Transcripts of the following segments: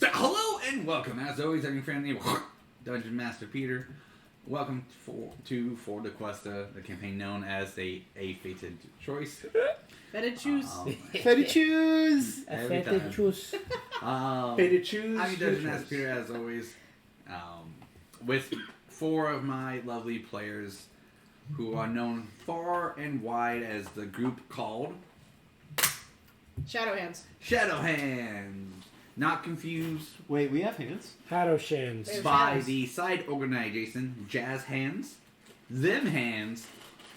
Hello and welcome, as always, I'm your friendly Dungeon Master Peter. Welcome to For the Cuesta, the campaign known as a Fetid choice. Fetid choose. Fetid choose. Fetid choose. Fetid choose. I'm your Dungeon Master Peter, as always, with four of my lovely players who are known far and wide as the group called Shadow Hands. Shadow Hands. Not confused Wait, we have hands? Hadoshans. There's by hands. the side organization Jazz Hands, Them Hands,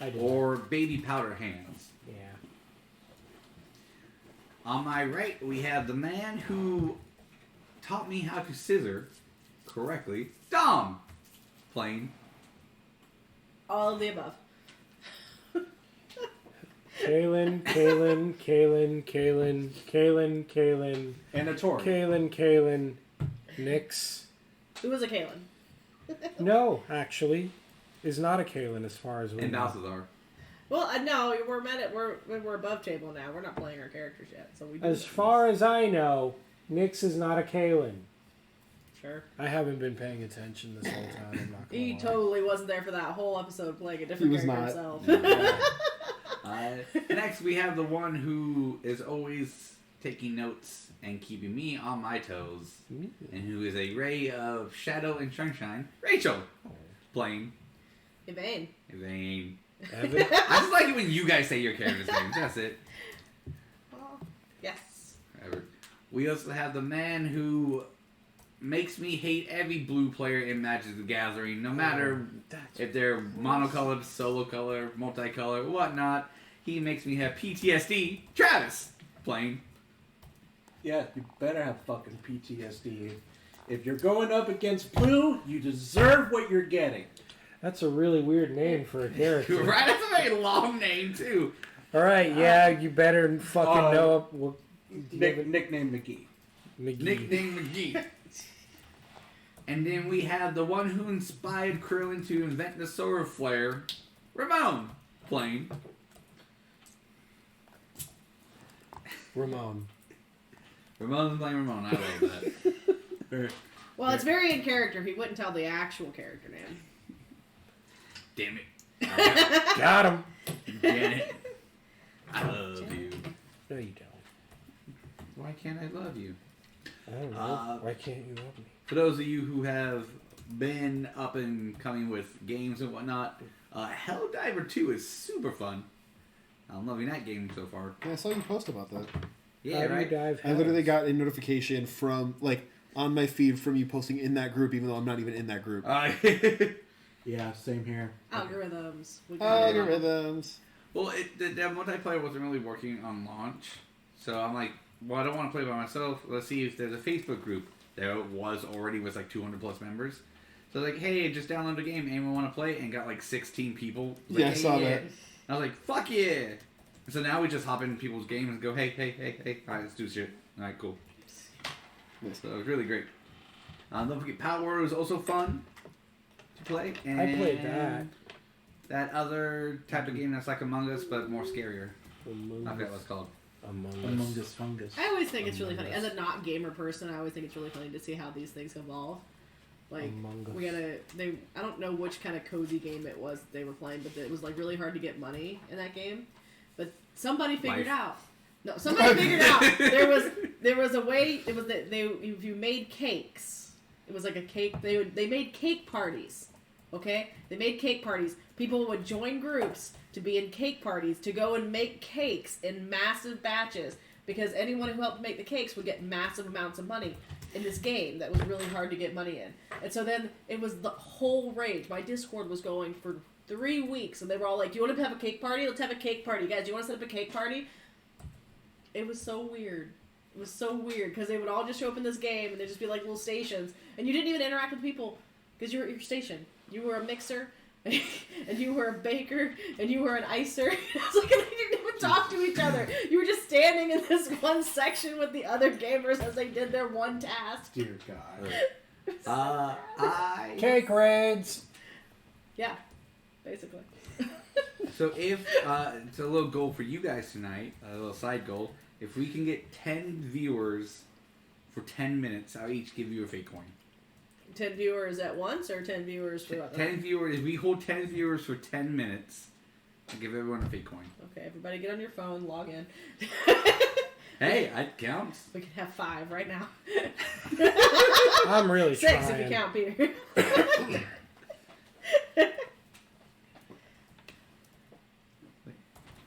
I do. or Baby Powder Hands. Yeah. On my right, we have the man who taught me how to scissor correctly, Dom. Plain. All of the above. Kalen. And a Tori. Kalen. Nix. Who was a Kalen? No, actually, is not a Kalen as far as we And know. Balthazar. Well, no, we're above table now. We're not playing our characters yet, so we. As far as I know, Nix is not a Kalen. Sure. I haven't been paying attention this whole time. I'm not gonna He lie. totally wasn't there for that whole episode playing a different He was character not. himself. Next, we have the one who is always taking notes and keeping me on my toes, and who is a ray of shadow and sunshine, Rachel. Plain. Yvaine. Yvaine. Evan? I just like it when you guys say your character's names. That's it. Oh, yes. Whatever. We also have the man who makes me hate every blue player in Magic the Gathering, no matter if they're monocolored, solo color, multicolor, whatnot. He makes me have PTSD. Travis. Plain. Yeah, you better have fucking PTSD. If you're going up against blue, you deserve what you're getting. That's a really weird name for a character. Right? That's a very long name, too. All right, yeah, you better fucking know. Well, Nickname McGee. McGee. Nickname McGee. And then we have the one who inspired Krillin to invent the solar flare, Ramon. Plain. Ramon. Ramon's playing Ramon. I love that. Well, it's very in character. He wouldn't tell the actual character name. Damn it. Got him. Janet. I love you. No, you don't. Why can't I love you? I don't know. Why can't you love me? For those of you who have been up and coming with games and whatnot, Helldiver 2 is super fun. I'm loving that game so far. Yeah, I saw you post about that. Yeah, How do you right? dive I literally heads? got a notification from, on my feed from you posting in that group, even though I'm not even in that group. Yeah, same here. Algorithms. Algorithms. Well, the multiplayer wasn't really working on launch, so I'm like, well, I don't want to play by myself. Let's see if there's a Facebook group. There was already with 200 plus members. So like, hey, just download the game. Anyone want to play? And got 16 people. Like, Yeah, I saw that. And I was like, fuck yeah. And so now we just hop in people's games and go, hey. All right, let's do shit. All right, cool. So it was really great. Don't forget, Power was also fun to play. And I played that. That other type of game that's like Among Us, but more scarier. I forget what it's called. Among Us. Fungus. I always think it's really funny. As a not gamer person, I always think it's really funny to see how these things evolve. Like, Among Us. I don't know which kind of cozy game it was they were playing, but it was really hard to get money in that game. But somebody figured out. No, somebody figured out there was a way. It was that if you made cakes, it was like a cake. They made cake parties. Okay, they made cake parties. People would join groups to be in cake parties to go and make cakes in massive batches because anyone who helped make the cakes would get massive amounts of money in this game that was really hard to get money in. And so then it was the whole rage. My Discord was going for 3 weeks, and they were all like, "Do you want to have a cake party? Let's have a cake party, guys. Do you want to set up a cake party?" It was so weird. It was so weird because they would all just show up in this game and they'd just be like little stations, and you didn't even interact with people because you were at your station. You were a mixer, and you were a baker, and you were an icer. It's like they didn't even talk to each other. You were just standing in this one section with the other gamers as they did their one task. Dear God. Cake raids. Yeah, basically. So if it's a little goal for you guys tonight, a little side goal. If we can get 10 viewers for 10 minutes. I'll each give you a fake coin. 10 viewers at once or 10 viewers for 10 viewers. If we hold 10 viewers for 10 minutes, I'll give everyone a fake coin. Okay, everybody get on your phone, log in. Hey, that counts. We can have 5 right now. I'm really 6 trying. if you count Peter.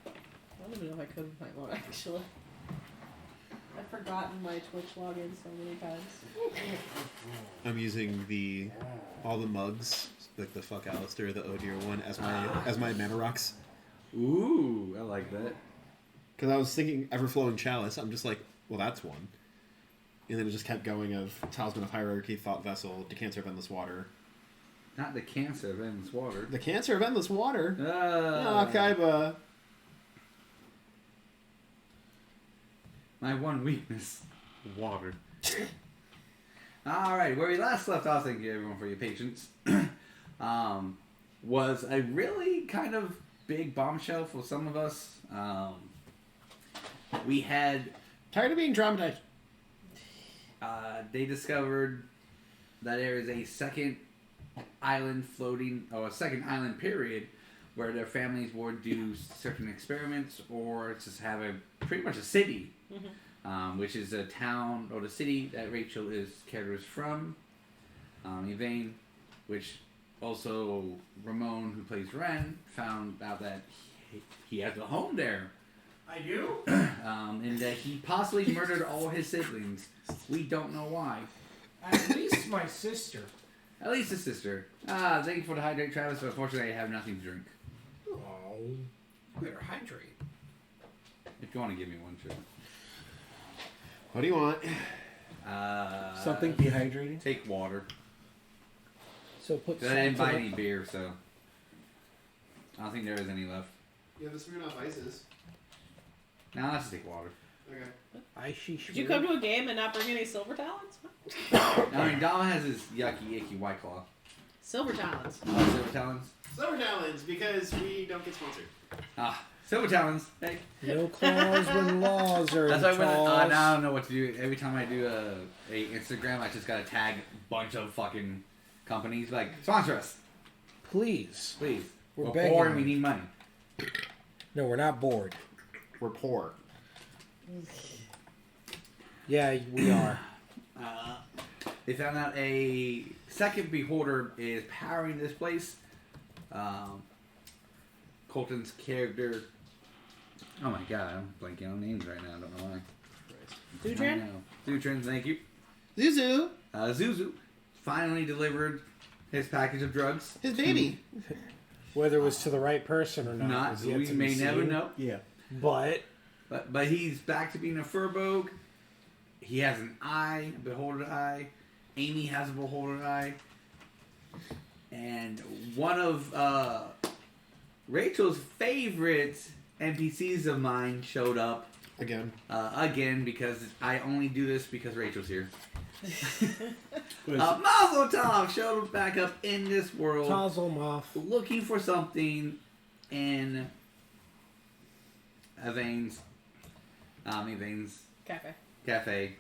I don't even know if I could with my one, actually. I've forgotten my Twitch login so many times. I'm using all the mugs, like the Fuck Alistair, the Oh Dear one, as my mana rocks. Ooh, I like that. Because I was thinking Everflowing Chalice. I'm just like, well, that's one. And then it just kept going of Talisman of Hierarchy, Thought Vessel, Decanter of Endless Water. Not the cancer of endless water. The Cancer of Endless Water? Ah, Kaiba. My one weakness, water. Alright, where we last left off, thank you everyone for your patience, was a really kind of big bombshell for some of us. We had... Tired of being dramatized. They discovered that there is a second island a second island period where their families would do certain experiments or just have pretty much a city, which is a town or the city that Rachel is characters from. Yvaine, which also Ramon, who plays Ren, found out that he has a home there. I do? And that he possibly murdered all his siblings. We don't know why. At least my sister. At least his sister. Thank you for the hydrate, Travis, but unfortunately I have nothing to drink. Oh, better hydrate. If you want to give me one, sure. What do you want? Something dehydrating? Take water. So put. I didn't buy any beer, so I don't think there is any left. Yeah, the Smirnoff Ices. Now let's just take water. Okay. Did you come to a game and not bring any silver talons? I mean, Dom has his yucky, icky White Claw. Silver talons. Silver Talons. Silver Talons, because we don't get sponsored. Silver Talons. Hey. No claws when laws are That's why when now I tossed. don't know what to do. Every time I do a Instagram, I just gotta tag a bunch of fucking companies. Like, sponsor us, Please. please. We're We're poor and we begging. need money. No, we're not bored. We're poor. Yeah, we are. They found out a second beholder is powering this place. Colton's character. Oh my god, I'm blanking on names right now. I don't know why. Zootrun? Zootrun, thank you. Zuzu, Zuzu finally delivered his package of drugs. his baby. Whether it was to the right person or not, Not, is yet we to be may never seen. know. Yeah. But But he's back to being a furbolg. He has an eye, a beholder eye. Amy has a beholder eye. And one of Rachel's favorite NPCs of mine showed up Again. again because I only do this because Rachel's here. Was- Mazel Tov showed back up in this world Tazzle Moth. looking for something in Yvaine's Cafe. cafe,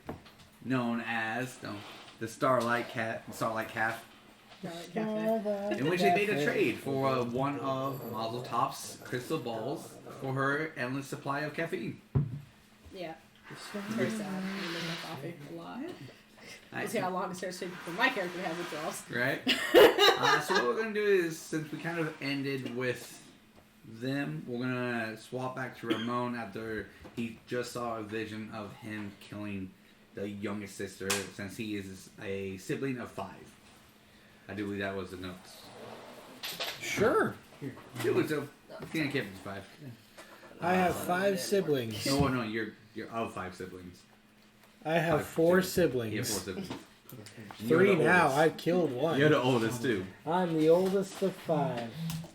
known as the Starlight Cafe, Starlight Cafe. in which they made a trade for one of Mazel Tov's crystal balls for her endless supply of caffeine. Yeah. It's very sad. I miss my coffee a lot. We'll see how long it starts taking for my character to have withdrawals. Right? So what we're going to do is, since we kind of ended with them, we're going to swap back to Ramon after he just saw a vision of him killing the youngest sister, since he is a sibling of 5. I do believe that was the notes. Sure. It was a... You can't keep it to 5. I have 5 siblings. No, you're of 5 siblings. I have 5 4 siblings. siblings. You have 4 siblings. 3 You're the now. oldest. I've killed one. You're the oldest, too. I'm the oldest of 5.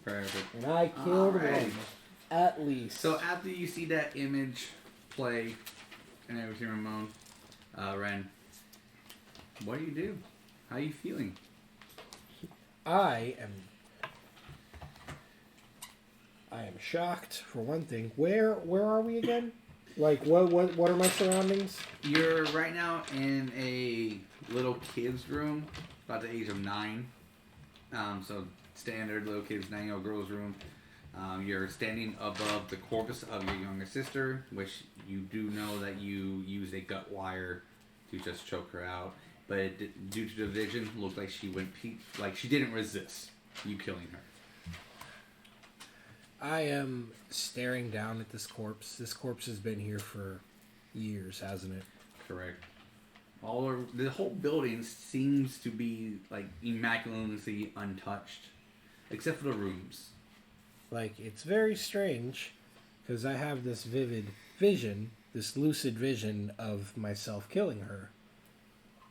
Perfect. And I killed Alright. one. At least. So after you see that image play and everything, Ramon, Ren, what do you do? How are you feeling? I am shocked, for one thing. Where are we again? Like, what are my surroundings? You're right now in a little kid's room, about the age of 9. So standard little kids, 9-year-old girl's room. You're standing above the corpse of your younger sister, which you do know that you used a gut wire to just choke her out. But due to the vision, it looked like she went like she didn't resist you killing her. I am staring down at this corpse. This corpse has been here for years, hasn't it? Correct. The whole building seems to be like immaculately untouched, except for the rooms. Like, it's very strange, because I have this vivid vision, this lucid vision of myself killing her.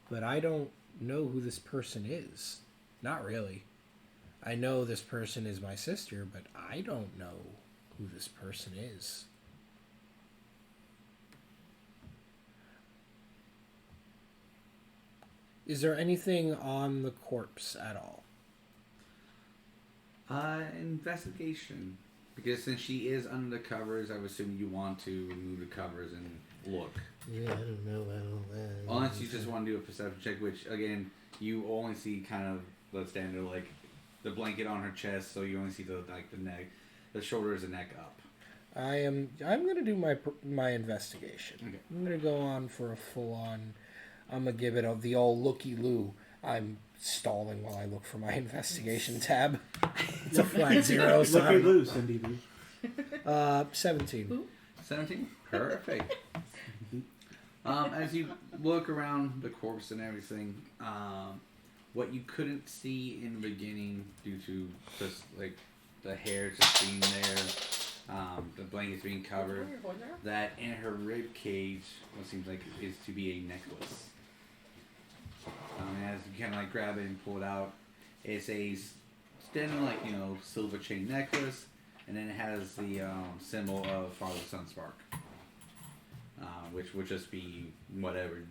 But I don't know who this person is. Not really. I know this person is my sister, but I don't know who this person is. Is there anything on the corpse at all? Investigation. Because since she is under the covers, I would assume you want to remove the covers and look. Yeah, I don't know. Unless you just want to do a perception check, which, again, you only see kind of the standard, like, the blanket on her chest, so you only see the neck, the shoulders and neck up. I'm gonna do my investigation. Okay. I'm gonna go on for a full on. I'm gonna give it the old looky loo. I'm stalling while I look for my investigation tab. It's a flat 0. So Looky loose, Cindy. 17. 17? Perfect. As you look around the corpse and everything, what you couldn't see in the beginning due to just like the hair just being there, the blankets being covered, that in her rib cage, what seems like is to be a necklace. As you kind of like grab it and pull it out, it's a standard like silver chain necklace, and then it has the symbol of Father Son Spark, which would just be whatever.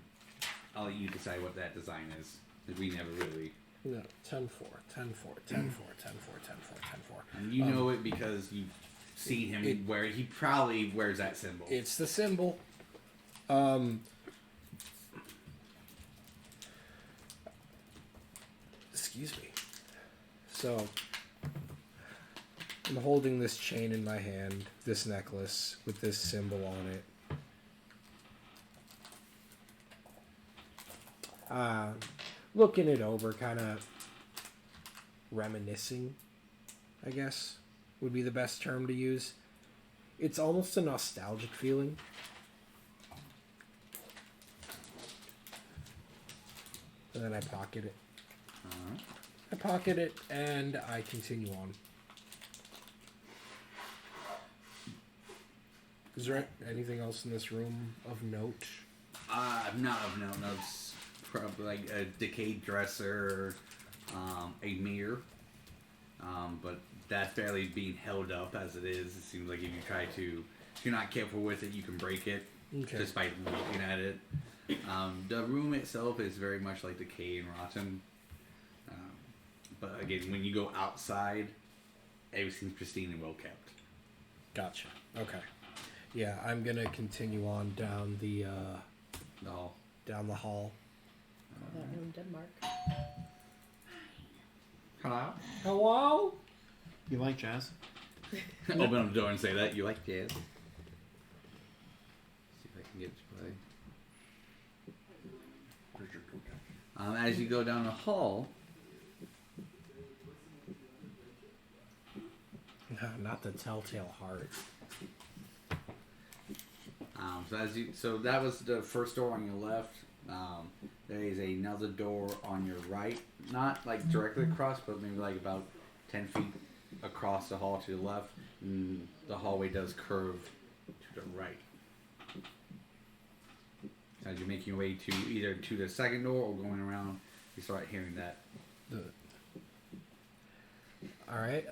I'll let you decide what that design is. We never really. No, 10-4. And you know it because you've seen him wear it. He probably wears that symbol. It's the symbol. Excuse me. So, I'm holding this chain in my hand, this necklace with this symbol on it. Looking it over, kind of reminiscing, I guess, would be the best term to use. It's almost a nostalgic feeling. And then I pocket it. I pocket it, and I continue on. Is there anything else in this room of note? Not of note. No, it's probably like a decayed dresser, a mirror. But that's barely being held up as it is. It seems like if you're not careful with it, you can break it just by looking at it. The room itself is very much like decayed and rotten. But again, when you go outside, everything's pristine and well kept. Gotcha. Okay. Yeah, I'm gonna continue on down the hall. Down the hall. That room, Denmark. Hello? Hello? You like jazz? Open up the door and say that. You like jazz? See if I can get it to play. As you go down the hall... Not the telltale heart. So that was the first door on your left. There is another door on your right, not like directly across, but maybe like about 10 feet across the hall to the left. And the hallway does curve to the right. As you're making your way to either to the second door or going around, you start hearing that. All right.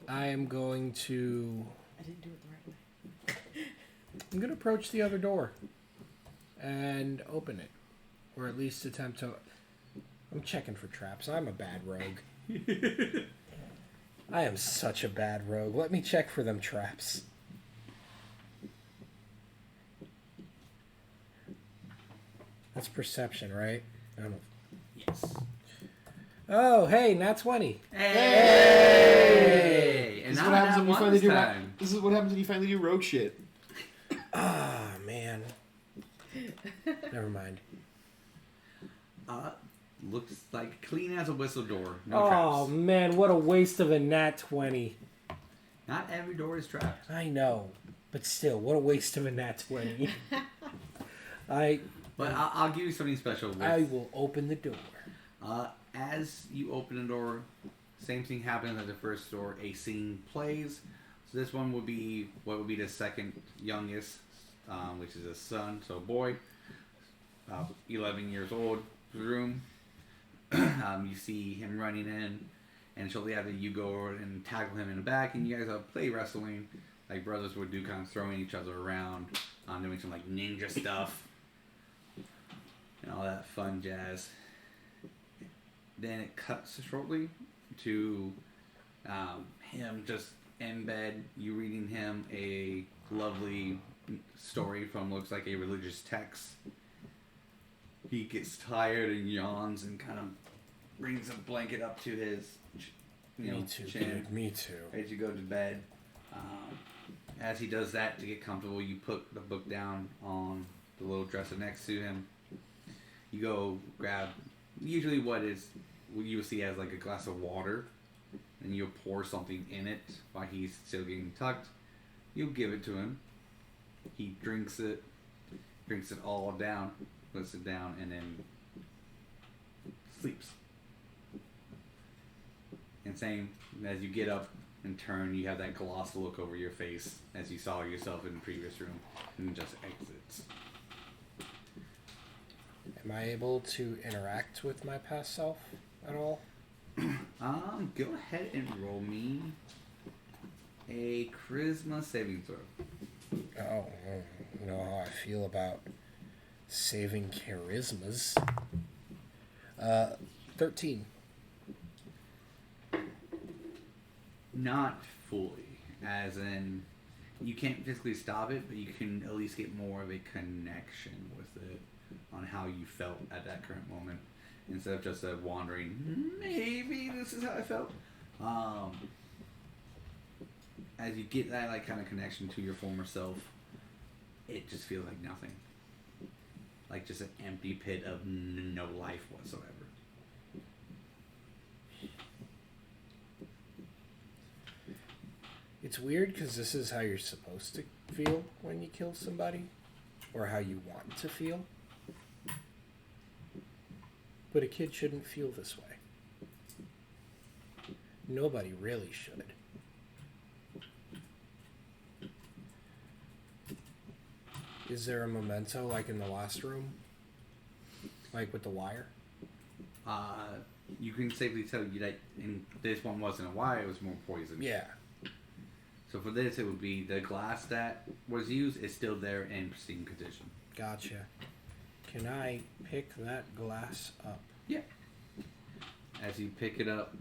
I am going to... I didn't do it the right way. I'm going to approach the other door and open it. Or at least attempt to... I'm checking for traps. I'm a bad rogue. I am such a bad rogue. Let me check for them traps. That's perception, right? I don't know. Yes. Oh, hey, nat 20. Hey! And This is not what happens that when you one finally this do. time. This is what happens when you finally do rogue shit. Ah, man. Never mind. Looks like clean as a whistle door. No Oh, traps. man, what a waste of a nat 20. Not every door is trapped. I know, but still, what a waste of a nat 20. But I'll give you something special. With, I will open the door. as you open the door, same thing happens as the first door. A scene plays. So this one would be what would be the second youngest, which is a son, so a boy, 11 years old. Room. You see him running in, and shortly after you go over and tackle him in the back, and you guys play wrestling like brothers would do, kind of throwing each other around, doing some like ninja stuff and all that fun jazz. Then it cuts shortly to him just in bed, you reading him a lovely story from looks like a religious text. He gets tired and yawns and kind of brings a blanket up to his Me too, chin dude. Me too. as you go to bed. As he does that to get comfortable, you put the book down on the little dresser next to him. You go grab usually what you would see as like a glass of water, and you'll pour something in it while he's still getting tucked. You'll give it to him. He drinks it all down, puts it down, and then sleeps. And same as you get up and turn, you have that colossal look over your face as you saw yourself in the previous room, and just exits. Am I able to interact with my past self at all? Go ahead and roll me a charisma saving throw. Oh, you know how I feel about saving charismas. 13. Not fully, as in you can't physically stop it, but you can at least get more of a connection with it on how you felt at that current moment, instead of just a wandering, maybe this is how I felt. As you get that like kind of connection to your former self, it just feels like nothing. Like just an empty pit of no life whatsoever. It's weird because this is how you're supposed to feel when you kill somebody, or how you want to feel. But a kid shouldn't feel this way. Nobody really should. Is there a memento like in the last room? Like with the wire? You can safely tell you that in this one wasn't a wire, it was more poison. Yeah. So for this, it would be the glass that was used is still there in pristine condition. Gotcha. Can I pick that glass up? Yeah. As you pick it up,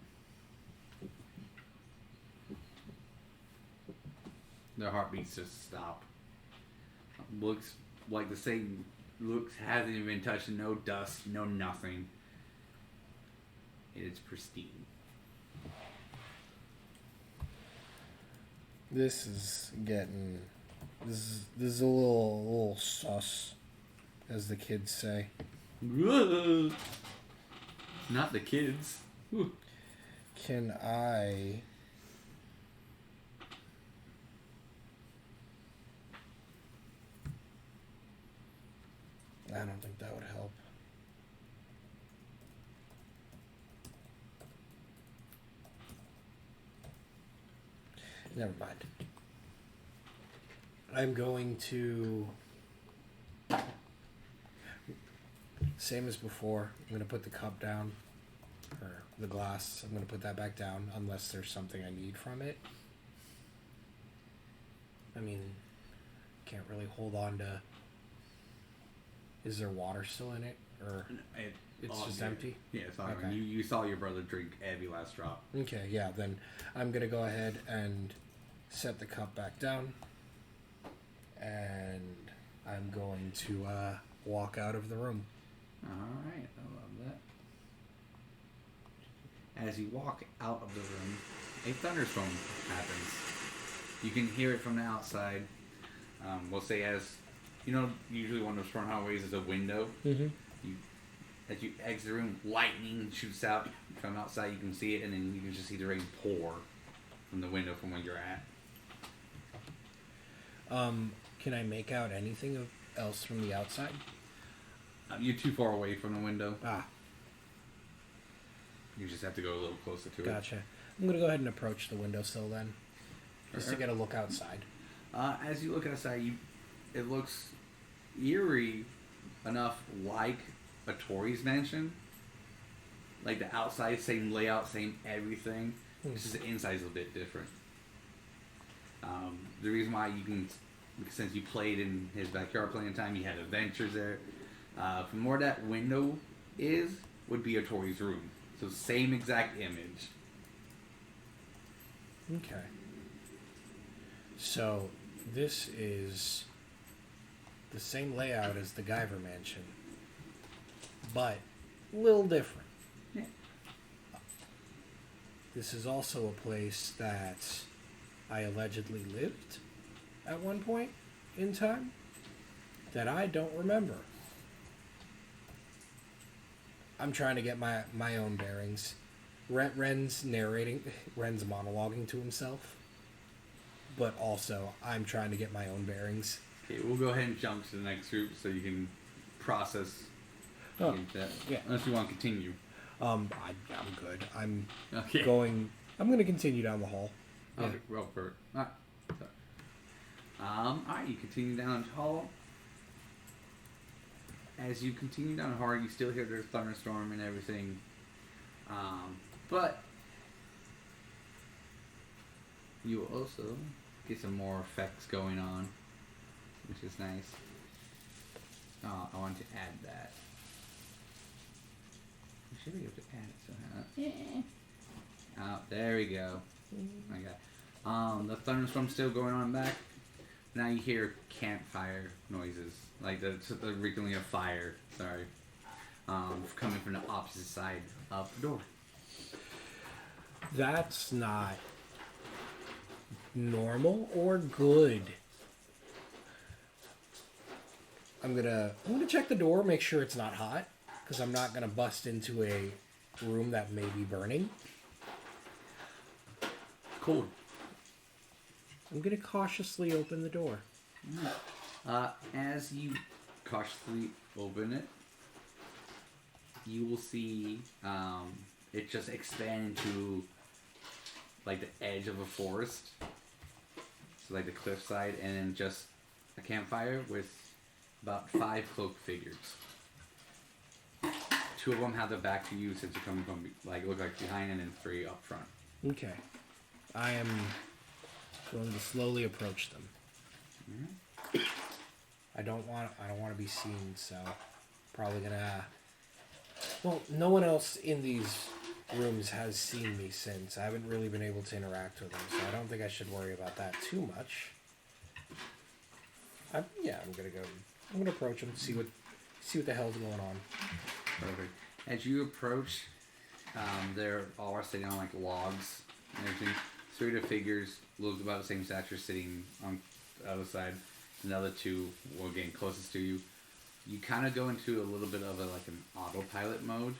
their heartbeats just stop. Looks like the same. Hasn't even been touched. No dust. No nothing. It is pristine. This is getting. This is a little sus, as the kids say. Not the kids. Can I? I don't think that would help. Never mind. I'm going to... Same as before. I'm going to put the cup down. Or the glass. I'm going to put that back down unless there's something I need from it. I mean, can't really hold on to... Is there water still in it? Or it's all just good. empty? Yeah, it's all Okay. good. You saw your brother drink every last drop. Okay, yeah, then I'm going to go ahead and set the cup back down. And I'm going to walk out of the room. Alright, I love that. As you walk out of the room, a thunderstorm happens. You can hear it from the outside. We'll say as, usually one of the storm highways is a window. Mm-hmm. As you exit the room, lightning shoots out from outside. You can see it, and then you can just see the rain pour from the window from where you're at. Can I make out anything else from the outside? You're too far away from the window. Ah, You just have to go a little closer to it. gotcha. I'm going to go ahead and approach the windowsill then. Just to get a look outside. As you look outside, it looks eerie enough like a Tory's mansion. Like the outside, same layout, same everything. It's just the inside's a bit different. The reason why you can, since you played in his backyard plenty of time, you had adventures there. From where that window would be a Tory's room. So same exact image. Okay. So, this is the same layout as the Guyver Mansion, but a little different. Yeah. This is also a place that I allegedly lived at one point in time that I don't remember. I'm trying to get my own bearings. Ren's monologuing to himself. But also, I'm trying to get my own bearings. Okay, we'll go ahead and jump to the next group so you can process that. yeah. Unless you want to continue. I'm good. I'm Okay. going to continue down the hall. Yeah. Okay, well, for alright. Alright, you continue down the hall. As you continue down the hall, you still hear the thunderstorm and everything. But you also get some more effects going on, which is nice. Oh, I want to add that. You should be able to add it somehow. Oh, there we go. Okay. The thunderstorm's still going on back. Now you hear campfire noises, like the rekindling of fire. Sorry, coming from the opposite side of the door. That's not normal or good. I'm gonna check the door, make sure it's not hot, because I'm not gonna bust into a room that may be burning. Cool. I'm gonna cautiously open the door. As you cautiously open it, you will see it just expand into like the edge of a forest. So like the cliffside, and then just a campfire with about 5 cloaked figures. 2 of them have their back to you since you're coming from look like behind, and then 3 up front. Okay. I am going to slowly approach them. I don't want to be seen, so probably gonna. Well, no one else in these rooms has seen me since. I haven't really been able to interact with them, so I don't think I should worry about that too much. I'm gonna approach them, see what the hell's going on. Perfect. As you approach, they're all sitting on like logs and everything. 3 of the figures look about the same stature, sitting on the other side. Another 2 will get closest to you. You kind of go into a little bit of an autopilot mode,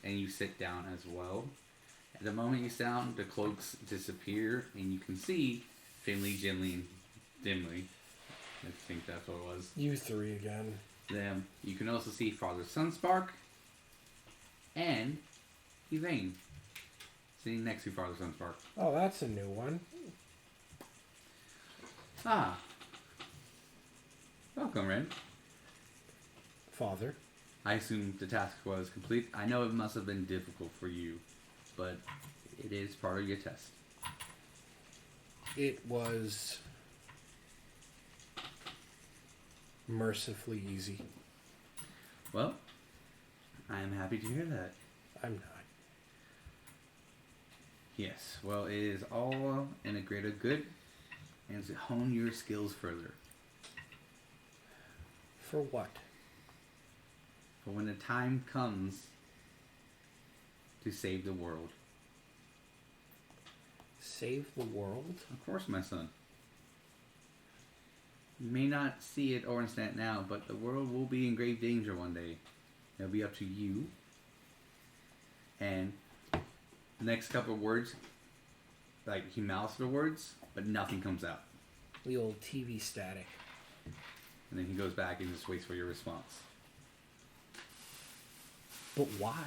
and you sit down as well. At the moment you sit down, the cloaks disappear, and you can see Finley, Jimly, and Dimly. I think that's what it was. You 3 again. Them. You can also see Father Sunspark and Yvaine sitting next to Father Sunspark. Oh, that's a new one. Ah. Welcome, Ren. Father. I assume the task was complete. I know it must have been difficult for you, but it is part of your test. It was mercifully easy. Well, I am happy to hear that. I'm not. Yes, well, it is all in a greater good, and to hone your skills further. For what? For when the time comes to save the world. Save the world? Of course, my son. You may not see it or understand it now, but the world will be in grave danger one day. It'll be up to you. And the next couple of words, like he mouths the words, but nothing comes out. The old TV static. And then he goes back and just waits for your response. But why?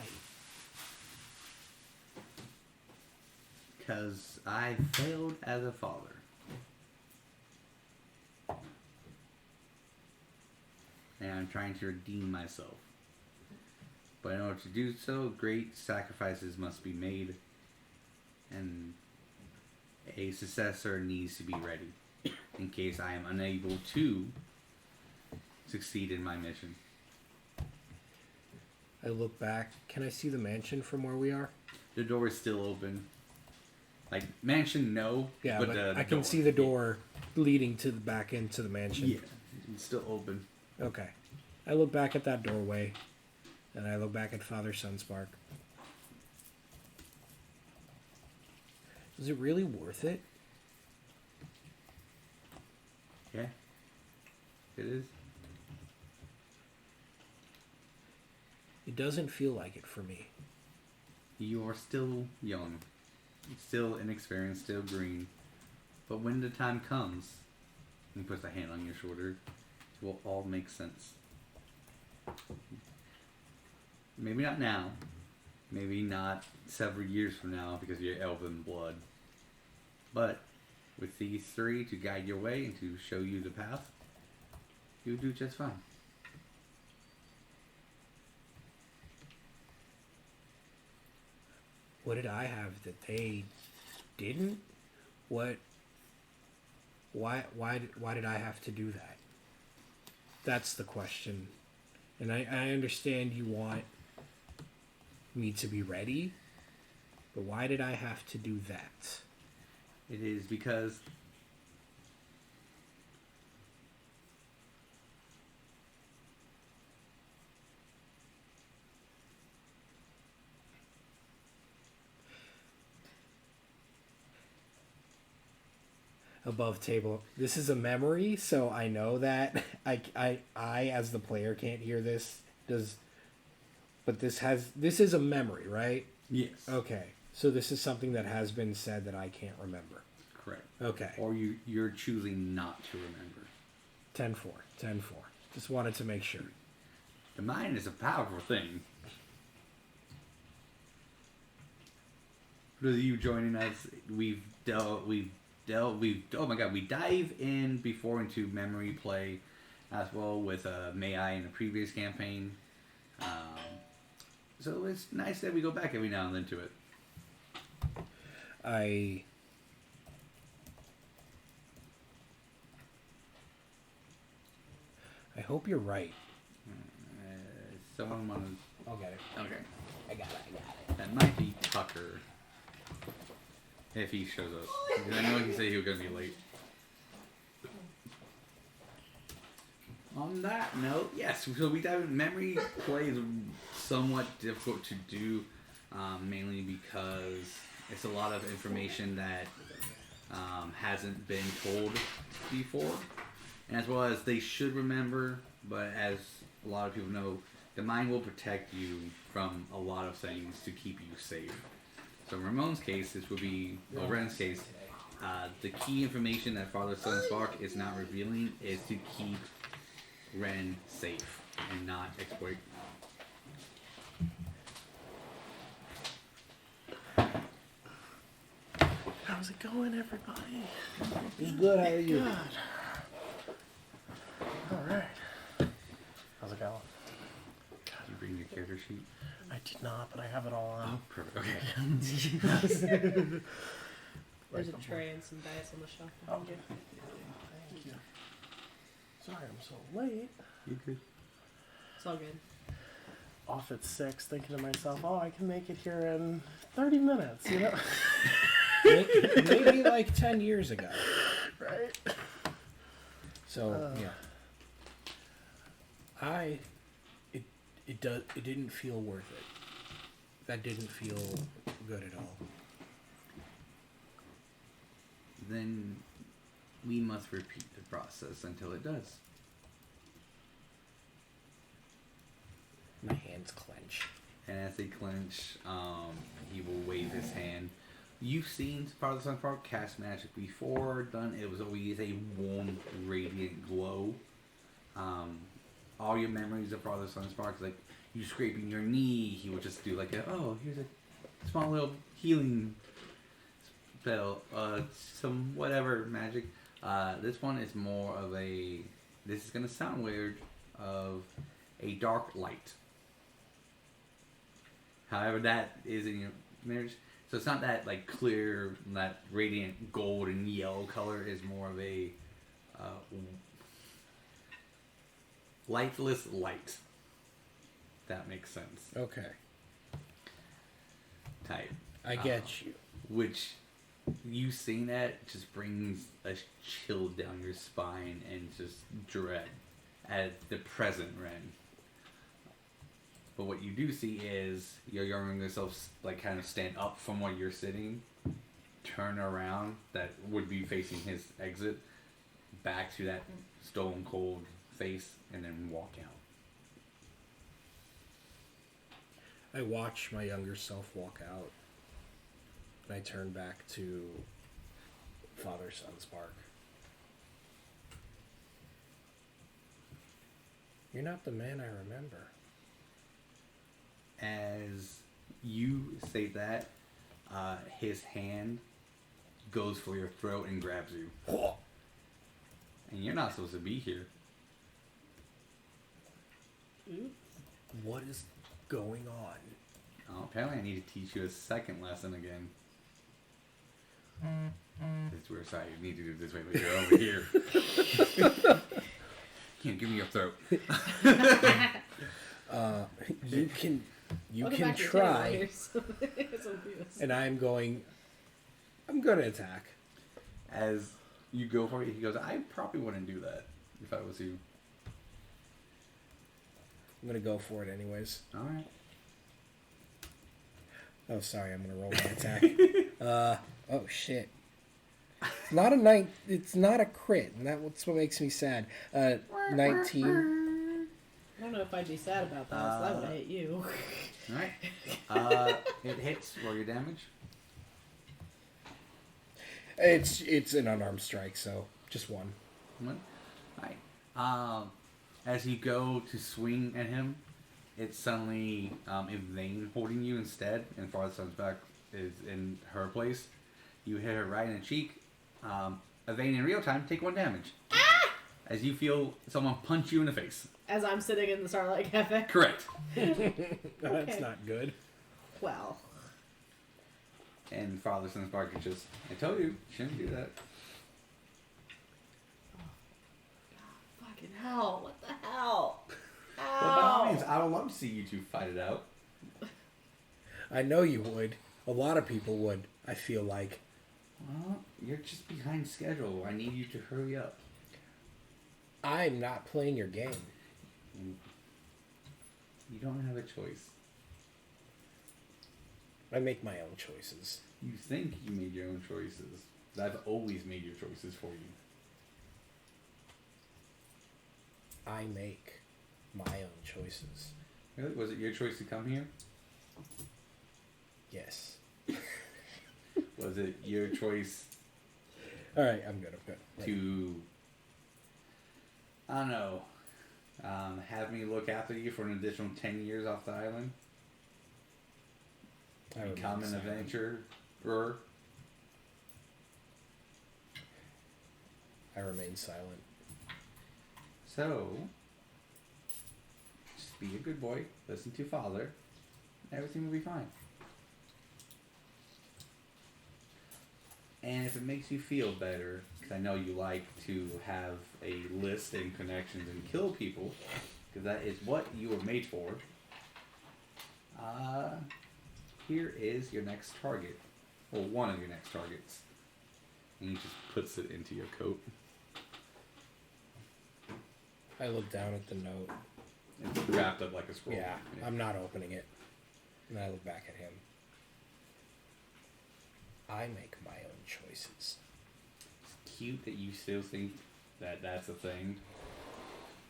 Because I failed as a father. And I'm trying to redeem myself. But in order to do so, great sacrifices must be made. And a successor needs to be ready. In case I am unable to succeed in my mission. I look back. Can I see the mansion from where we are? The door is still open. Like, mansion, no. Yeah, but the I can door. see the door leading to the back into the mansion. Yeah, it's still open. Okay. I look back at that doorway, and I look back at Father Sunspark. Is it really worth it? Yeah, it is. It doesn't feel like it for me. You are still young, still inexperienced, still green. But when the time comes, and he puts a hand on your shoulder, it will all make sense. Maybe not now. Maybe not several years from now because of your elven blood. But with these three to guide your way and to show you the path, you'll do just fine. What did I have that they didn't? What? Why did I have to do that? That's the question. And I understand you want me to be ready, but why did I have to do that? It is because Above table. This is a memory, so I know that I as the player can't hear this. But this is a memory, right? yes, Okay. So this is something that has been said that I can't remember. correct. Okay. Or you're choosing not to remember. 10-4. 10-4. Just wanted to make sure. The mind is a powerful thing. For those of you joining us, we dive in before into memory play as well with May I in the previous campaign. So it's nice that we go back every now and then to it. I hope you're right. Someone want I'll get it. to... Okay. I got it. That might be Tucker. If he shows up. Because I know he said he was going to be late. On that note, yes, so we dive in. Memory play is somewhat difficult to do, mainly because it's a lot of information that hasn't been told before, and as well as they should remember, but as a lot of people know, the mind will protect you from a lot of things to keep you safe. So in Ramon's case, this would be, well, Ren's case, the key information that Father Sunspark is not revealing is to keep Ren safe and not exploit. How's it going, everybody? It's good. How are you? Good. All right. How's it going? Did you bring your character sheet? I did not, but I have it all on. Perfect. Okay. There's a tray and some dice on the shelf behind you. Thank you. Sorry I'm so late. You good? It's all good. off at 6, thinking to myself, "Oh, I can make it here in 30 minutes." You know, Maybe like 10 years ago. right? So yeah, it didn't feel worth it. That didn't feel good at all. Then we must repeat the process until it does. My hands clench. And as they clench, he will wave his hand. You've seen Father Sun Park cast magic before. It was always a warm, radiant glow. All your memories of Father Sun Spark, like you scraping your knee, he would just do like here's a small little healing spell, some whatever magic. This one is more of this is gonna sound weird, of a dark light. However, that is in your marriage. So it's not that like clear, that radiant gold and yellow color. Is more of a lightless light. That makes sense. Okay, Type. I get you. Which you seeing that just brings a chill down your spine and just dread at the present Ren. But what you do see is your younger self like kind of stand up from where you're sitting, turn around, that would be facing his exit, back to that stone cold face, and then walk out. I watch my younger self walk out, and I turn back to Father Son Spark. You're not the man I remember. As you say that, his hand goes for your throat and grabs you. And you're not supposed to be here. What is going on? Oh, apparently I need to teach you a second lesson again. It's weird, sorry, you need to do it this way, but you're over here. Can't give me your throat. You Welcome can back to the try, table. Here's some views. and I'm gonna attack. As you go for it, he goes, I probably wouldn't do that if I was you. I'm gonna go for it anyways. Alright. Oh, sorry, I'm gonna roll my attack. Oh shit. It's not a night. It's not a crit, and that's what makes me sad. 19. I don't know if I'd be sad about that, so that would hit you. Alright. It hits. Roll your damage. It's an unarmed strike, so just one. One. Alright. As you go to swing at him, it's suddenly Yvaine holding you instead, and Father Son's back is in her place. You hit her right in the cheek. Yvaine, in real time, take 1 damage. As you feel someone punch you in the face. As I'm sitting in the Starlight Cafe. Correct. That's not good. Well. And Father Son's Spark is just, I told you, shouldn't do that. Fucking hell. What the hell? Well, by all means, I would love to see you two fight it out. I know you would. A lot of people would, I feel like. Well, you're just behind schedule. I need you to hurry up. I'm not playing your game. You don't have a choice. I make my own choices. You think you made your own choices. But I've always made your choices for you. I make my own choices. Really? Was it your choice to come here? Yes. Was it your choice All right, I'm good. to, I don't know, have me look after you for an additional 10 years off the island? I Become an remain silent. adventurer? I remain silent. So, just be a good boy, listen to Father, and everything will be fine. And if it makes you feel better, because I know you like to have a list and connections and kill people, because that is what you were made for, Here is your next target. Well, one of your next targets. And he just puts it into your coat. I look down at the note. It's wrapped up like a scroll. Yeah, I'm not opening it. And I look back at him. I make my own choices. It's cute that you still think that that's a thing.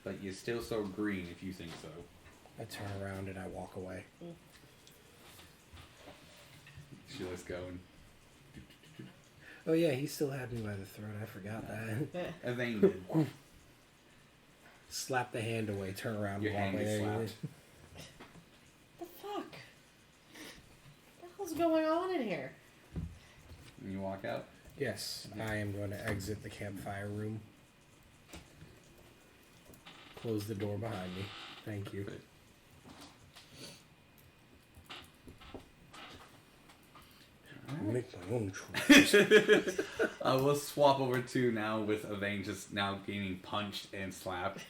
But you're still so green if you think so. I turn around and I walk away. She lets go and... Oh yeah, he still had me by the throat. I forgot that. Yvaine did. Slap the hand away, turn around, Your and walk hand away. is slapped. The fuck? What the hell's going on in here? And you walk out. Yes, I am going to exit the campfire room. Close the door behind me. Thank you. Make my own choices. We'll swap over to now with Yvaine just now getting punched and slapped.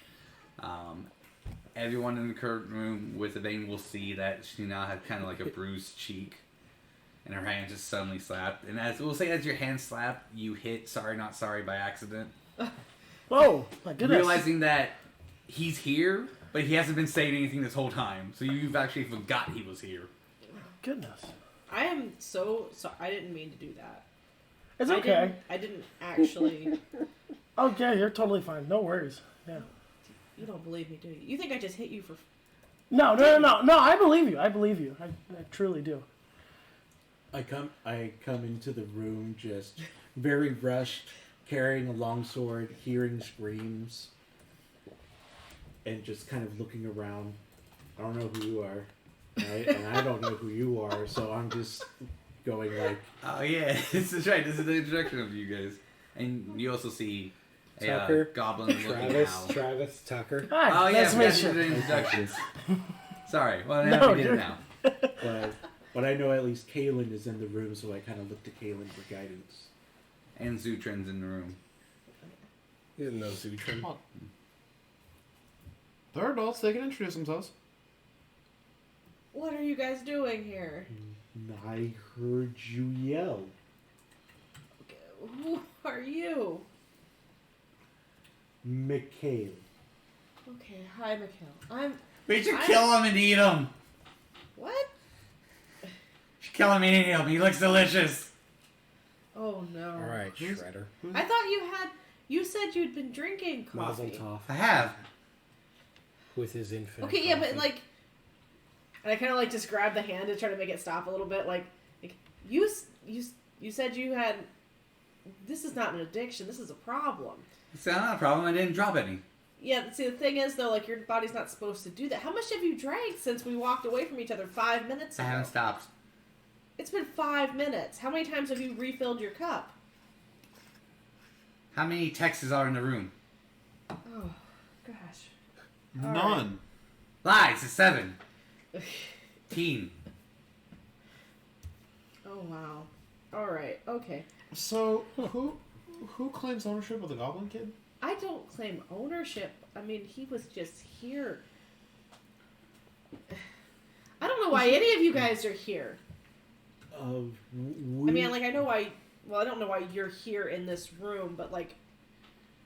Everyone in the current room with Yvaine will see that she now has kind of like a bruised cheek. And her hand just suddenly slapped. And as we'll say, as your hand slapped, you hit Sorry Not Sorry by accident. Whoa, my goodness. Realizing that he's here, but he hasn't been saying anything this whole time. So you've actually forgot he was here. Goodness. I am so sorry. I didn't mean to do that. It's okay. I didn't actually. Oh, yeah, you're totally fine. No worries. Yeah. You don't believe me, do you? You think I just hit you for... No, I believe you. I believe you. I truly do. I come into the room just very rushed, carrying a longsword, hearing screams, and just kind of looking around. I don't know who you are, right? And I don't know who you are, so I'm just going like... Oh yeah, this is right. This is the introduction of you guys. And you also see a Tucker, goblin looking owl. Travis, Tucker. Hi, Oh yeah, nice to that's meet the you. introductions. Sorry, well now No, we did you're- it now. But I know at least Calen is in the room, so I kind of look to Calen for guidance. And Zootrun's in the room. You didn't know Zootrun. They're adults. They can introduce themselves. What are you guys doing here? I heard you yell. Okay, who are you? Mikhail. Okay, hi, Mikhail. We should kill him and eat him. What? Should kill him and eat him. He looks delicious. Oh no. All right, Shredder. I thought you said you'd been drinking Mazel coffee. tov. I have. With his infinite. Okay, yeah, but coffee. like, and I kind of like just grabbed the hand to try to make it stop a little bit. Like you said you had. This is not an addiction. This is a problem. It's not a problem. I didn't drop any. Yeah. See, the thing is though, like your body's not supposed to do that. How much have you drank since we walked away from each other 5 minutes I ago? haven't stopped. It's been 5 minutes. How many times have you refilled your cup? How many texts are in the room? Oh, gosh. None. Lies. It's 7. Teen. Oh wow. All right. Okay. So who claims ownership of the Goblin Kid? I don't claim ownership. I mean, he was just here. I don't know why any of you guys are here. I mean, like, I know why... Well, I don't know why you're here in this room, but, like...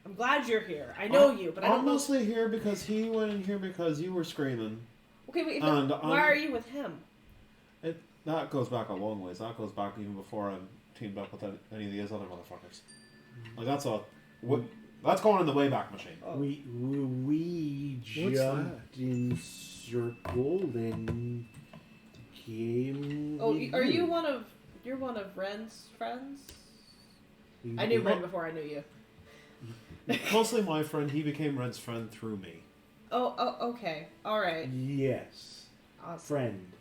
I'm glad you're here. I know you, but I don't I'm know... mostly here because he went in here because you were screaming. Okay, wait, And, why are you with him? That goes back a long ways. That goes back even before I teamed up with any of these other motherfuckers. Like, that's going in the Wayback Machine. Oh. We jumped in circle and came... Oh, are you one of... You're one of Ren's friends? I knew Ren before I knew you. Mostly my friend. He became Red's friend through me. Oh, okay. All right. Yes. Awesome. Friend.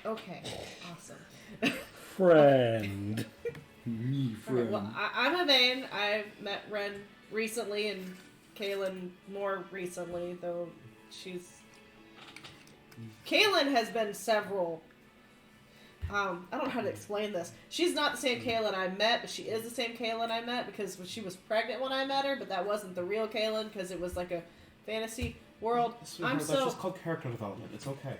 Okay. Awesome. Friend. Me, All right, well, I'm Yvaine. I met Ren recently and Calen more recently, though Calen has been several... I don't know how to explain this. She's not the same Calen I met, but she is the same Calen I met because she was pregnant when I met her, but that wasn't the real Calen because it was like a fantasy world. Sweetheart, that's just called character development. It's okay.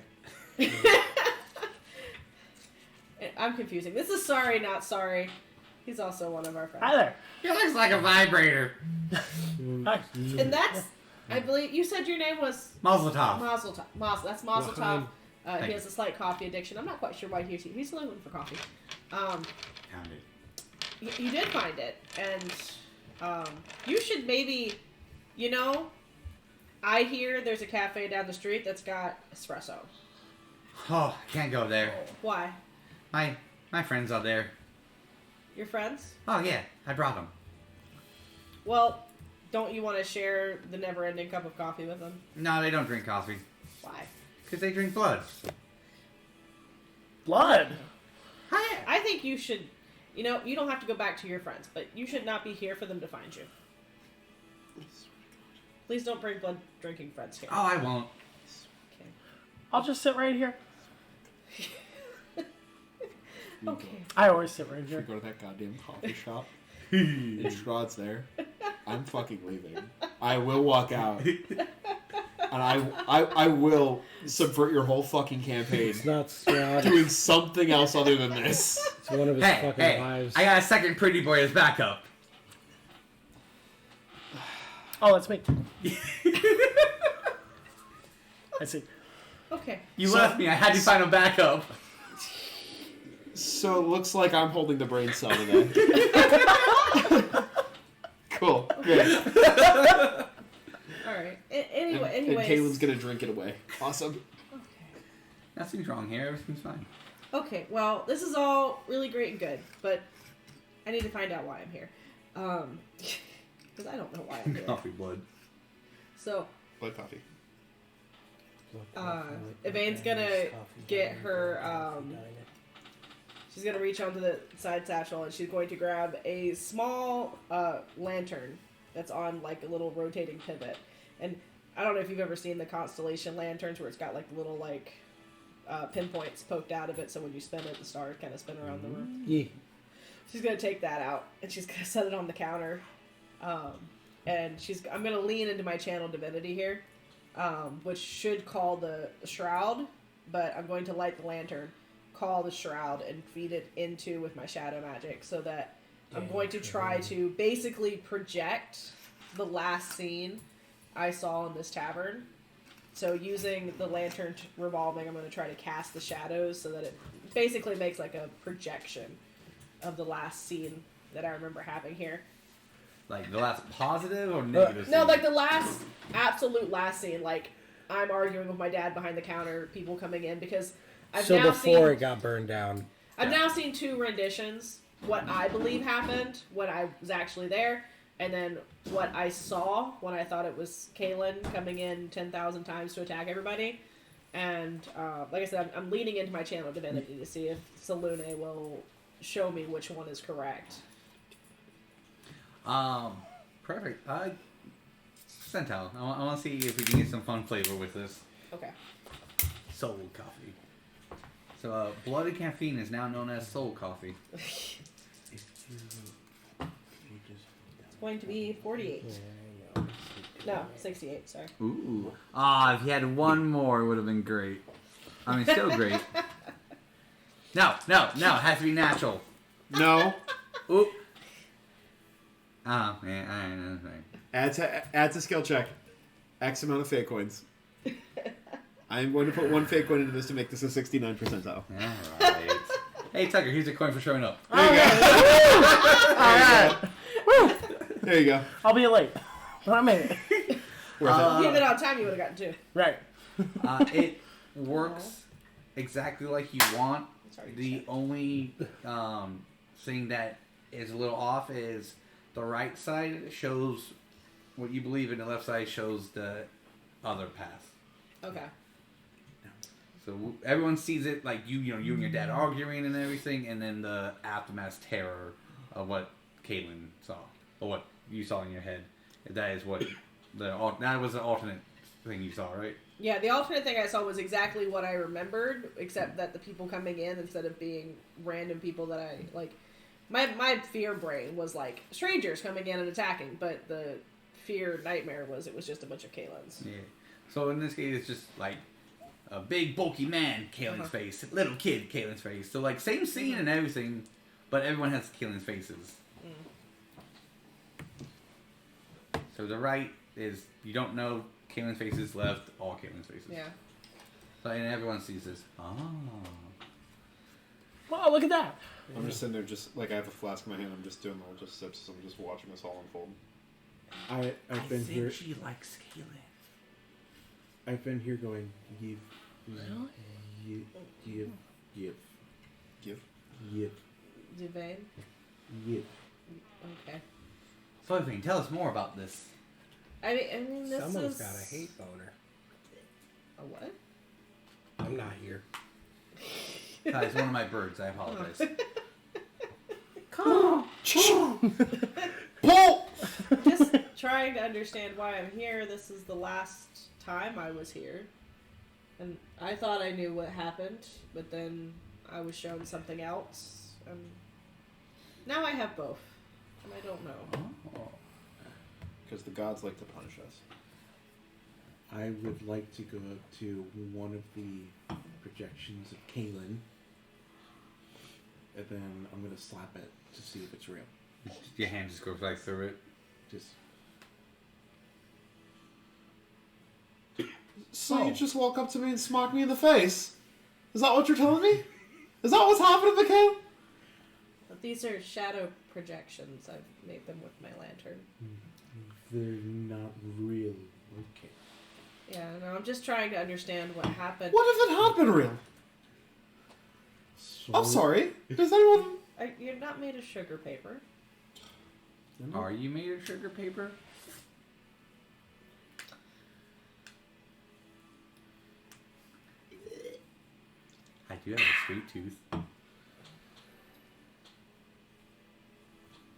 I'm confusing. This is sorry, not sorry. He's also one of our friends. Hi there. He looks like a vibrator. Hi. And that's, I believe, you said your name was Mazel tov. Mazel Tov. That's Mazel Tov. Thank He you. has a slight coffee addiction. I'm not quite sure why he's looking for coffee. Found it. You did find it, and you should maybe, I hear there's a cafe down the street that's got espresso. Oh, I can't go there. Why? My friends are there. Your friends? Oh yeah, I brought them. Well, don't you want to share the never-ending cup of coffee with them? No, they don't drink coffee. Why? Because they drink blood. Blood. I think you should, you don't have to go back to your friends, but you should not be here for them to find you. Please don't bring blood drinking friends here. Oh, I won't. Okay. I'll just sit right here. Okay. I always sit right If we here. go to that goddamn coffee shop, and Strahd's there, I'm fucking leaving. I will walk out. And I will subvert your whole fucking campaign. It's not Stroud. Doing something else other than this. It's one of his fucking wives. I got a second pretty boy as backup. Oh, that's me. I see. Okay. You left me. I had to find a backup. So it looks like I'm holding the brain cell today. Cool. Great. All right. Anyways. And Caitlin's gonna drink it away. Awesome. Okay. Nothing's wrong here. Everything's fine. Okay, well, this is all really great and good, but I need to find out why I'm here. Because I don't know why I'm here. Coffee blood. So, Blood coffee. Yvaine's gonna get her, she's gonna reach onto the side satchel and she's going to grab a small lantern that's on like a little rotating pivot. And I don't know if you've ever seen the constellation lanterns where it's got like little like pinpoints poked out of it, so when you spin it, the stars kind of spin around the room. Yeah. She's gonna take that out and she's gonna set it on the counter, and I'm gonna lean into my channel divinity here, which should call the shroud, but I'm going to light the lantern, call the shroud, and feed it into with my shadow magic, so that I'm going to try to basically project the last scene I saw in this tavern. So using the lantern revolving, I'm going to try to cast the shadows so that it basically makes like a projection of the last scene that I remember having here. Like the last positive or negative? No, scene? like the absolute last scene. Like I'm arguing with my dad behind the counter, people coming in, because I've now before seen, it got burned down. I've now seen two renditions. What I believe happened when I was actually there, and then what I saw when I thought it was Calean coming in 10,000 times to attack everybody. And like I said, I'm leaning into my channel divinity to see if Salune will show me which one is correct. Perfect. Centel, I want to see if we can get some fun flavor with this. Okay. Soul coffee. So, blood and caffeine is now known as soul coffee. It's going to be 48. No, 68, sorry. Ooh. If you had one more, it would have been great. I mean, still great. No, it has to be natural. No. Ooh. Oh, man, I don't know. Add to skill check. X amount of fake coins. I'm going to put one fake coin into this to make this a 69 percentile. Alright. Hey, Tucker, here's a coin for showing up. There you go. Alright. Woo! There you go. I'll be late. But I made it. If you had it on time, you would have gotten two. Right. It works exactly like you want. Sorry, The only thing that is a little off is the right side shows what you believe and the left side shows the other path. Okay. So everyone sees it like you and your dad arguing and everything, and then the aftermath terror of what Caitlin saw or what you saw in your head. That is what that was the alternate thing you saw, right? Yeah, the alternate thing I saw was exactly what I remembered, except that the people coming in, instead of being random people that I, like, my fear brain was, like, strangers coming in and attacking, but the fear nightmare was, it was just a bunch of Kalins. Yeah. So in this case, it's just, like, a big bulky man, Calean's face. Little kid, Calean's face. So like same scene and everything, but everyone has Calean's faces. So the right is you don't know Calean's faces, left all Calean's faces. Yeah. So and everyone sees this. Oh. Wow, look at that. I'm just sitting there, just like I have a flask in my hand. I'm just doing all just sips. So I'm just watching this all unfold. I've been here. She likes Calean. I've been here going. Give. Yvaine? Okay. So Yvaine, tell us more about this. I mean, this Someone's is... got a hate boner. A what? I'm not here. It's one of my birds. I apologize. Just trying to understand why I'm here. This is the last time I was here. And I thought I knew what happened, but then I was shown something else. And now I have both. And I don't know. Because the gods like to punish us. I would like to go up to one of the projections of Calean, and then I'm gonna slap it to see if it's real. Your hand just goes right through it. Just So you just walk up to me and smack me in the face? Is that what you're telling me? Is that what's happening, Mikhail? But these are shadow projections. I've made them with my lantern. they're not real. Okay. Yeah, no, I'm just trying to understand what happened. What if it happened real? So, I'm sorry. Does anyone... You're not made of sugar paper. Are you made of sugar paper? I do have a sweet tooth.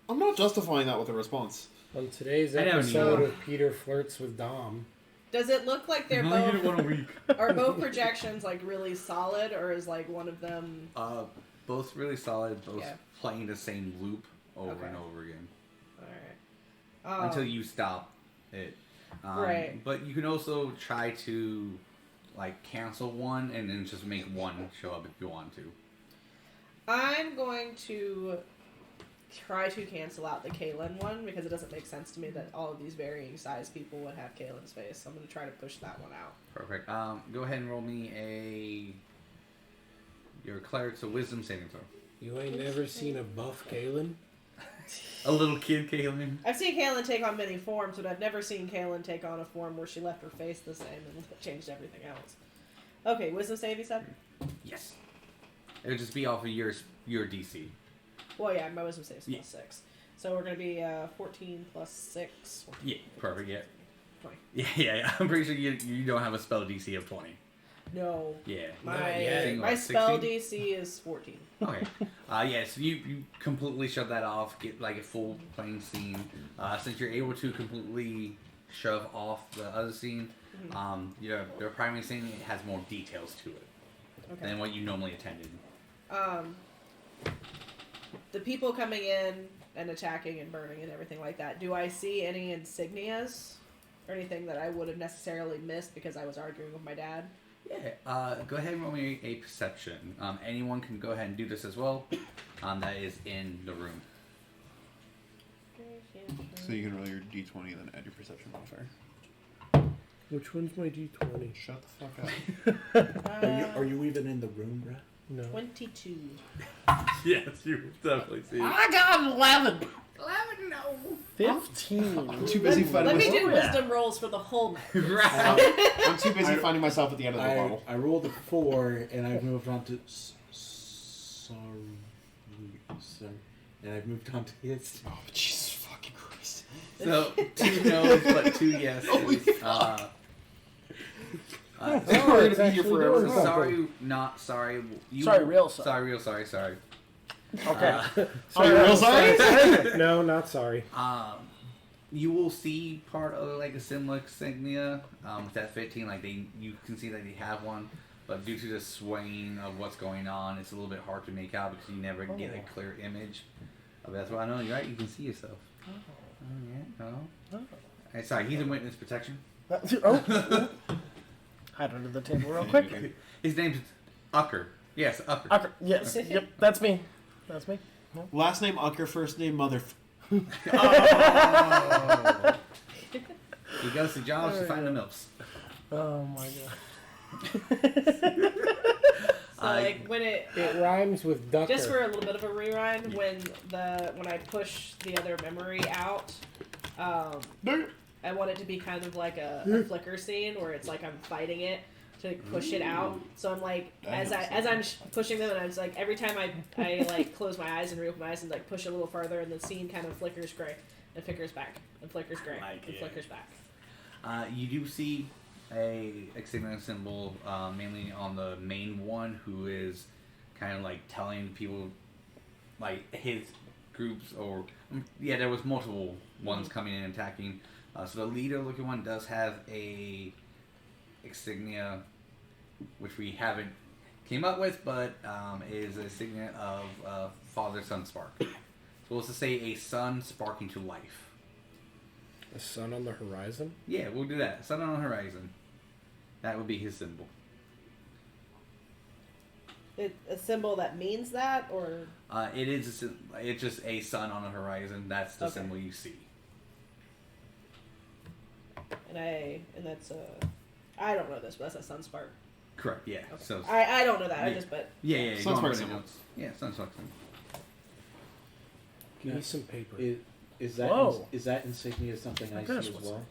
I'm not justifying that with a response. On today's I never episode knew. of Peter Flirts with Dom. Does it look like they're I only get it both... one a week. Are both projections like really solid, or is like one of them... Both really solid, both Yeah. playing the same loop over Okay. and over again. Alright. Until you stop it. Right. But you can also try to like cancel one and then just make one show up if you want to. I'm going to try to cancel out the Calean one because it doesn't make sense to me that all of these varying size people would have Calean's face. I'm going to try to push that one out. Perfect. Go ahead and roll me your cleric's a wisdom saving throw. You ain't never seen a buff Calean? A little kid, Calean. I've seen Calean take on many forms, but I've never seen Calean take on a form where she left her face the same and changed everything else. Okay, wisdom save, you said? Yes. It would just be off of your DC. Well, yeah, my wisdom save is Yeah. plus 6. So we're going to be 14 plus 6. 14. Yeah, perfect, yeah. 20. Yeah. I'm pretty sure you don't have a spell DC of 20. No. Yeah. My Like spell 16? DC is 14. Okay. Yeah, so you completely shut that off, get like a full playing scene. Since you're able to completely shove off the other scene, your primary scene has more details to it than what you normally attended. The people coming in and attacking and burning and everything like that, do I see any insignias or anything that I would have necessarily missed because I was arguing with my dad? Yeah, go ahead and roll me a perception. Anyone can go ahead and do this as well. That is in the room. So you can roll your d20 and then add your perception modifier. Which one's my D20? Shut the fuck up. Are you even in the room, Brett? No. 22. Yes, you definitely see. I got 11. 11, no. 15. I'm too busy finding Let me myself. do wisdom rolls for the whole night. I'm too busy finding myself at the end of the bottle. I rolled a 4, and I've moved on to sorry, and I've moved on to his. Oh, Jesus fucking Christ. So 2 no's, but 2 yeses. Holy fuck. Oh, We're gonna it's be here actually forever. doing something. Sorry, not sorry. Sorry, real sorry. Sorry, real sorry, sorry. Okay. Sorry, real sorry? No, not sorry. You will see part of like a similar insignia with that 15. Like you can see that they have one, but due to the swaying of what's going on, it's a little bit hard to make out because you never get a clear image. That's why I know you're right. You can see yourself. Oh yeah. No. Hey, sorry, he's in witness protection. Oh. hide under the table real quick. His name's Ucker. Yes, Ucker. Ucker. Yes. Yep. That's me. That's me. Last name Ucker, first name Mother. Oh. He goes to jobs to find the milfs. Oh my god. So like when it rhymes with ducker. just for a little bit of a rewind, when I push the other memory out, I want it to be kind of like a flicker scene where it's like I'm fighting it to push it out. So I'm like as I'm pushing them, and I'm just like every time I like close my eyes and reopen my eyes and like push a little further, and the scene kind of flickers gray and flickers back and flickers gray and flickers back. You do see a signature symbol, mainly on the main one, who is kind of like telling people, like his groups, or there was multiple ones coming in and attacking. So the leader-looking one does have a insignia, which we haven't came up with, but is a insignia of father-son spark. So let's just say a sun sparking to life. A sun on the horizon? Yeah, we'll do that. Sun on the horizon. That would be his symbol. A symbol that means that, or It's just a sun on the horizon. That's the symbol you see. and that's I don't know this, but that's a sun spark. Correct. Yeah. Okay. So I don't know that. I Yeah. just but yeah. Sun go on spark for the symbol. notes. Yeah, sun spark symbol. Give me some paper. Is that Whoa. is that insignia something I see gosh, as what's well?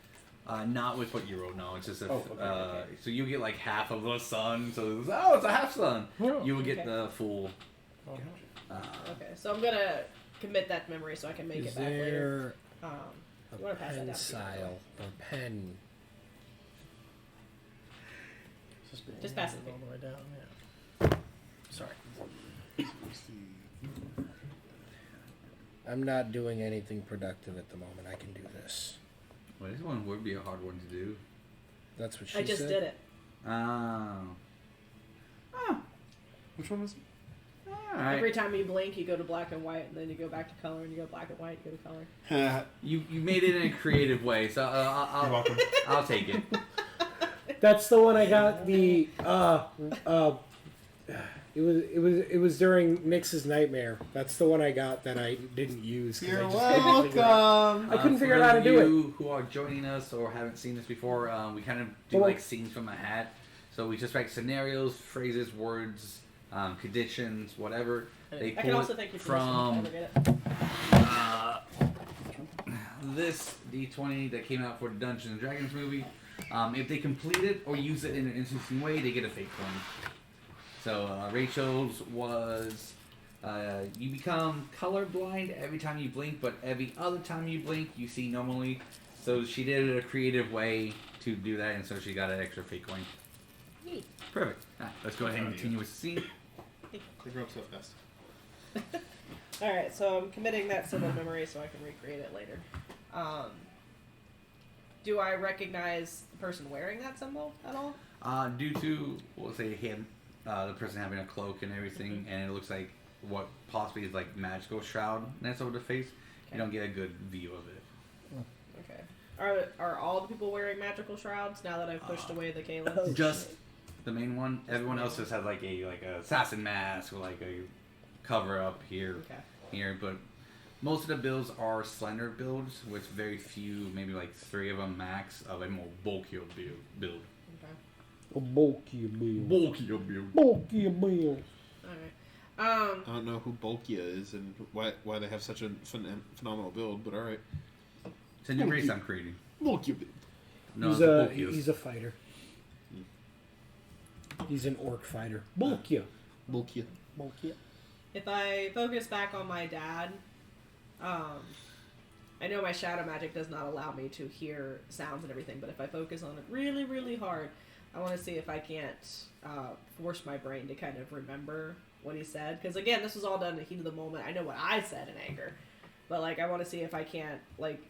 Not with what you wrote. No, it's just a. Okay. So you get like half of the sun. So it's a half sun. Oh, You will get okay. the full. okay. So I'm gonna commit that memory so I can make Is it back later. there You wanna pass that down to me? pencil or pen? Just pass it. all the way down. Yeah. Sorry. I'm not doing anything productive at the moment. I can do this. Well, this one would be a hard one to do. That's what she I just said. did it. Oh. Which one was it? All right. Every time you blink, you go to black and white, and then you go back to color, and you go black and white, you go to color. You made it in a creative way, so You're welcome. I'll take it. That's the one I got. It was during Nix's nightmare. That's the one I got that I didn't use. 'Cause I just couldn't figure out- I couldn't figure out how to do it. For you who are joining us or haven't seen this before, we kind of do Well- like scenes from a hat. So we just write scenarios, phrases, words, conditions, whatever. They I pull can also it thank you for from this. I forget it. this D20 that came out for the Dungeons and Dragons movie. If they complete it or use it in an interesting way, they get a fake coin. So Rachel's was you become colorblind every time you blink, but every other time you blink, you see normally. So she did it a creative way to do that, and so she got an extra fake coin. Neat. Perfect. Alright, let's go ahead and continue with the scene. They grew up so fast. All right, so I'm committing that symbol memory so I can recreate it later. Do I recognize the person wearing that symbol at all? Due to, we'll say him, the person having a cloak and everything, and it looks like what possibly is like magical shroud that's over the face, you don't get a good view of it. Okay. Are all the people wearing magical shrouds now that I've pushed away the Caleans? Just the main one. Everyone else just has like a assassin mask or like a cover up here, but most of the builds are slender builds with very few, maybe like 3 of them max, of a more bulkier build. Okay. A bulky build. Bulkier build. Bulky build. All right. I don't know who Bulkia is and why they have such a phenomenal build, but all right. It's a new race I'm creating. Bulkia build. No, He's it's a Bulkiers. he's a fighter. He's an orc fighter. Bulkia. Bulkia. Bulkia. If I focus back on my dad, I know my shadow magic does not allow me to hear sounds and everything, but if I focus on it really, really hard, I want to see if I can't force my brain to kind of remember what he said. Because again, this was all done in the heat of the moment. I know what I said in anger, but like I want to see if I can't like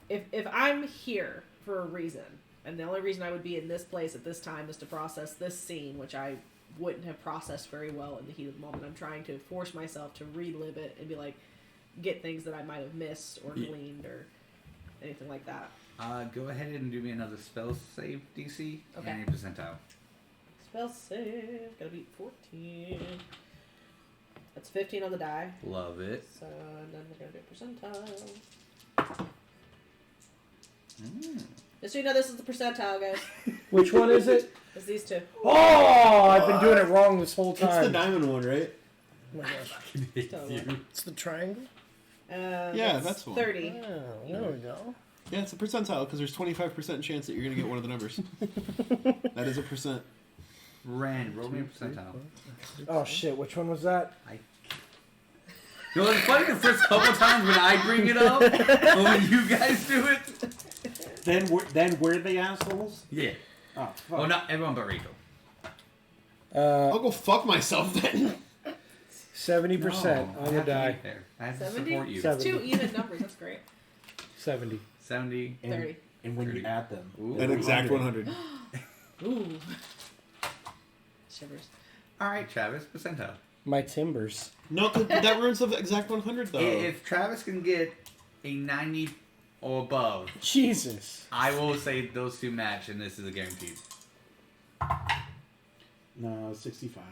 if I'm here for a reason, and the only reason I would be in this place at this time is to process this scene, which I wouldn't have processed very well in the heat of the moment. I'm trying to force myself to relive it and be like, get things that I might have missed or gleaned or anything like that. Go ahead and do me another spell save DC Okay. and a percentile. Spell save. Gotta beat 14. That's 15 on the die. Love it. So then we're gonna do percentile. Just so you know, this is the percentile, guys. Which one is it? It's these two. Oh, I've been doing it wrong this whole It's the time. diamond one, right? Oh my gosh. Totally. It's the triangle? Yeah, that's the one. 30. Oh, there we go. Yeah, it's a percentile because there's 25% chance that you're gonna get one of the numbers. That is a percent. Ren, roll me a percentile. Oh shit, which one was that? You know, it's funny the first couple times when I bring it up, but when you guys do it. Then we're the assholes? Yeah. Oh, fuck. Well, not everyone but Rachel. I'll go fuck myself then. 70% No, on I the have to die. be there. I have 70? to support you. Seven. Two even numbers. That's great. 70. 70. And, 30. and when 30. you add them. Ooh. An exact 100. Ooh. Shivers. All right, Travis, percentile. My timbers. No, that ruins the exact 100 though. If Travis can get a 90 or above, Jesus. I will say those two match, and this is a guaranteed. No, 65.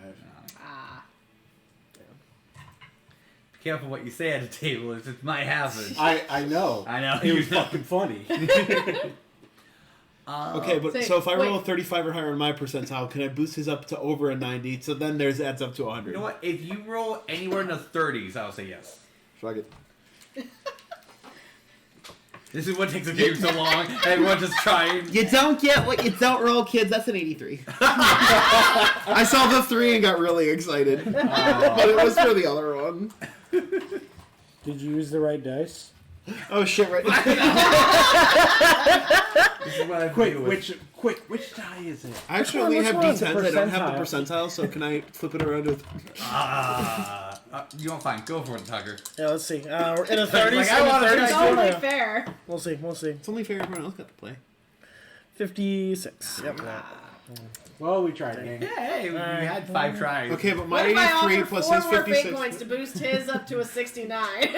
Ah. Be careful what you say at the table, as it might happen. I know. I know. It was fucking funny. Okay, but Say- so if I roll a wait. 35 or higher on my percentile, can I boost his up to over a 90? So then there's adds up to 100. You know what? If you roll anywhere in the 30s, I'll say yes. Fuck it. This is what takes the game so long. Everyone just trying. You don't get what you don't roll, kids. That's an 83. I saw the 3 and got really excited. But it was for the other one. Did you use the right dice? Oh shit, right. This is what I Quick, deal with. which die is it? I actually only have Which one's the D10s. I don't have the percentile? percentile, so can I flip it around with... You want fine. Go for it, Tucker. Yeah, let's see. We're in the 30s. Like, I wanna in the It's 30s. only Yeah. fair. We'll see. We'll see. It's only fair everyone else got to play. 56. Yep. Well, we tried again. Yeah, hey, we had 5 tries. Okay, but my What if I 83 offer plus 4 his more fate 56... coins to boost his up to a 69?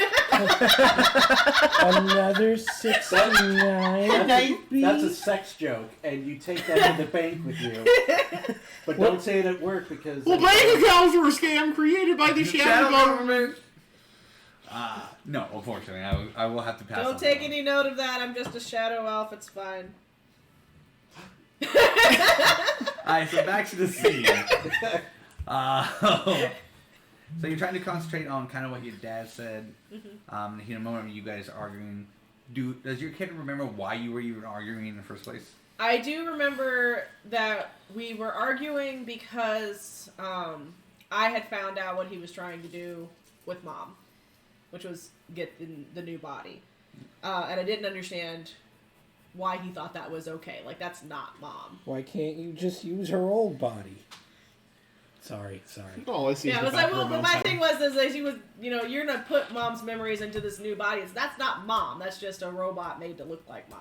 Another 69. That's a sex joke, and you take that to the bank with you. But don't say it at work because... Well, bank accounts were a scam created by the shadow government. No, unfortunately, I will have to pass. Don't on take that any note of that. I'm just a shadow elf. It's fine. Alright, so back to the scene. So you're trying to concentrate on kind of what your dad said. In a moment you guys are arguing. Does your kid remember why you were even arguing in the first place? I do remember that we were arguing because I had found out what he was trying to do with Mom, which was get the new body. And I didn't understand why he thought that was okay. Like, that's not Mom. Why can't you just use her old body? Sorry. Oh, I see. Yeah, I was like, well, but my thing was, is that she was, you're going to put Mom's memories into this new body. That's not Mom. That's just a robot made to look like Mom,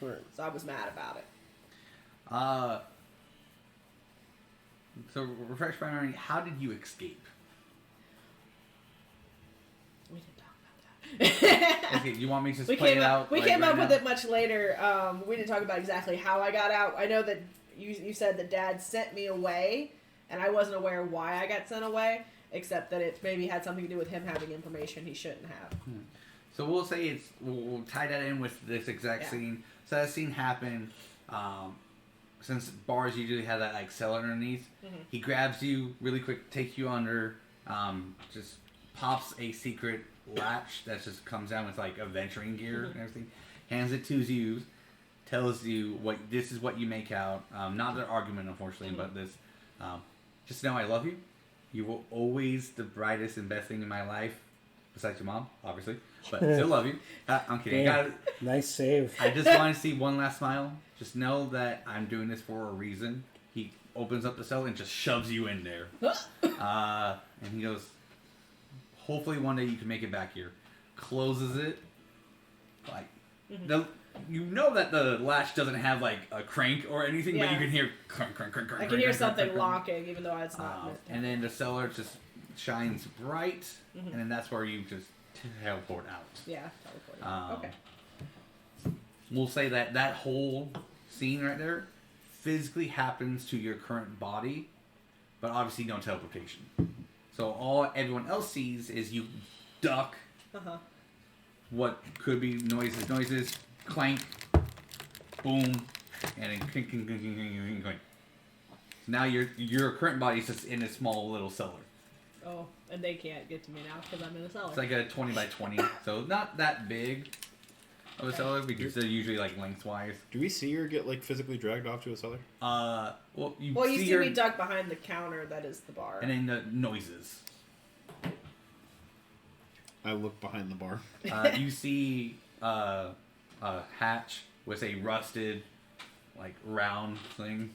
Right. So I was mad about it. So refresh my memory, how did you escape? We didn't talk about that. Okay, you want me to just We play came it up. out? We like, came right up with now? it much later. We didn't talk about exactly how I got out. I know that you said that Dad sent me away, and I wasn't aware why I got sent away, except that it maybe had something to do with him having information he shouldn't have. So we'll say we'll tie that in with this exact scene. So that scene happened. Since bars usually have that like cellar underneath, he grabs you really quick, takes you under, just pops a secret latch that just comes down with like adventuring gear and everything, hands it to you, tells you this is what you make out. Not an argument, unfortunately, but this. Just know I love you. You will always the brightest and best thing in my life, besides your mom, obviously. But still love you. I'm kidding. Damn. Nice save. I just want to see one last smile. Just know that I'm doing this for a reason. He opens up the cell and just shoves you in there. And he goes, hopefully one day you can make it back here. Closes it. Like, you know that the latch doesn't have like a crank or anything, but you can hear crank, crank, crank, crank. I can hear something locking, even though it's not. And then the cellar just shines bright, and then that's where you just teleport out. Yeah, teleporting. Okay. we'll say that whole scene right there physically happens to your current body, but obviously no teleportation. So all everyone else sees is you duck. What could be noises, clank, boom, and then clink, clink, clink, clink, clink, clink. Now your current body is just in a small little cellar. Oh, and they can't get to me now because I'm in a cellar. It's like a 20 by 20, so not that big of a cellar because they're usually like lengthwise. Do we see her get like physically dragged off to a cellar? Well, you see me duck behind the counter that is the bar. And then the noises. I look behind the bar. You see a hatch with a rusted, like, round thing.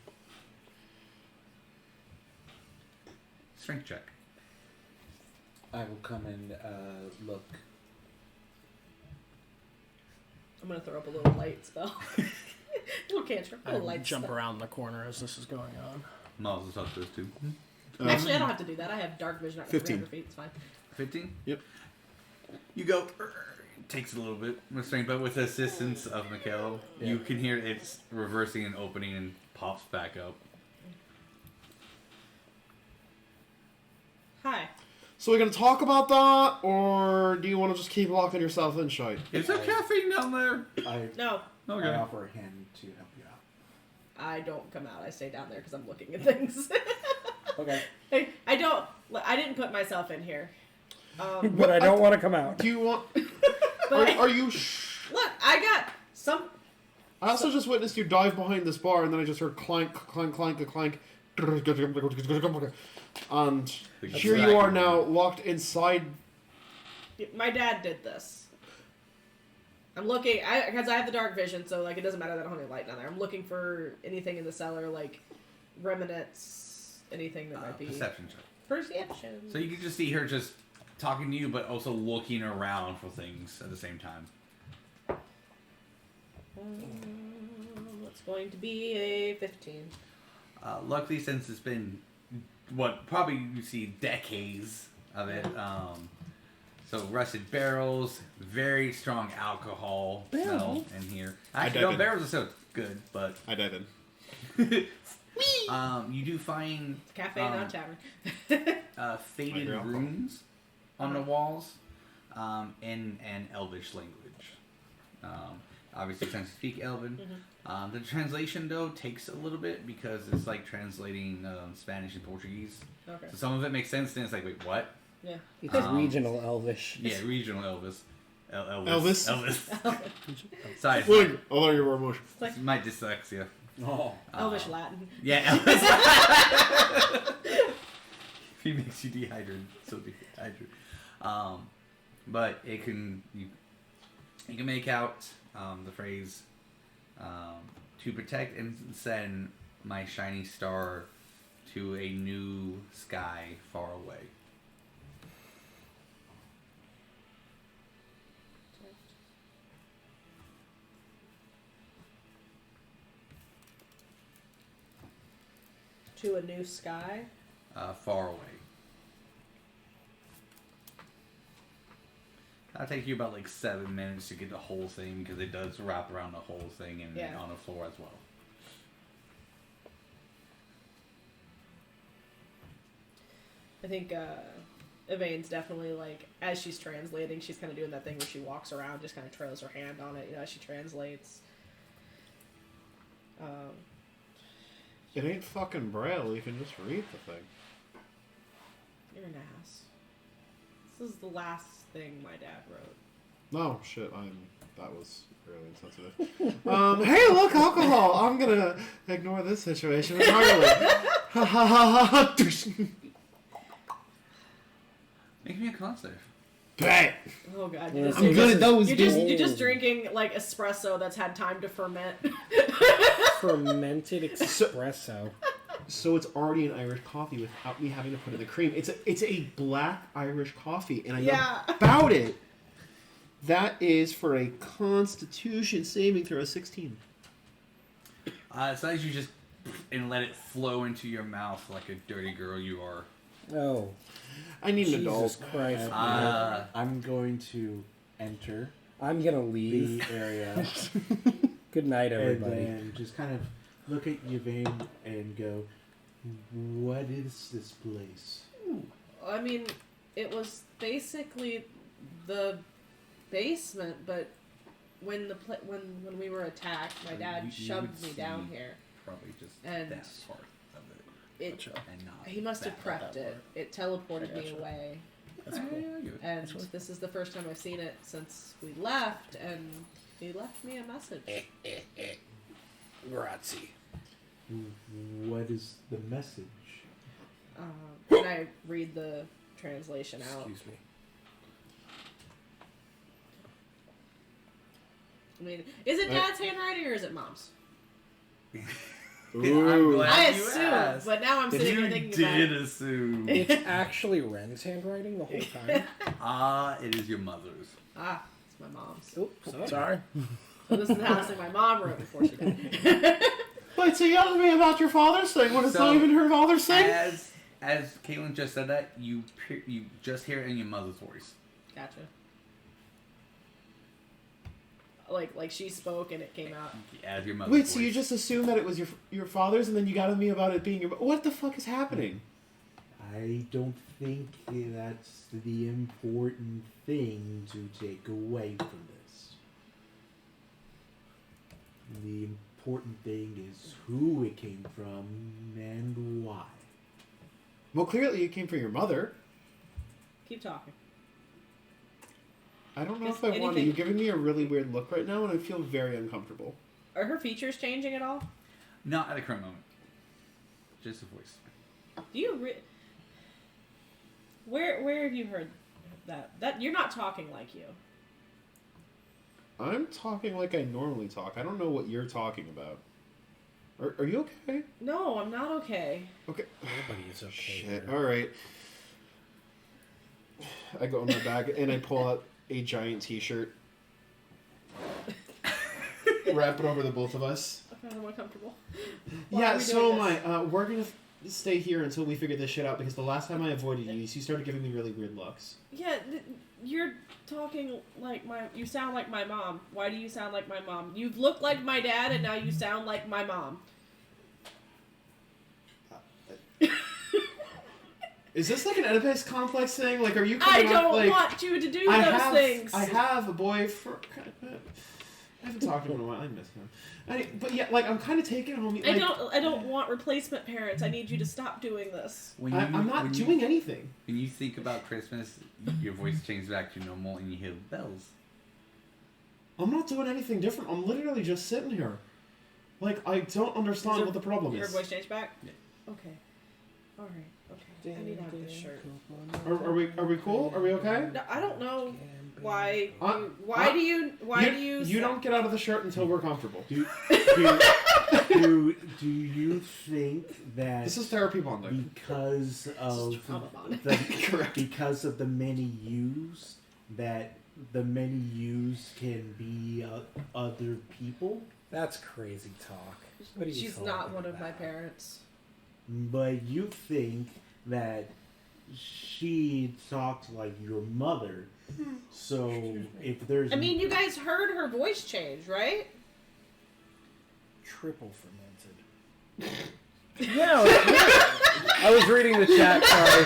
Strength check. I will come and look. I'm gonna throw up a little light spell. Little cantrip, a I little light jump spell. around the corner as this is going on. Miles is up to this too. Actually, I don't have to do that. I have dark vision at 15. 300 feet. It's fine. 15? Yep. You go. Takes a little bit of strength, but with the assistance of Mikhail, you can hear it's reversing and opening and pops back up. Hi. So we're gonna talk about that, or do you want to just keep locking yourself in, shite? Is there caffeine down there? No, Okay. I offer a hand to help you out. I don't come out. I stay down there because I'm looking at things. Okay. I didn't put myself in here. But I don't want to come out. Do you want? But Are you? look, I got some. I also just witnessed you dive behind this bar, and then I just heard clank, clank, clank, clank, and here you are now locked inside. My dad did this. I'm looking, because I have the dark vision, so like it doesn't matter that I don't have any light down there. I'm looking for anything in the cellar, like remnants, anything that might be Perception check. perception. So you can just see her just talking to you, but also looking around for things at the same time. It's going to be a 15. Luckily, since it's been what probably you see decades of it. So rusted barrels, very strong alcohol smell in here. Actually, no, barrels are so good, but I dive in. you do find Cafe, not tavern. faded runes on the walls in an Elvish language. Obviously, since you speak Elven. The translation, though, takes a little bit because it's like translating Spanish and Portuguese. Okay. So some of it makes sense, and it's like, wait, what? Yeah. It's regional Elvish. Yeah, regional Elvis. Elvis? Elvis. Sorry, Look, I'll learn your more emotion. it's my dyslexia. Oh. Elvish Latin. Yeah, Elvis. He makes you dehydrated, so dehydrated. But it can you can make out the phrase to protect and send my shining star to a new sky far away. To a new sky. Far away. That'll take you about like 7 minutes to get the whole thing because it does wrap around the whole thing and on the floor as well. I think Yvaine's definitely like, as she's translating, she's kind of doing that thing where she walks around, just kind of trails her hand on it, as she translates. It ain't fucking Braille. You can just read the thing. You're an ass. This is the last thing my dad wrote. No, shit. That was really insensitive. Hey, look, alcohol. I'm gonna ignore this situation entirely. Ha ha ha ha. Make me a con save. Bang. Oh god, I'm good at those. you're just drinking like espresso that's had time to ferment. Fermented espresso. So it's already an Irish coffee without me having to put in the cream. It's a black Irish coffee, and I know about it. That is for a Constitution saving throw of 16. As long as you just and let it flow into your mouth like a dirty girl you are. Oh. I need an adult. Jesus Christ. I'm going to enter I'm gonna leave. the area. Good night, everybody. And then just kind of look at Yvaine and go, what is this place? I mean, it was basically the basement, but when when we were attacked, my dad You shoved would me down see here. Probably just And that part of it. And not He must have that prepped it. It teleported me away. That's cool. And this is the first time I've seen it since we left, and he left me a message. Grazie. What is the message? Can I read the translation out? Excuse me. I mean, is it Dad's handwriting or is it Mom's? I'm glad I you assumed, asked. but now I'm sitting here You thinking about did it. assume. It's actually Ren's handwriting the whole time. It is your mother's. It's my mom's. Oops, Sorry. So this is the house that my mom wrote before she died. Wait, so yell at me about your father's thing when it's So, not even her father's thing? As Caitlin just said that, you just hear it in your mother's voice. Gotcha. Like she spoke and it came out. As your mother's Wait, voice. so you just assumed that it was your father's, and then you got at me about it being your... What the fuck is happening? I don't think that's the important thing to take away from this. The important thing is who it came from and why. Well, clearly it came from your mother. Keep talking. I don't know Is if I want to. anything- You're giving me a really weird look right now, and I feel very uncomfortable. Are her features changing at all? Not at the current moment. Just a voice. Do you Where have you heard that? That you're not talking like you. I'm talking like I normally talk. I don't know what you're talking about. Are you okay? No, I'm not okay. Okay. Nobody is okay. Shit. here. All right. I go in my bag and I pull out a giant T-shirt, wrap it over the both of us. I found uncomfortable. Why are Yeah. we So doing am this? I. We're gonna stay here until we figure this shit out because the last time I avoided you, you started giving me really weird looks. Yeah, you're talking like you sound like my mom. Why do you sound like my mom? You've looked like my dad and now you sound like my mom. Is this like an Oedipus complex thing? Like, are you I coming up, don't like, want you to do those things. I have a boyfriend. I haven't talked to him in a while. I miss him. But yeah, like I'm kind of taking home. Like, I don't want replacement parents. I need you to stop doing this. I'm not doing anything. When you think about Christmas, your voice changes back to normal and you hear the bells. I'm not doing anything different. I'm literally just sitting here. Like, I don't understand what the problem Your is. voice changed back? Yeah. Okay. Alright. Okay. I need to have this shirt. Are we cool? Are we okay? No, I don't know why. You You don't get out of the shirt until we're comfortable. Do you think that This is therapy bonding. because of trauma bonding. Correct. because of the many yous that the many yous can be other people? That's crazy talk. What are you She's talking not one of my about? parents. But you think that she talks like your mother. So if there's I mean, you guys heard her voice change, right? Triple fermented. Yeah, I was reading the chat. Sorry.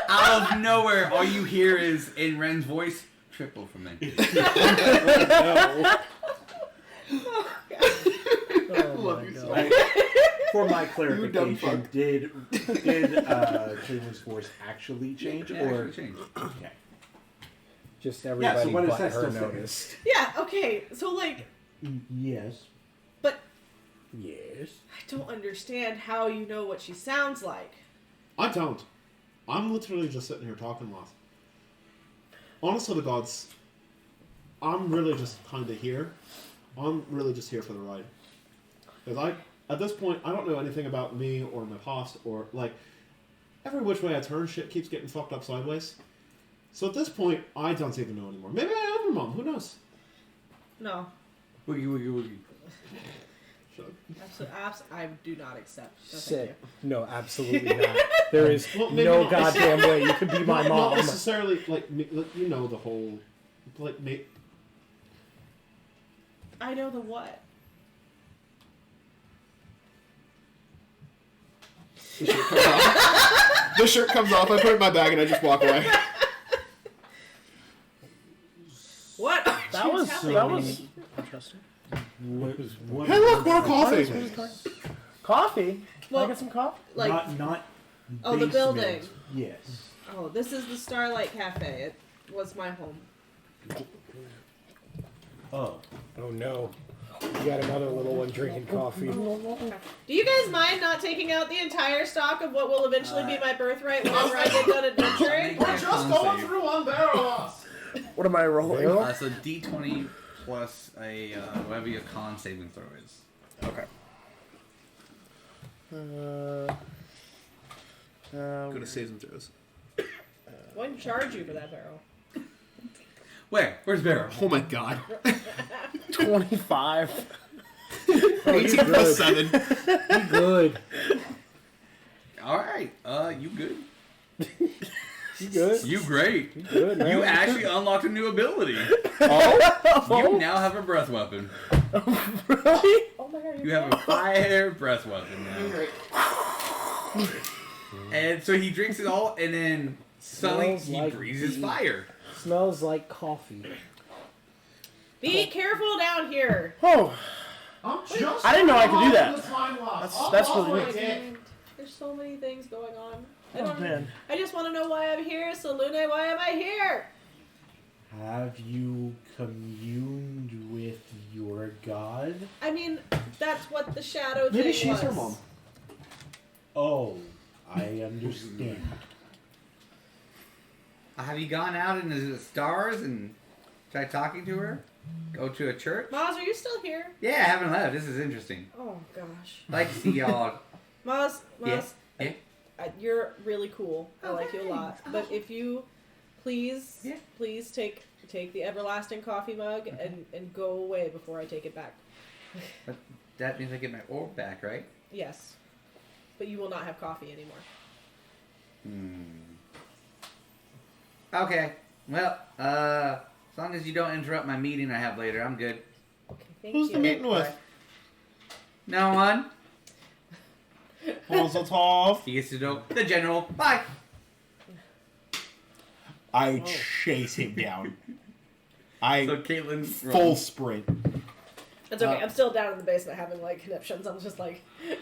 Out of nowhere, all you hear is, in Ren's voice, triple fermented. Love you so much. For my You dumb clarification, fuck. did Cleveland's voice actually change, Yeah, or actually changed. okay? Just everybody so what but is that her still saying? noticed. Yeah, okay. So, like, Yes. but Yes. I don't understand how you know what she sounds like. I don't. I'm literally just sitting here talking lost. Honest to the gods, I'm really just kind of here. I'm really just here for the ride. Because at this point, I don't know anything about me or my past or, like, every which way I turn, shit keeps getting fucked up sideways. So at this point, I don't even know anymore. Maybe I am your mom. Who knows? No. Woogie, woogie, woogie. Shut up. I do not accept. No, thank Sick. you. No, absolutely not. There is Well, maybe no not. goddamn way you could be my Not mom. necessarily, like, you know, the whole Like, I know the what. the shirt comes off. The shirt comes off. I put it in my bag and I just walk away. What? That was interesting. What Hey, look, more coffee. Coffee? Can Well, I get some coffee? Like, not oh, the basement. building. Yes. Oh, this is the Starlight Cafe. It was my home. Oh. Oh no. You got another little one drinking coffee. Do you guys mind not taking out the entire stock of what will eventually be my birthright whenever I get done adventuring? We're just going through one barrel loss. What am I rolling? So D20 plus a whatever your con saving throw is. Okay. Go to saves and throws. Wouldn't charge you for that barrel. Where's Barrow? Oh my god. 25. 18 plus 7. You good. Alright, you good. You good. You great. You good, man. You actually unlocked a new ability. Oh? You now have a breath weapon. Really? Oh my god, You have a fire breath weapon now. And so he drinks it all, and then suddenly Smells he like breathes tea. fire. Smells like coffee. Be careful down here. Oh. I didn't know I could do that. That's Oh really my neat. god. There's so many things going on. Oh, man. I just want to know why I'm here, Salune. Why am I here? Have you communed with your god? I mean, that's what the shadow Maybe thing she's was. her mom. Oh, I understand. Have you gone out into the stars and tried talking to her? Go to a church? Maz, are you still here? Yeah, I haven't left. This is interesting. Oh gosh. Like to see y'all. Maz, Yeah. you're really cool. I Oh, like you a lot. thanks. But if you please, Yeah. please take the everlasting coffee mug and go away before I take it back. But that means I get my orb back, right? Yes. But you will not have coffee anymore. Okay. Well, as long as you don't interrupt my meeting I have later, I'm good. Okay, thank Who's you. the meeting with? No one. Hazeltov. He gets to know the general. Bye. I chase him down. I So Caitlin full sprint. It's okay. I'm still down in the basement having like conniptions. I'm just like.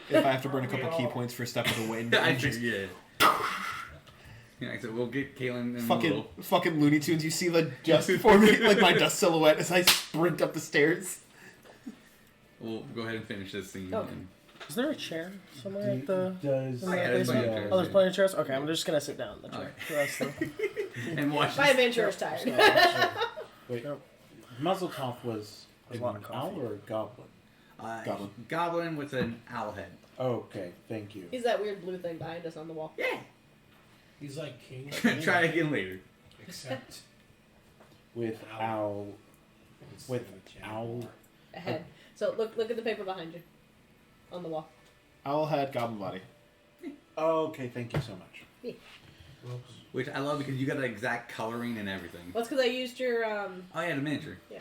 If I have to burn a couple key points for Step of the Wind. I and just yeah. Yeah, so we'll get Caitlin in fucking, a little. fucking Looney Tunes. You see the dust forming, like my dust silhouette as I sprint up the stairs. We'll go ahead and finish this scene. Okay. And Is there a chair somewhere at the... Does in the yeah, there's basement? plenty of chairs, Oh, there's yeah. plenty of chairs? Okay, I'm just going to sit down in the chair. Alright. The rest of the... and watch My this. adventurer's tired. Wait, Nope. Muzzletop was There's an a lot of coffee. owl or a goblin? Goblin. Goblin with an owl head. Okay, thank you. He's that weird blue thing behind us on the wall. Yeah. He's like king. Try again later. Except With owl. With owl. A head. So look at the paper behind you. On the wall. Owlhead, Goblin Body. Okay, thank you so much. Which I love because you got the exact coloring and everything. Well, it's because I used your Oh yeah, the miniature. yeah.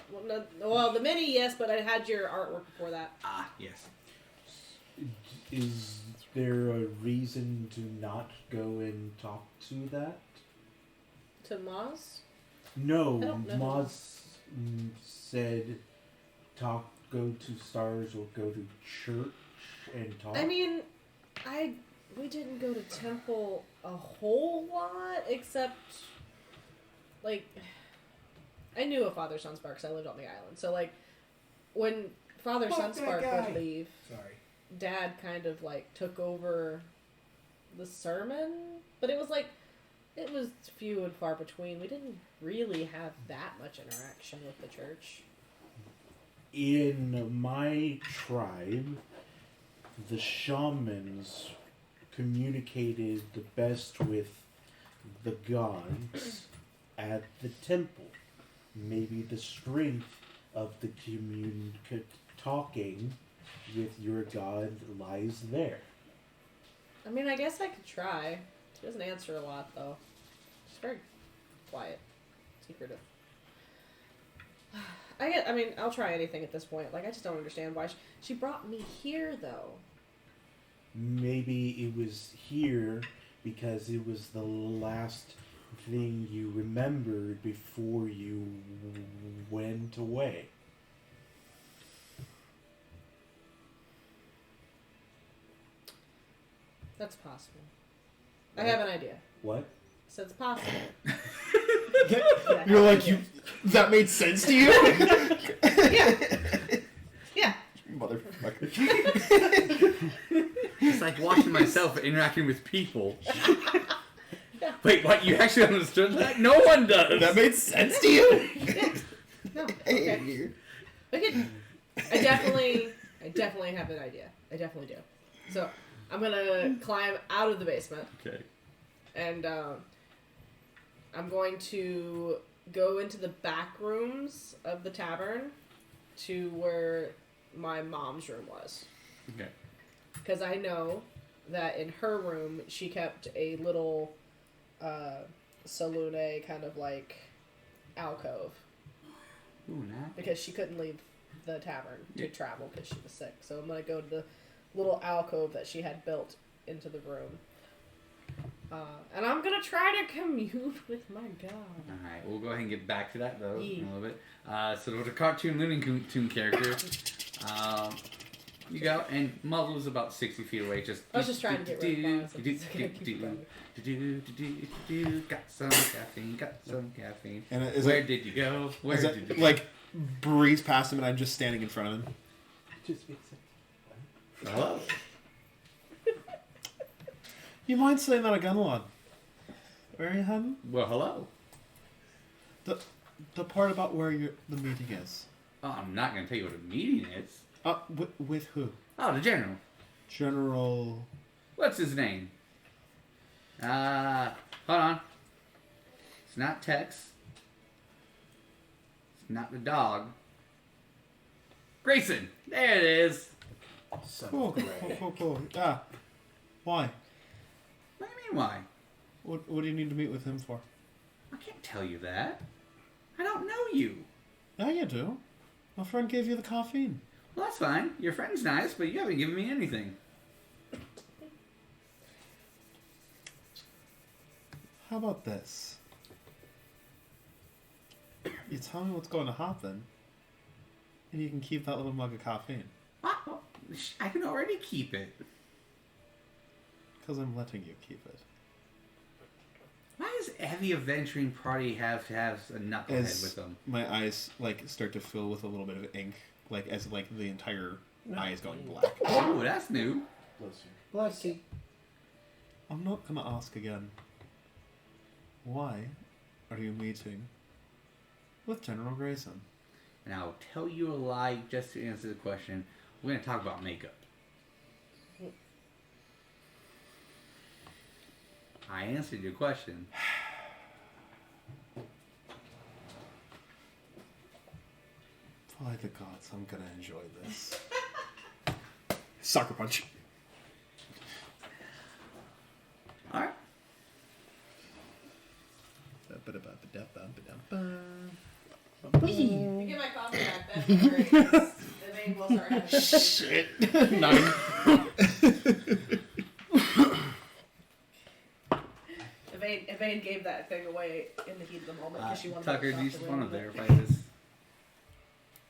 Well, the mini, yes, but I had your artwork before that. Ah, yes. Is there a reason to not go and talk to that? To Maz. No, I don't know. Moz said go to stars or go to church and talk. I mean, we didn't go to temple a whole lot, except like I knew a Father Sunspark because I lived on the island. So like when Father Sunspark would leave, Sorry. Dad kind of like took over the sermon, but it was like it was few and far between. We didn't really have that much interaction with the church. In my tribe, the shamans communicated the best with the gods at the temple. Maybe the strength of the talking with your god lies there. I mean, I guess I could try. He doesn't answer a lot though. He's very quiet, secretive. I mean, I'll try anything at this point. Like, I just don't understand why she brought me here, though. Maybe it was here because it was the last thing you remembered before you went away. That's possible. I have an idea. What? So it's possible. You're like, that made sense to you? Yeah. Motherfucker. It's like watching myself interacting with people. Wait, what? You actually understood that? No one does. That made sense to you? No. Okay. I definitely have an idea. I definitely do. So I'm gonna climb out of the basement. Okay. And I'm going to go into the back rooms of the tavern to where my mom's room was. Okay. Because I know that in her room she kept a little saloon kind of like alcove. Ooh, nah. Because she couldn't leave the tavern to travel because she was sick. So I'm going to go to the little alcove that she had built into the room. And I'm going to try to commune with my god. Alright, we'll go ahead and get back to that, though, Yeah. in a little bit. So there was a cartoon Looney Tune character. You go, and Muzzle is about 60 feet away. I was just trying to get rid of mine, so it's okay, keep going. Got some caffeine, got some caffeine. And is Where it, did you go? Where is did it you go? like breeze past him and I'm just standing in front of him? Hello? You mind saying that again, lad? Where are you heading? Well, hello. The part about where the meeting is. Oh, I'm not going to tell you what a meeting is. With who? Oh, the general. General... What's his name? Hold on. It's not Tex. It's not the dog. Grayson! There it is! Cool. Yeah. Why? What do you mean, why? What do you need to meet with him for? I can't tell you that. I don't know you. Yeah, you do. My friend gave you the caffeine. Well, that's fine. Your friend's nice, but you haven't given me anything. How about this? You tell me what's going to happen, and you can keep that little mug of caffeine. What? Well, I can already keep it. Because I'm letting you keep it. Why does every adventuring party have to have a knucklehead with them? My eyes start to fill with a little bit of ink, as the entire eye is going black. Oh, that's new. Bless you. I'm not gonna ask again. Why are you meeting with General Grayson? And I'll tell you a lie just to answer the question. We're going to talk about makeup. I answered your question. By the gods, I'm gonna enjoy this. Sucker punch. Alright. You get my coffee back, that'd be great. Yvaine will start having Shit. 9. Yvaine gave that thing away in the heat of the moment because she wanted Tucker, to do you just talk want to to verify this?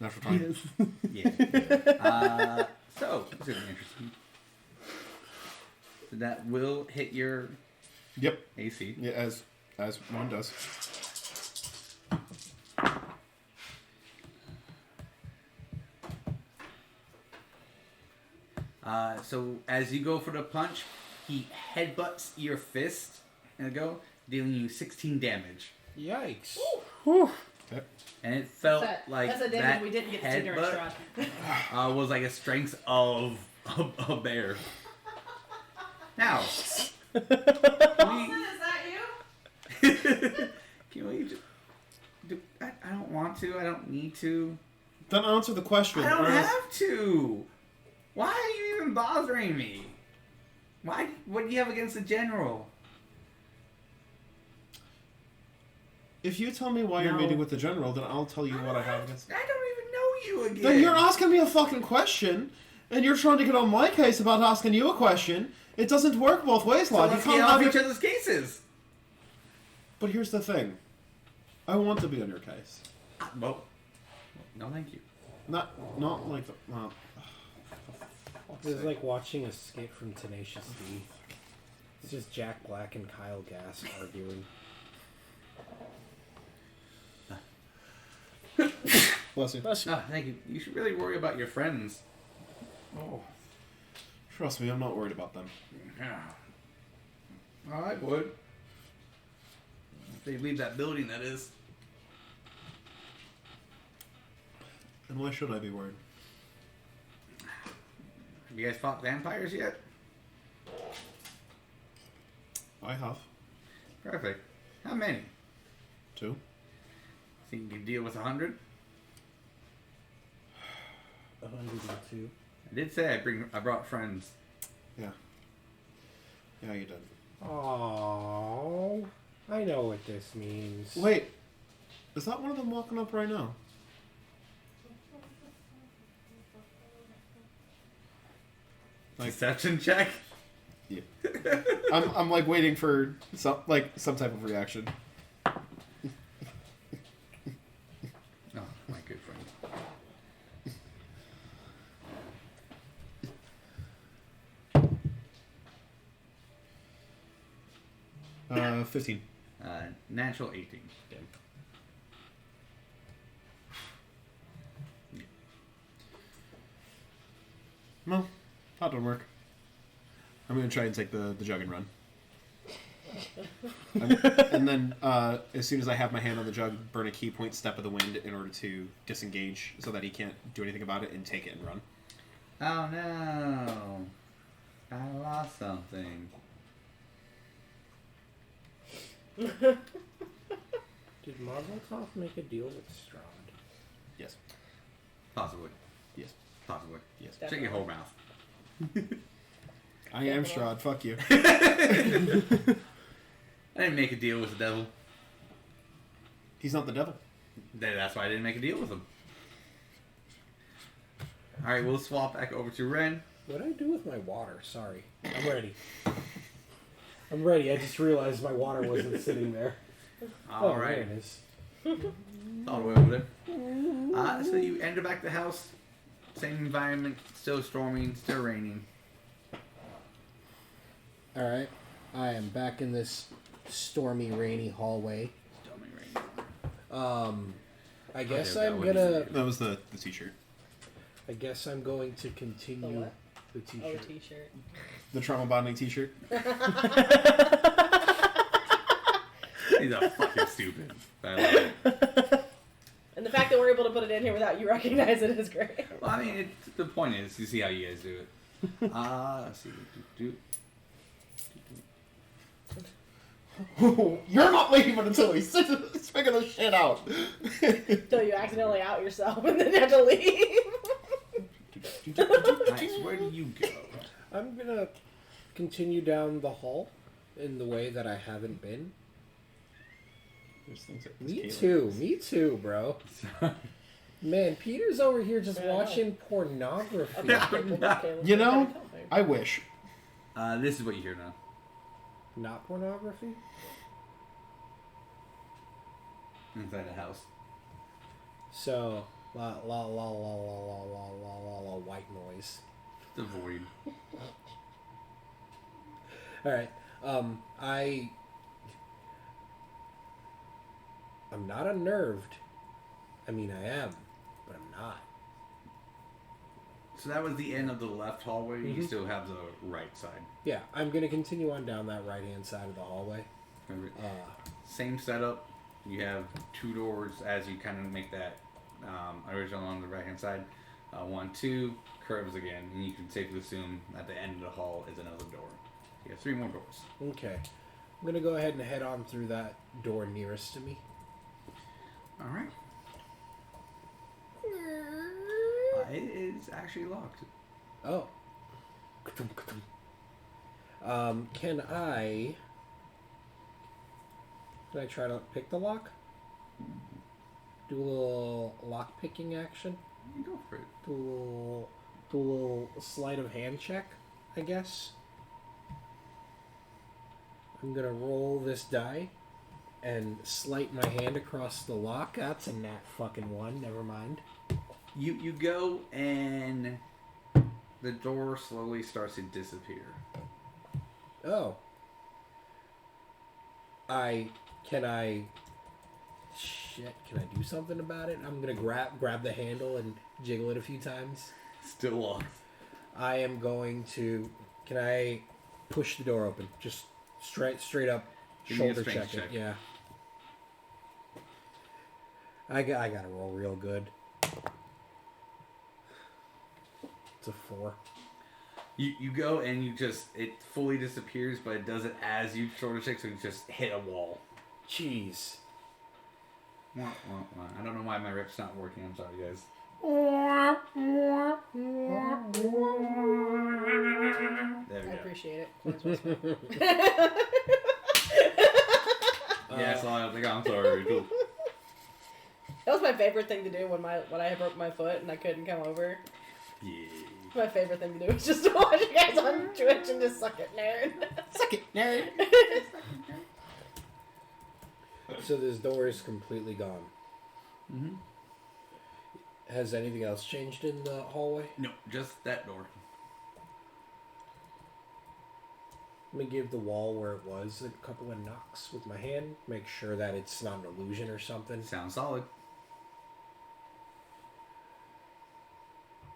Natural 20. Yeah. So, this is interesting. So that will hit your Yep. AC. Yeah, as one does. So as you go for the punch, he headbutts your fist and go, dealing you 16 damage. Yikes. Okay. And it felt That's like a damage that we didn't get to see during headbutt Strahd. was like a strength of a bear. Now, Colton, is that you? can we just... I don't want to. I don't need to. Then answer the question. I don't or else- have to. Why are you even bothering me? Why? What do you have against the general? If you tell me why you're meeting with the general, then I'll tell you what I have against. I don't even know you again. Then you're asking me a fucking question, and you're trying to get on my case about asking you a question. It doesn't work both ways, So lad. let's You can't get off have each other's cases. But here's the thing. I want to be on your case. Well, no, thank you. Not like the. It was like watching a skit from Tenacious D. It's just Jack Black and Kyle Gass arguing. Bless you. No, thank you. You should really worry about your friends. Oh. Trust me, I'm not worried about them. Yeah. Oh, I would. If they leave that building, that is. And why should I be worried? Have you guys fought vampires yet? I have. Perfect. How many? 2. Think you can deal with 100? 102. I did say I brought friends. Yeah. Yeah, you did. Oh, I know what this means. Wait. Is that one of them walking up right now? Deception check? Yeah. I'm like waiting for some type of reaction. Oh, my good friend. 15. Natural 18. Damn. No, that don't work. I'm gonna try and take the jug and run. And then, as soon as I have my hand on the jug, burn a key point step of the wind in order to disengage so that he can't do anything about it and take it and run. Oh no. I lost something. Did Marveltoff make a deal with Strahd? Yes. Possibly. Yes. Possibly. Yes. Check your whole mouth. I am Strahd. Fuck you. I didn't make a deal with the devil. He's not the devil. That's why I didn't make a deal with him. Alright, we'll swap back over to Ren. What did I do with my water? Sorry. I'm ready. I'm ready. I just realized my water wasn't sitting there. Alright. There it is. All the way over there. So you enter back the house. Same environment. Still storming. Still raining. Alright. I am back in this stormy, rainy hallway. Stormy raining. I guess there we I'm go. gonna... That was the t-shirt. I guess I'm going to continue The what? the t-shirt. Oh, t-shirt. The trauma bonding t-shirt. He's a fucking stupid. I love it. And the fact that we're able to put it in here without you recognizing it is great. Well, I mean, the point is, you see how you guys do it. Let's see. You're not leaving until he's figuring this shit out. Until you accidentally out yourself and then you have to leave. Nice. Where do you go? I'm gonna continue down the hall in the way that I haven't been. Me too, bro. Man, Peter's over here just watching pornography. You know, I wish. This is what you hear now. Not pornography? Inside the house. So, la la la la la la la la la white noise. The void. Alright. I'm not unnerved. I mean, I am, but I'm not. So that was the end of the left hallway. You still have the right side. Yeah, I'm gonna continue on down that right-hand side of the hallway. Same setup. You have 2 doors as you kind of make that original on the right-hand side. 1, 2, curves again, and you can safely assume at the end of the hall is another door. You have 3 more doors. Okay. I'm gonna go ahead and head on through that door nearest to me. All right. It is actually locked. Oh. Can I try to pick the lock? do a little lock picking action. You go for it. Do a little sleight of hand check, I guess. I'm gonna roll this die and sleight my hand across the lock. That's a nat fucking 1. Never mind. You go and the door slowly starts to disappear. Oh. Can I do something about it? I'm gonna grab the handle and jiggle it a few times. Still locked. I am going to. Can I push the door open? Just straight up Give me a shoulder strength check it. check. Yeah. I gotta roll real good. It's a 4. You go and it fully disappears, but it does it as you shoulder check, so you just hit a wall. Jeez. Wah, wah, wah. I don't know why my rip's not working. I'm sorry, guys. There we I go. appreciate it. Yeah, so I was like, I'm sorry. Cool. That was my favorite thing to do when I broke my foot and I couldn't come over. Yeah. My favorite thing to do was just to watch you guys on Twitch and just suck it, nerd. Suck it, nerd. So this door is completely gone. Mm-hmm. Has anything else changed in the hallway? No, just that door. Let me give the wall where it was a couple of knocks with my hand. Make sure that it's not an illusion or something. Sounds solid.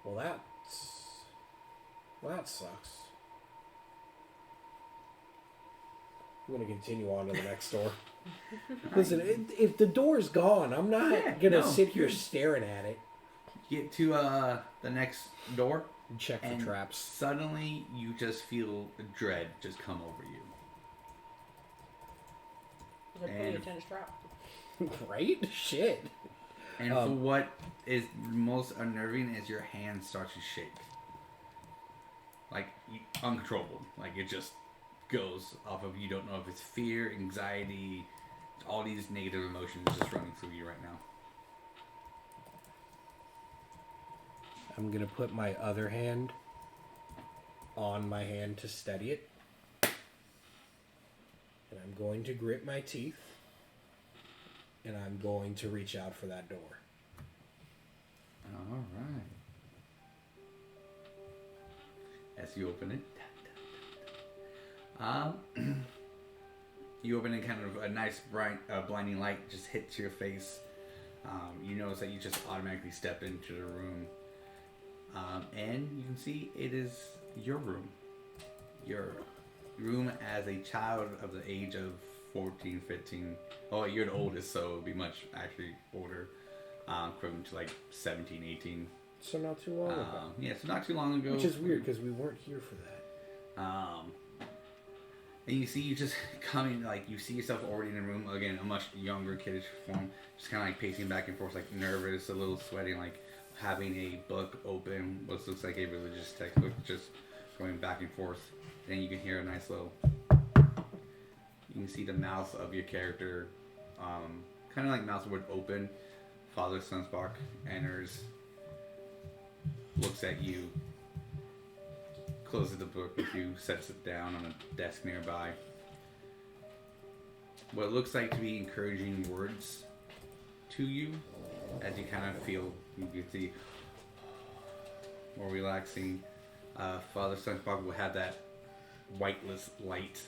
Well, that sucks. I'm going to continue on to the next door. Listen, if the door's gone, I'm not going to sit here staring at it. Get to the next door. And check for traps. Suddenly, you just feel dread just come over you. They're putting a tennis trap. Right? Shit. And for what is most unnerving is your hand starts to shake. Like, uncontrollable. Like, it just goes off of, you don't know if it's fear, anxiety, all these negative emotions just running through you right now. I'm going to put my other hand on my hand to steady it. And I'm going to grit my teeth. And I'm going to reach out for that door. All right. As you open it, you open it, kind of a nice bright, blinding light just hits your face. You notice that you just automatically step into the room, and you can see it is your room. Your room as a child of the age of 14, 15. Oh, you're the oldest, so it'll be much actually older, equivalent to like 17, 18. So not too long ago. Yeah, so not too long ago. Which is weird because we weren't here for that. And you see you just coming, like, you see yourself already in the room, again, a much younger, kiddish form, just kind of like pacing back and forth, like nervous, a little sweating, like having a book open, what looks like a religious textbook, just going back and forth. Then you can hear a nice little, you can see the mouth of your character, kind of like mouth would open. Father Sunspark enters, looks at you, closes the book with you, sets it down on a desk nearby. What looks like to be encouraging words to you, as you kind of feel, you can see more relaxing. Father Sunspark will have that whiteless light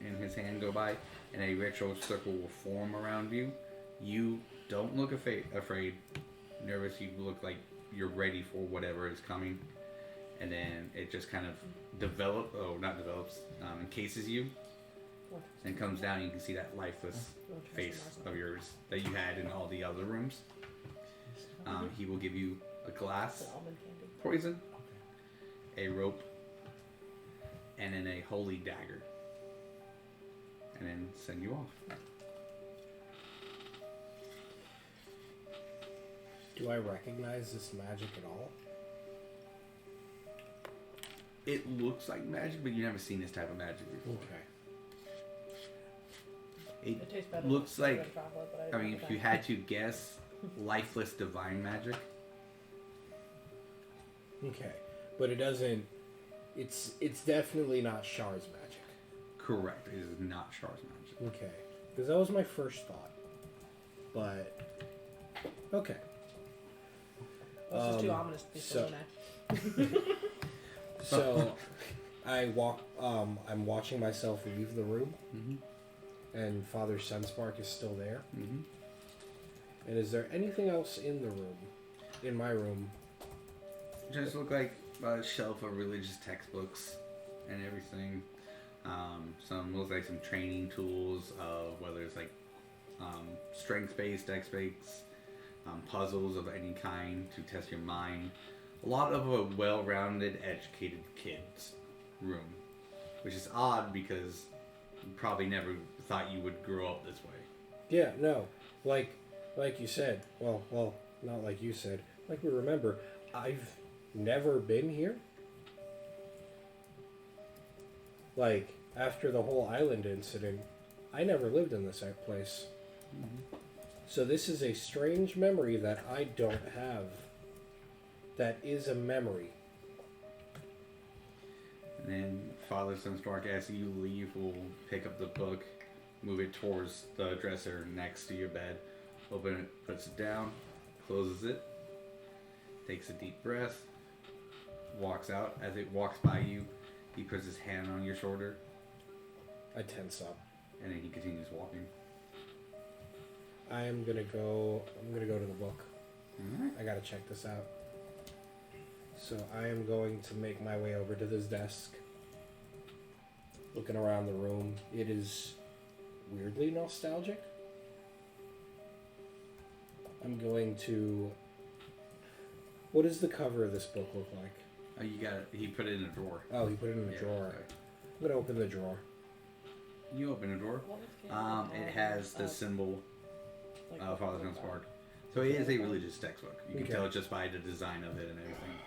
in his hand go by, and a ritual circle will form around you. You don't look afraid, nervous. You look like you're ready for whatever is coming. And then it just kind of encases you, and comes down. You can see that lifeless face of yours that you had in all the other rooms. He will give you a glass, poison, a rope, and then a holy dagger, and then send you off. Do I recognize this magic at all? It looks like magic, but you've never seen this type of magic before. Okay. It tastes better looks than like, chocolate, but I mean, if you had to guess, lifeless divine magic. Okay, but it doesn't. It's definitely not Shar's magic. Correct. It is not Shar's magic. Okay, because that was my first thought. But okay. This is too ominous to be so- so So I walk. I'm watching myself leave the room, and Father Sunspark is still there. And is there anything else in the room, in my room? Just look like a shelf of religious textbooks and everything. Some looks like some training tools of whether it's like strength-based, dex-based, puzzles of any kind to test your mind. A lot of a well-rounded, educated kid's room, which is odd because you probably never thought you would grow up this way. Yeah, no, like you said. Well, not like you said. Like we remember, I've never been here. Like after the whole island incident, I never lived in this place. So this is a strange memory that I don't have. That is a memory. And then Father Sunspark, as you leave, will pick up the book, move it towards the dresser next to your bed, open it, puts it down, closes it, takes a deep breath, walks out. As it walks by you, he puts his hand on your shoulder, I tense up. and then he continues walking. I'm gonna go to the book. Alright. I gotta check this out. So I am going to make my way over to this desk. Looking around the room, it is weirdly nostalgic. I'm going to... What does the cover of this book look like? Oh, you got it. He put it in a drawer. Oh, he put it in the Yeah, drawer. sorry. I'm gonna open the drawer. You open the drawer. It has the symbol of Father Sunspark. So it is a religious textbook. You can Okay. tell just by the design of it and everything.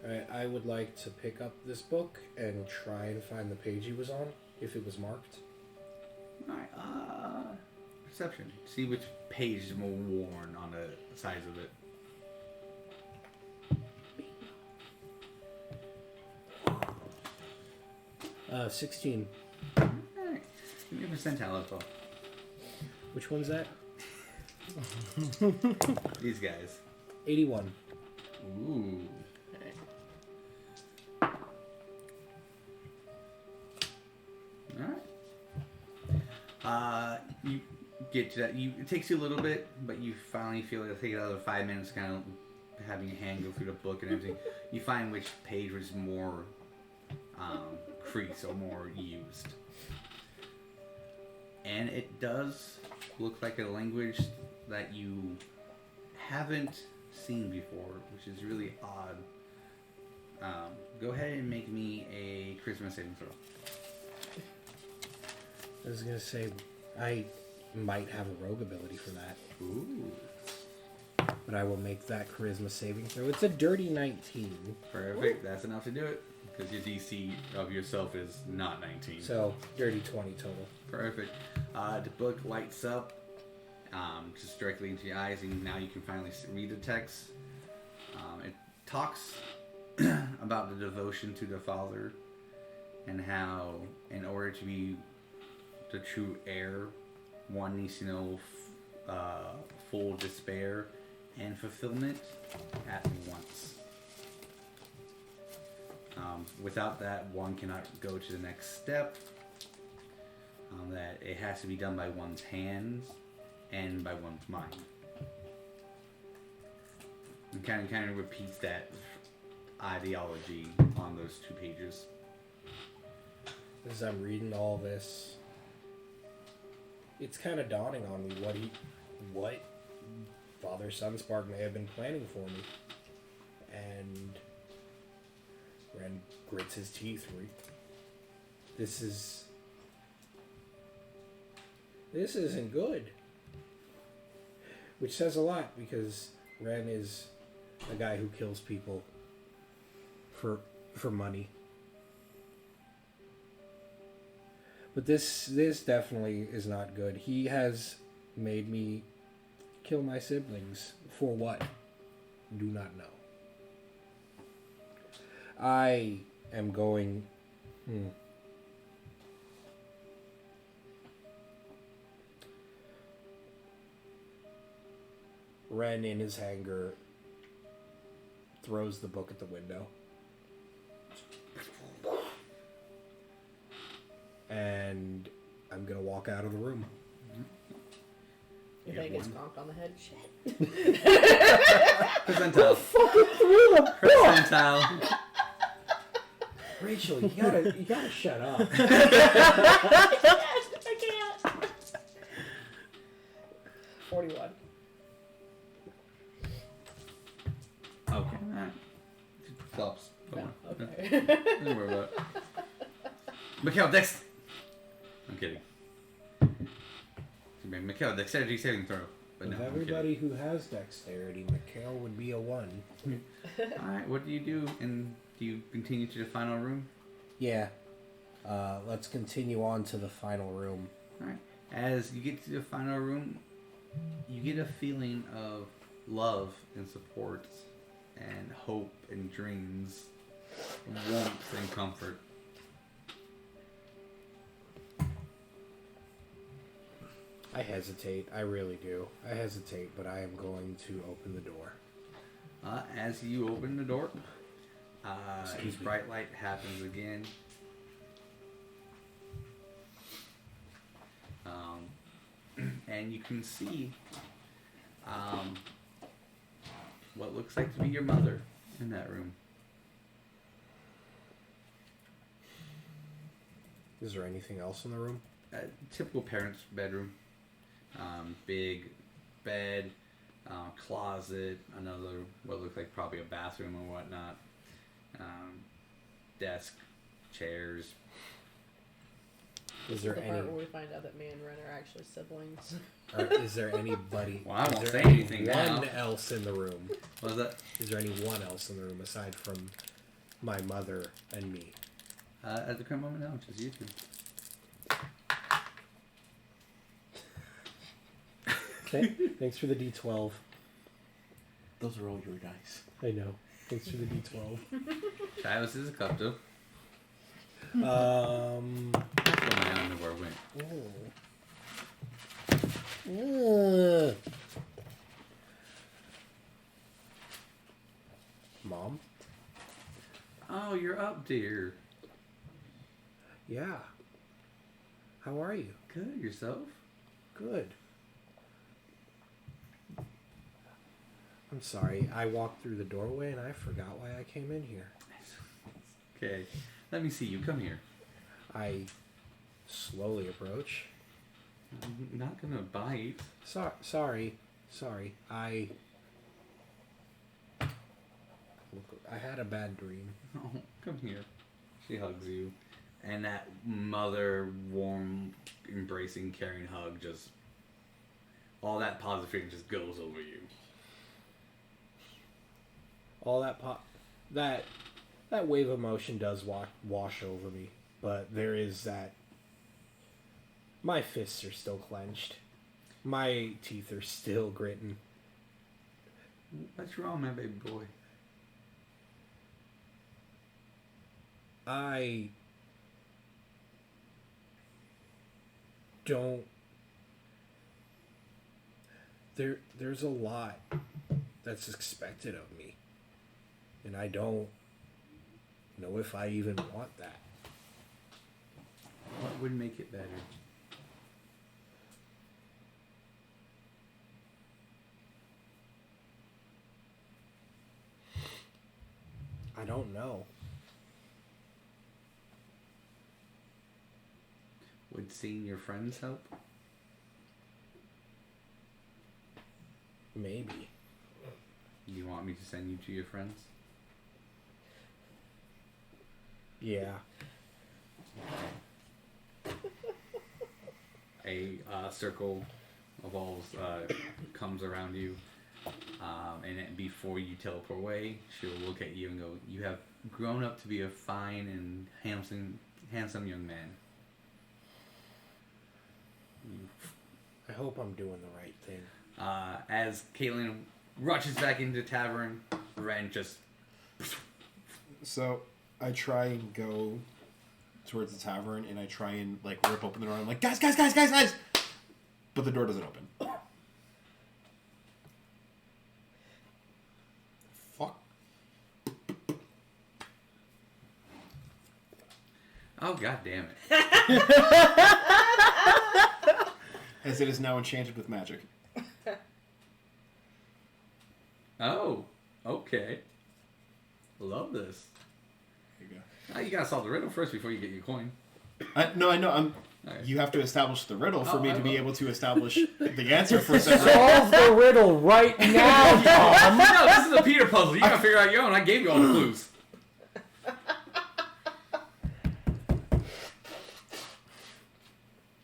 Alright, I would like to pick up this book and try and find the page he was on, if it was marked. Alright, perception. See which page is more worn on the sides of it. 16. Alright. Give me a percentile info. Which one's that? These guys. 81. Ooh. Alright. You get to that. It takes you a little bit, but you finally feel it. Take another 5 minutes, kind of having your hand go through the book and everything. You find which page was more creased or more used. And it does look like a language that you haven't seen before, which is really odd. Go ahead and make me a charisma saving throw. I was gonna say, I might have a rogue ability for that, Ooh. but I will make that charisma saving throw. It's a dirty 19. Perfect. That's enough to do it. Because your DC of yourself is not 19. So, dirty 20 total. Perfect. The book lights up just directly into your eyes, and now you can finally read the text. It talks about the devotion to the Father and how, in order to be the true heir, one needs to know full despair and fulfillment at once. Without that, one cannot go to the next step. That it has to be done by one's hands and by one's mind. And kind of repeats that ideology on those 2 pages. As I'm reading all this, it's kind of dawning on me what Father Sunspark may have been planning for me. And Ren grits his teeth. This isn't good. Which says a lot, because Ren is a guy who kills people for money. But this definitely is not good. He has made me kill my siblings. For what? Do not know. I am going... Ren, in his anger, throws the book at the window. And I'm going to walk out of the room. Yvaine gets conked on the head. Shit. Percentile. Fucking through the Percentile. Rachel, you gotta shut up. I can't. 41. Okay. Flops. No, okay. Don't worry about it. Mikhail, Dex. I'm kidding. Mikhail, dexterity saving throw. But With no, I'm everybody who has dexterity, Mikhail would be a 1. kidding. Alright, what do you do? And do you continue to the final room? Yeah. Let's continue on to the final room. Alright. As you get to the final room, you get a feeling of love and support and hope and dreams, warmth and comfort. I hesitate. I really do. I hesitate, but I am going to open the door. As you open the door, Excuse me. bright light happens again. And you can see what looks like to be your mother in that room. Is there anything else in the room? Typical parent's bedroom. Big bed, closet, another what looks like probably a bathroom or whatnot. Desk, chairs. Is there The any? part where we find out that me and Ren are actually siblings. Or is there anybody? Well, I won't is say there anything anyone now. else in the room? What was that? Is there anyone else in the room aside from my mother and me? At the current moment, no, just you two. Okay. Thanks for the D12. Those are all your dice. I know. Thanks for the D12. Travis is a cupto. Um. That's what my underwear went. Mom? Oh, you're up, dear. Yeah. How are you? Good, yourself? Good. I'm sorry. I walked through the doorway and I forgot why I came in here. Okay, let me see you. Come here. I slowly approach. I'm not gonna bite. Sorry. I had a bad dream. Oh, come here. She hugs you. And that mother, warm, embracing, caring hug just... all that positive feeling just goes over you. All that wave of emotion does wash over me, but there is that. My fists are still clenched. My teeth are still gritting. What's wrong, my baby boy? I don't. There's a lot that's expected of me. And I don't know if I even want that. What would make it better? I don't know. Would seeing your friends help? Maybe. You want me to send you to your friends? Yeah. A circle of walls comes around you, and before you teleport away, she'll look at you and go, "You have grown up to be a fine and handsome young man." I hope I'm doing the right thing. As Calean rushes back into the tavern, Ren just... So I try and go towards the tavern, and I try and like rip open the door. I'm like, guys! But the door doesn't open. Fuck. Oh, god damn it. As it is now enchanted with magic. Oh, okay. Love this. There you go. Now you gotta solve the riddle first before you get your coin. No, I know. Alright. You have to establish the riddle for Oh, me I to be will. able to establish the answer for said riddle. Solve the riddle right now, Tom. No, this is a Peter puzzle. You gotta figure out your own. I gave you all the clues.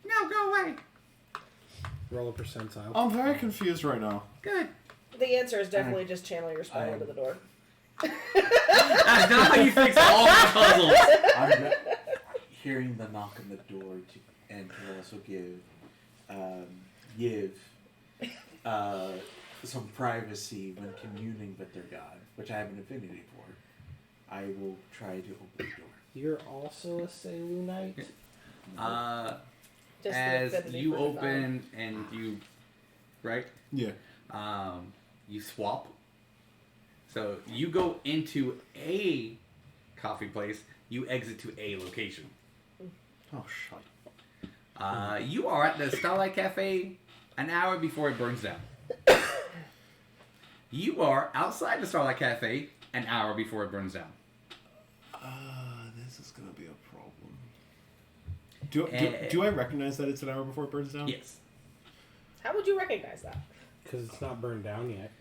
No, go away. Roll a percentile. I'm very confused right now. Good. The answer is definitely just channel your spell into the door. That's not how you fix all the puzzles. I'm hearing the knock on the door and can also give some privacy when communing with their god, which I have an affinity for. I will try to open the door. You're also a Selunite? Just the As affinity you for open and you, right? Yeah. You swap. So you go into a coffee place. You exit to a location. Oh, shit. You are at the Starlight Cafe an hour before it burns down. You are outside the Starlight Cafe an hour before it burns down. This is gonna be a problem. Do I recognize that it's an hour before it burns down? Yes. How would you recognize that? Because it's not burned down yet.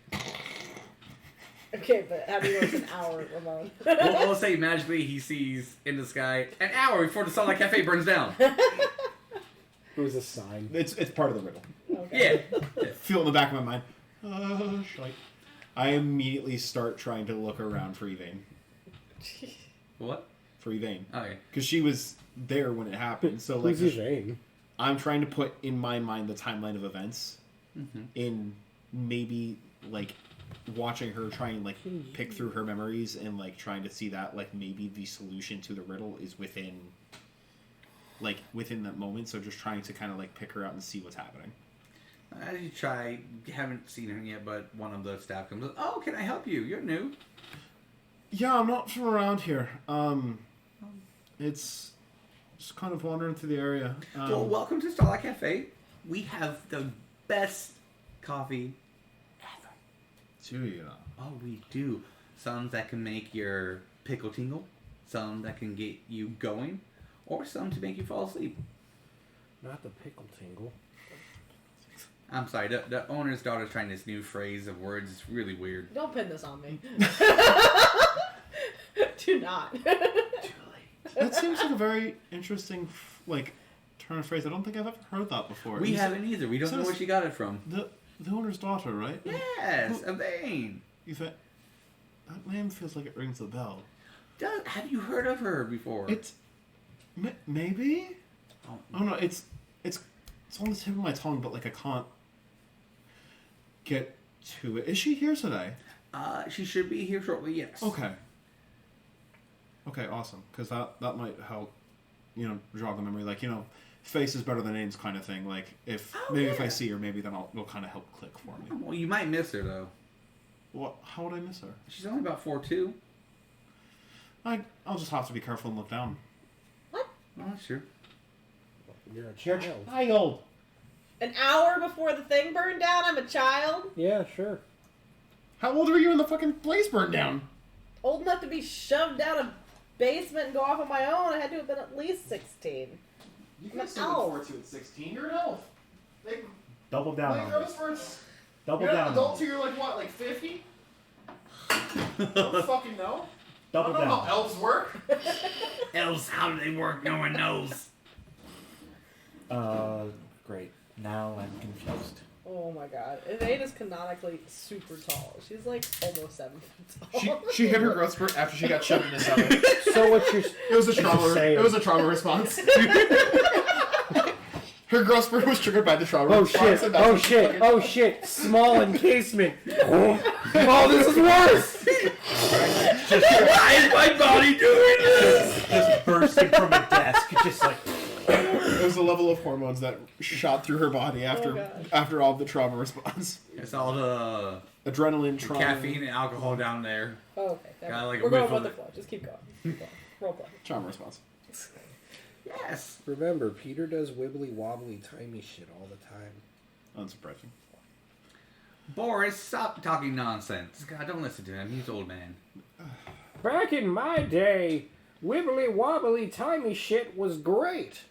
Okay, but how do you know it's an hour, Ramon? We'll say magically he sees in the sky an hour before the Starlight Cafe burns down. It was a sign. It's part of the riddle. Okay. Yeah. Feel in the back of my mind. Shite. I immediately start trying to look around for Yvaine. What? For Yvaine. Okay. Because she was there when it happened. So like, Who's Yvaine? I'm trying to put in my mind the timeline of events. Mm-hmm. In maybe like watching her try and like pick through her memories and like trying to see that like maybe the solution to the riddle is within that moment. So just trying to kind of like pick her out and see what's happening. As you try, you haven't seen her yet, but one of the staff comes up. Oh, can I help you? You're new. Yeah, I'm not from around here. It's just kind of wandering through the area. Well, welcome to Starlight Cafe. We have the best coffee ever. Do you know? Oh, we do. Some that can make your pickle tingle, some that can get you going, or some to make you fall asleep. Not the pickle tingle. I'm sorry, the owner's daughter's trying this new phrase of words. It's really weird. Don't pin this on me. Do not. That seems like a very interesting like turn of phrase. I don't think I've ever heard that before. We haven't either. We don't so know it's- where she got it from. The owner's daughter, right? Yes, Yvaine. That name feels like it rings a bell. Have you heard of her before? It's maybe. Oh no, it's on the tip of my tongue, but like I can't get to it. Is she here today? She should be here shortly. Yes. Okay. Okay, awesome. Because that might help, jog the memory. Like, face is better than names kind of thing. Like, if I see her, maybe then it'll kind of help click for me. Well, you might miss her though. What? How would I miss her? She's only about 4'2". I'll just have to be careful and look down. What? Oh, sure. You're a child. Child. An hour before the thing burned down, I'm a child? Yeah, sure. How old were you when the fucking place burned down? Old enough to be shoved down a basement and go off on my own. I had to have been at least 16. You can still look forward to it 16. You're an elf. Double down on it. First. Double You're down an adult on till it. you're like what, like 50? Don't fucking know. Double I don't know down. how elves work. Elves, how do they work? No one knows. Great. Now I'm confused. Oh my god. Yvaine is canonically super tall. She's like almost 7 foot tall. She hit her growth spurt after she got shoved in the cellar. So what you're It was a trauma. saying- It was a trauma response. Her growth spurt was triggered by the trauma. Oh response, shit! and that's Oh what she shit! fucking- Oh shit! Small encasement. Oh, this is worse. Why is my body doing this? Just bursting from a desk, just like. It was the level of hormones that shot through her body God. after all the trauma response. It's all the Adrenaline, trauma. caffeine and alcohol down there. Oh, okay. Got like a We're going whiff with of the it. flow. Just keep going. Keep going. Role play. Trauma response. Yes. Remember, Peter does wibbly wobbly timey shit all the time. Unsurprising. Boris, stop talking nonsense. God, don't listen to him. He's an old man. Back in my day, wibbly wobbly timey shit was great.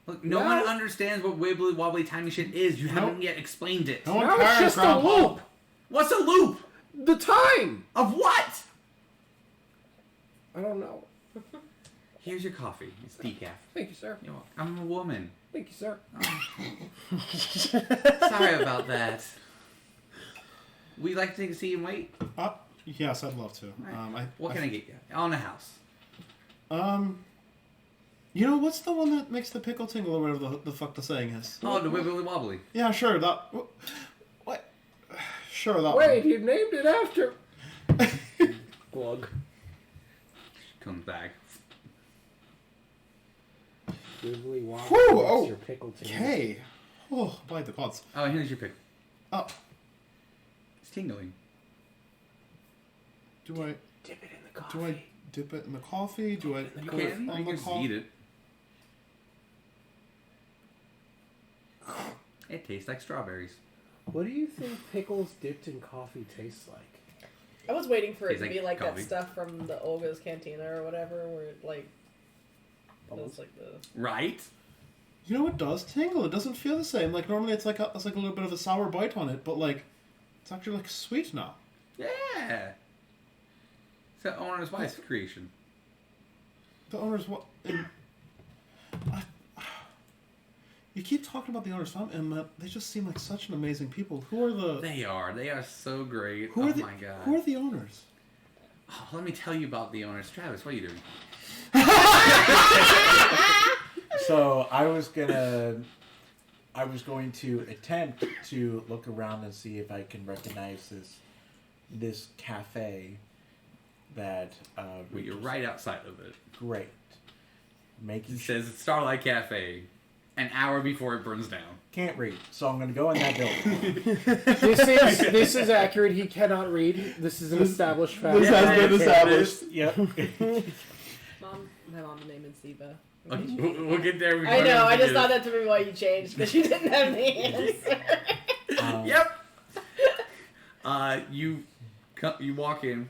Look, no Now- one understands what wibbly wobbly tiny shit is. You haven't yet explained it. No one Now it's cares, just a Grandpa. loop. What's a loop? The time. Of what? I don't know. Here's your coffee. It's decaf. Thank you, sir. You know, I'm a woman. Thank you, sir. Sorry about that. Would you like to take a seat and wait? Yes, I'd love to. What can I get you? On the house. You know, what's the one that makes the pickle tingle or whatever the fuck the saying is? Oh, the wibbly wobbly. Yeah, sure. That. What? Sure, that Wait, you named it after. Glug. Comes back. Wibbly wobbly. Whew, makes oh, your pickle tingle. Okay. Oh, by the gods. Oh, here's your pick. Oh, It's tingling. do I Dip it in the do I dip it in the coffee? Do I You put it can. on You the can just coffee? eat it. It tastes like strawberries. What do you think pickles dipped in coffee tastes like? I was waiting for it Tastes to be like like coffee. that stuff from the Olga's Cantina or whatever, where it like it's like the Right? You know, it does tingle. It doesn't feel the same. Like normally, it's like a little bit of a sour bite on it, but like it's actually like sweet now. Yeah. It's an owner's wife's creation. The owners what? You keep talking about the owners, and they just seem like such an amazing people. Who are the? They are. They are so great. Who Oh are the? my god. Who are the owners? Oh, let me tell you about the owners. Travis, what are you doing? So I was going to attempt to look around and see if I can recognize this cafe that. Well, we you're just- right outside of it. Great. Making It says it's Starlight Cafe. An hour before it burns down. Can't read, so I'm going to go in that building. This is accurate. He cannot read. This is an established fact. This has been established. Yep. my mom's name is Ziva. We'll get there. I know. I just thought that to be why you changed because you didn't have the answer. Yep. You walk in.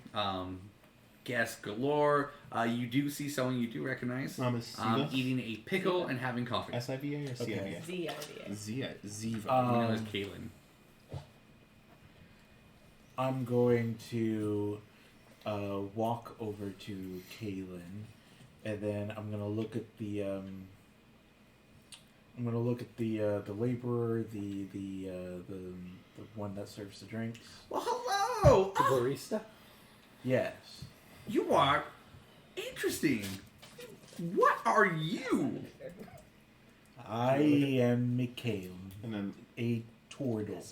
Guests galore. You do see someone you do recognize. Miss Ziva? Eating a pickle and having coffee. SIVA or Okay. CIVA? Z-I-V-A. Ziva. Her name is Calean. I'm going to walk over to Kaylin, and then I'm gonna look at the laborer, the one that serves the drinks. Well, hello. The barista? Yes. You are interesting. What are you? I am Mikhail, And then a turtle.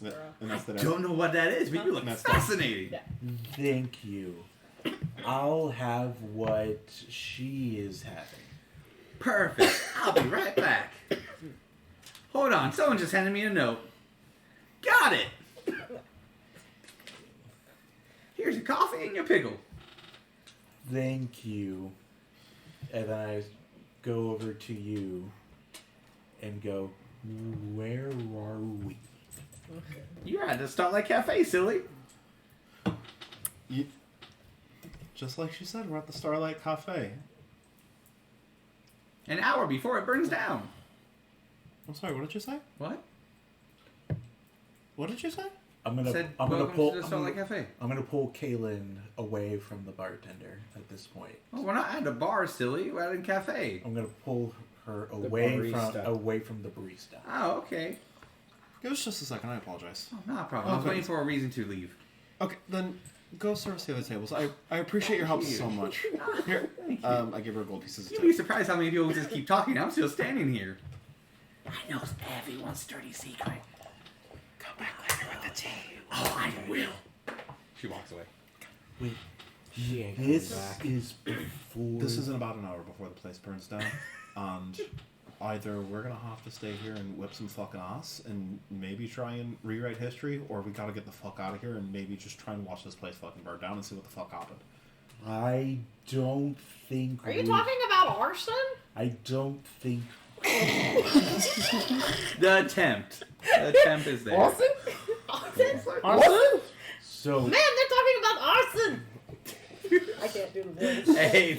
and that's the Don't know what that is, but you look That's fascinating. Yeah. Thank you. I'll have what she is having. Perfect. I'll be right back. Hold on. Someone just handed me a note. Got it. Here's your coffee and your pickle. Thank you. And then I go over to you and go, where are we? You're at the Starlight Cafe, silly. Just like she said, we're at the Starlight Cafe. An hour before it burns down. I'm sorry, what did you say? What? What did you say? I'm gonna Welcome pull to the Starlight Cafe. I'm gonna pull Kaylin away from the bartender at this point. Oh, we're not at a bar, silly. We're at a cafe. I'm gonna pull her The away barista. from the barista. Oh, okay. Give us just a second, I apologize. Oh, not a problem. I was Okay. waiting for a reason to leave. Okay, then go service the other tables. I appreciate your help so much. Here, I give her gold pieces of You'd be tip. surprised how many people just keep talking. I'm still standing here. I know everyone's dirty secret. Come back later with the tea. Oh, I will. She walks away. Wait, She ain't this coming back. is before. This is in about an hour before the place burns down. And either we're going to have to stay here and whip some fucking ass and maybe try and rewrite history, or we got to get the fuck out of here and maybe just try and watch this place fucking burn down and see what the fuck happened. I don't think. Are you talking about arson? I don't think. The attempt. The attempt is there. Arson? Arson? So. Man, they're talking about arson! I can't do the voice. Hey.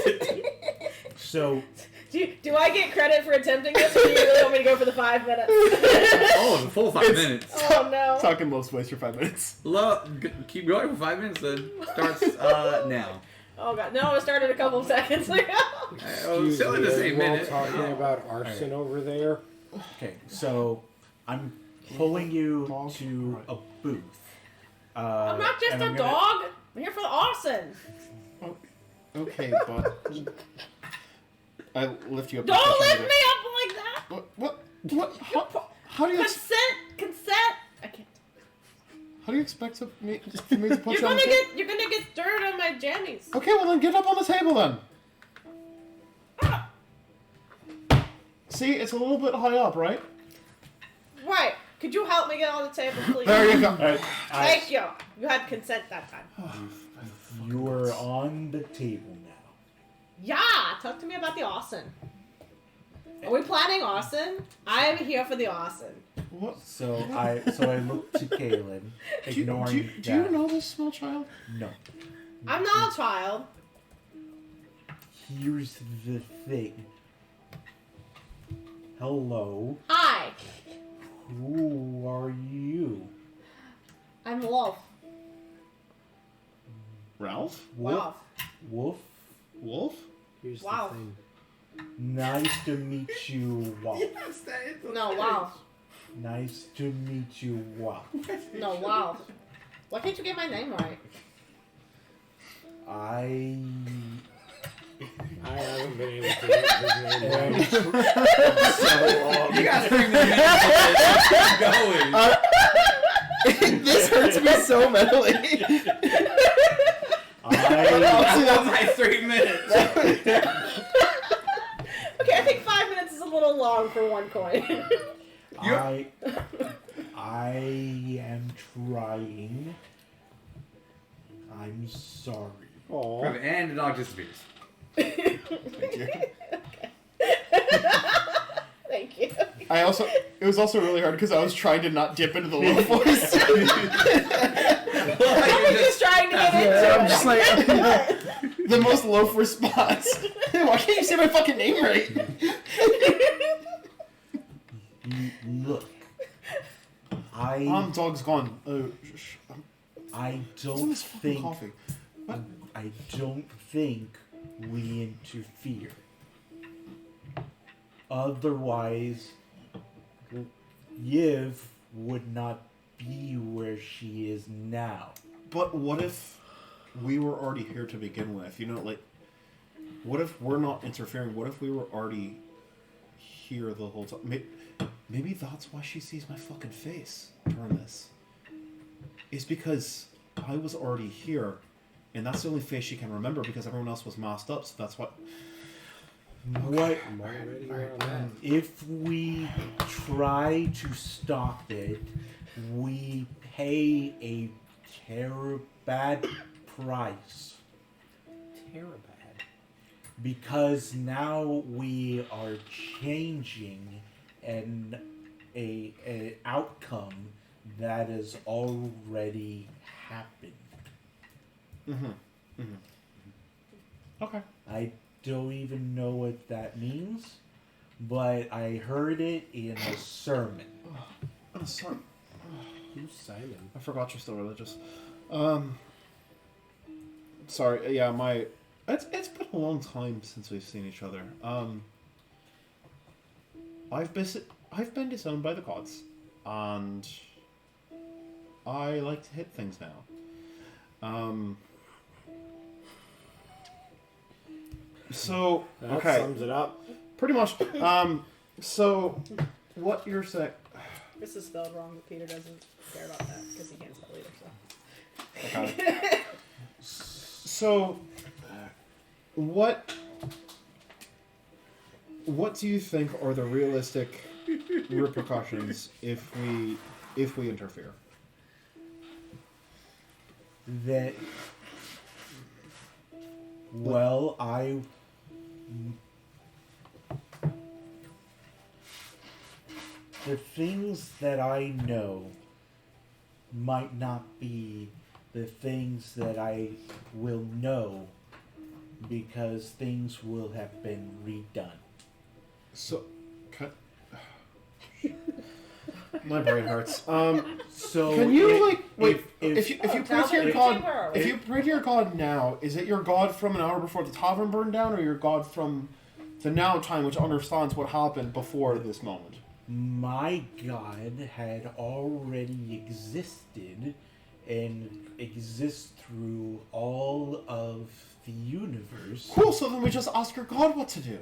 So. Do I get credit for attempting this, or do you really want me to go for the 5 minutes? Oh, the full 5 minutes. Oh no. Talking most ways for 5 minutes. Keep going for 5 minutes then. Starts now. Oh god, no, it started a couple of seconds ago. Oh, still in the same We're all minute. talking about arson over there. Okay, so I'm pulling you to a booth. I'm not just and a I'm gonna- dog. I'm here for the arson. Okay, but I lift you up. Don't lift me up like that. What? How do you Consent. I can't. how do you expect me to put You're you on gonna the table? get dirt on my jammies. Okay, well then get up on the table then. Ah, See, it's a little bit high up, right? right. Could you help me get on the table, please? There you go. Thank you. You had consent that time. You're on the table now. Yeah. Talk to me about the arson. Are we planning arson? I'm here for the arson. What? So I look to Calean, ignoring Do you know this small child? No. I'm not a child. Here's the thing. Hello. Hi. Who are you? I'm Wolf. Ralph? Wolf. Wolf? Wolf? Here's Wow. the thing. Nice to meet you, Wolf. No, wow. Nice to meet you, Wolf. No, wow. Why can't you get my name right? I haven't been able to get his name right. You got 3 minutes. Keep going. This hurts me so mentally. That's my 3 minutes. Okay, I think 5 minutes is a little long for one coin. I am trying. I'm sorry. Aw. And the dog disappears. Thank you. It was also really hard because I was trying to not dip into the low voice. I was just trying to get into I'm it. just like the most loaf response. Why can't you say my fucking name right? Look, Dog's gone. I What's don't in this fucking think coffee? What? I don't think we interfere. Otherwise, Yiv would not be where she is now. But what if we were already here to begin with? You know, like, what if we're not interfering? What if we were already here the whole time? Maybe that's why she sees my fucking face during this. It's because I was already here, and that's the only face she can remember because everyone else was masked up, so that's what... What I'm already on that. if we try to stop it? We pay a bad price. Terrible. Because now we are changing an outcome that has already happened. Okay. I don't even know what that means, but I heard it in a sermon. Oh, sorry. Who's Simon? I forgot you're still religious. Sorry, yeah, it's been a long time since we've seen each other. I've been disowned by the gods, and I like to hit things now. So That okay, sums it up. pretty much. So what you're saying. This is spelled wrong, but Peter doesn't care about that because he can't spell either. So. Okay. So, what do you think are the realistic repercussions if we interfere? That, well, the things that I know might not be the things that I will know because things will have been redone. So, my brain hurts. So can you wait? if If you pray to your god, if you pray to your god now, is it your god from an hour before the tavern burned down, or your god from the now time, which understands what happened before this moment? my god had already existed and exists through all of the universe. Cool. So then we just ask your god what to do.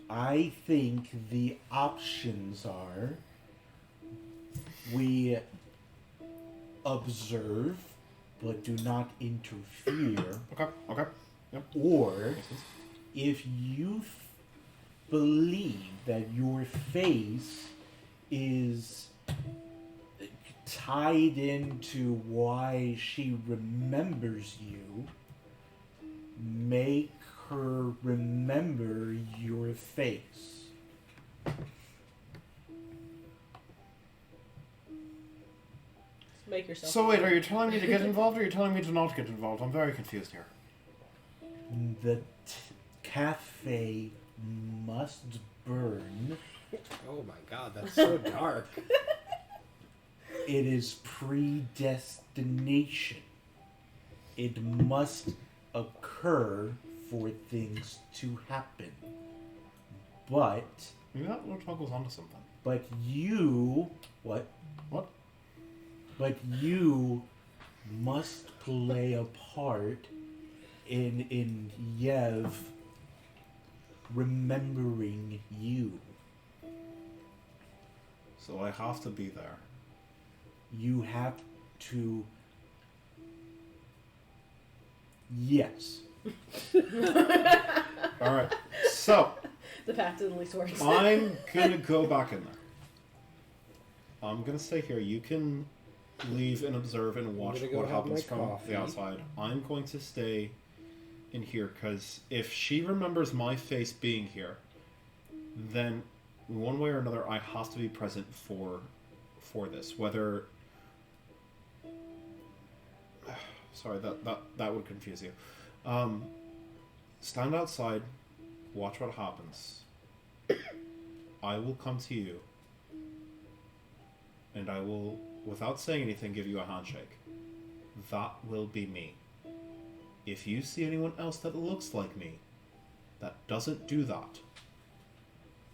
I think the options are we observe but do not interfere, Okay. Okay. Yep. or if you believe that your face is tied into why she remembers you, make her remember your face. Make yourself. So wait, are you telling me to get involved, or are you telling me to not get involved? I'm very confused here. The cafe must burn. Oh my god, that's so dark. It is predestination. It must occur for things to happen. But Yeah, Lord Toggle's onto something. But you... What? What? But you must play a part in Yev remembering you. So I have to be there. You have to... Yes. Alright, so The path to the least words. I'm gonna go back in there. I'm gonna stay here. You can leave and observe and watch gonna go what have happens my from coffee. the outside. I'm going to stay in here because if she remembers my face being here, then one way or another I have to be present for this. Whether sorry, that would confuse you. Stand outside, watch what happens. I will come to you, and I will, without saying anything, give you a handshake. That will be me. If you see anyone else that looks like me, that doesn't do that,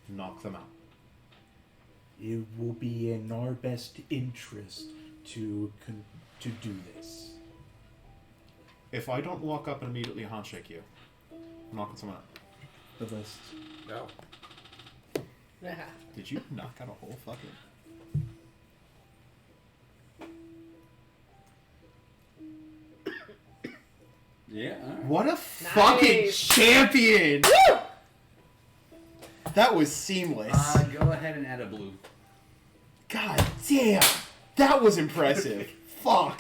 knock them out. It will be in our best interest to do this. If I don't walk up and immediately handshake you, I'm knocking someone out. The list. No. Did you knock out a whole fucking... Yeah. All right. What a fucking champion! Woo! That was seamless. Go ahead and add a blue. God damn! That was impressive. Fuck.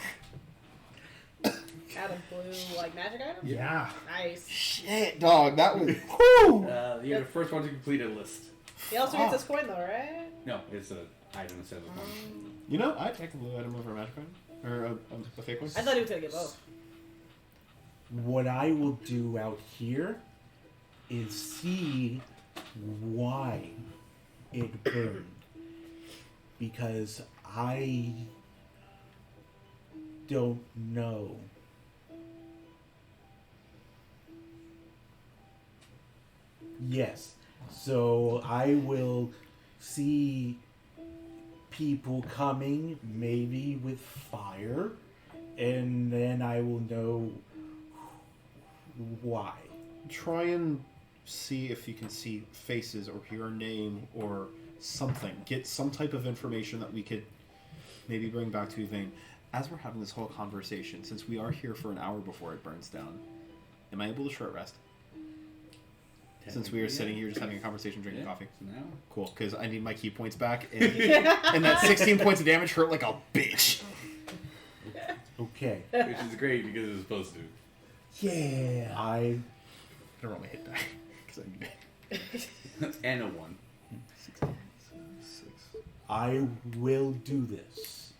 Add a blue, like, magic item? Yeah. Nice. Shit, dog. That was... Whew! You're the first one to complete a list. He also gets his coin, though, right? No, it's an item instead of a coin. You know, I'd take a blue item over a magic item. Or a fake one. I thought he was going to get both. What I will do out here is see why it burned. Because I don't know. Yes. So I will see people coming, maybe with fire, and then I will know why. Try and see if you can see faces or hear a name or something. Get some type of information that we could maybe bring back to Yvaine. As we're having this whole conversation, since we are here for an hour before it burns down, am I able to short rest? Since we are sitting here just having a conversation, drinking coffee. No. Cool, because I need my key points back. And that 16 points of damage hurt like a bitch. Okay. Which is great because it was supposed to. Yeah. I'm gonna roll my hit die. 'Cause I need it. And a 1. 16, 6. I will do this.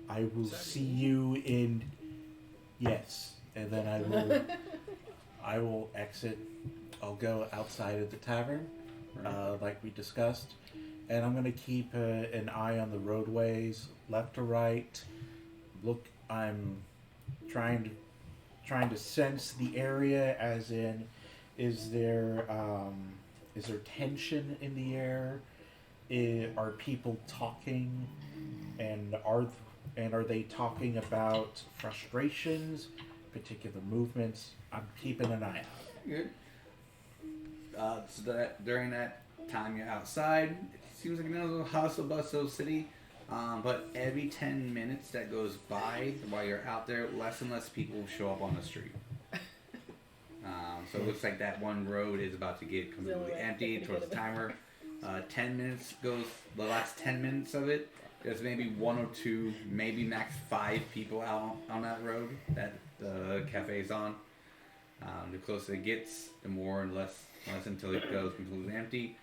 I will see you in. Yes, and then I will exit. I'll go outside of the tavern, like we discussed, and I'm gonna keep an eye on the roadways, left to right. Look, I'm trying to sense the area, as in, is there tension in the air? Are people talking, and are they talking about frustrations, particular movements? I'm keeping an eye out. Good. So that during that time you're outside, it seems like another hustle bustle city. But every 10 minutes that goes by while you're out there, less and less people show up on the street. So it looks like that one road is about to get completely empty towards the timer. 10 minutes goes, the last 10 minutes of it, there's maybe 1 or 2, maybe max 5 people out on that road that the cafe's on. The closer it gets, the more and less until it goes completely empty.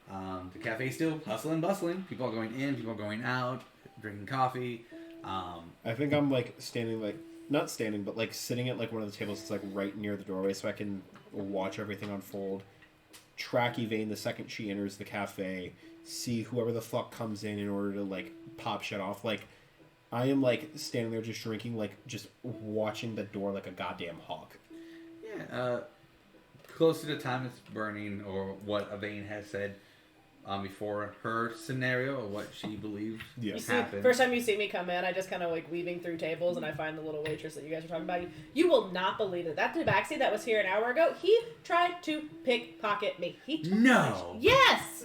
The cafe's still hustling, bustling. People are going in, people are going out, drinking coffee. I think I'm like standing, like not standing, but like sitting at like one of the tables that's like right near the doorway, so I can watch everything unfold. Track Yvaine the second she enters the cafe. See whoever the fuck comes in order to like pop shit off. Like I am like standing there just drinking, like just watching the door like a goddamn hawk. Yeah. Close to the time it's burning, or what Yvaine has said before her scenario, or what she believes happened. First time you see me come in, I just kind of like weaving through tables, and I find the little waitress that you guys were talking about. You will not believe it. That tabaxi that was here an hour ago, he tried to pickpocket me. No. Yes.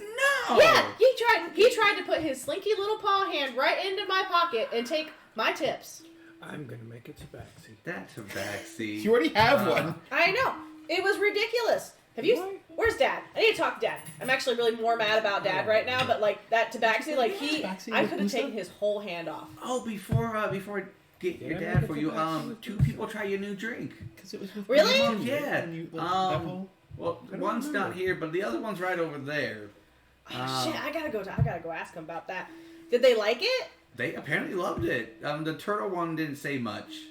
No. Yeah. He tried to put his slinky little paw hand right into my pocket and take my tips. I'm gonna make it tabaxi. That tabaxi. You already have one. I know. It was ridiculous. Have you? What? Where's Dad? I need to talk to Dad. I'm actually really more mad about Dad right now, but like that tabaxi, like I could have taken his whole hand off. Oh, before get your dad for you, 2 people try your new drink. Because it was with Really? Ramon, Yeah. and you, Well, one's not here, but the other one's right over there. Oh, shit! I gotta go ask him about that. Did they like it? They apparently loved it. The turtle one didn't say much.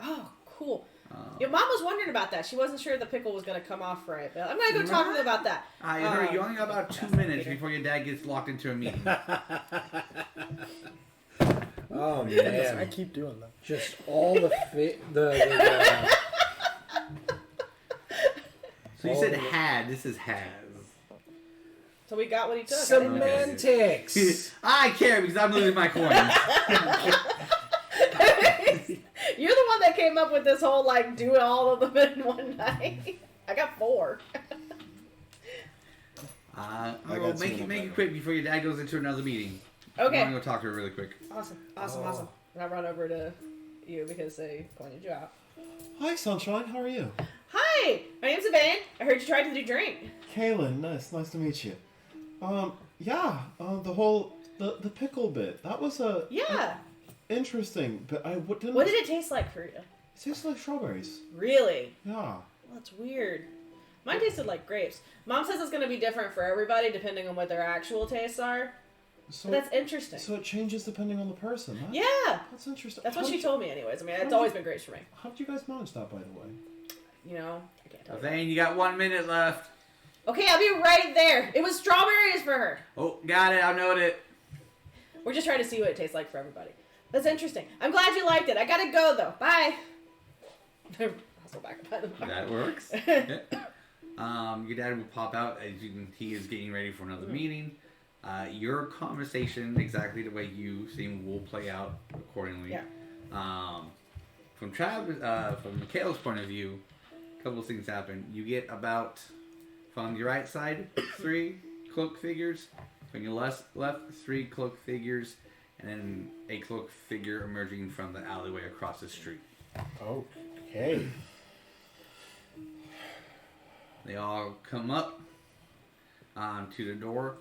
Oh, cool. Your mom was wondering about that. She wasn't sure the pickle was gonna come off right. But I'm gonna go talk to them about that. I heard you only got about 2 minutes before your dad gets locked into a meeting. Oh I man! keep doing that. Just all the So you said had. This is has. So we got what he took. semantics. I care because I'm losing my coins. You're the one that came up with this whole like do all of them in one night. I got 4. Make it quick before your dad goes into another meeting. Okay. I'm gonna go talk to her really quick. Awesome. And I run over to you because they pointed you out. Hi, Sunshine. How are you? Hi, my name's Yvaine. I heard you tried to do drink. Kaylin, nice to meet you. The pickle bit. That was interesting, but What did it taste like for you? It tastes like strawberries. Really? Yeah. Well, that's weird. Mine tasted like grapes. Mom says it's going to be different for everybody depending on what their actual tastes are. So But that's interesting. So it changes depending on the person. Huh? Yeah. That's interesting. That's what she told me anyways. I mean, it's did always you- been grapes for me. How did you guys manage that, by the way? You know, I can't tell you. Yvaine, you got 1 minute left. Okay, I'll be right there. It was strawberries for her. Oh, got it. I know it. We're just trying to see what it tastes like for everybody. That's interesting. I'm glad you liked it. I gotta go though. Bye. I'll go back by the bar. That works. Yeah. Your dad will pop out as he is getting ready for another meeting. Your conversation, exactly the way you seem, will play out accordingly. Yeah. From Mikhail's point of view, couple of things happen. You get about, from your right side, 3 cloak figures. From your left 3 cloak figures. And then a cloak figure emerging from the alleyway across the street. Okay. They all come up to the door.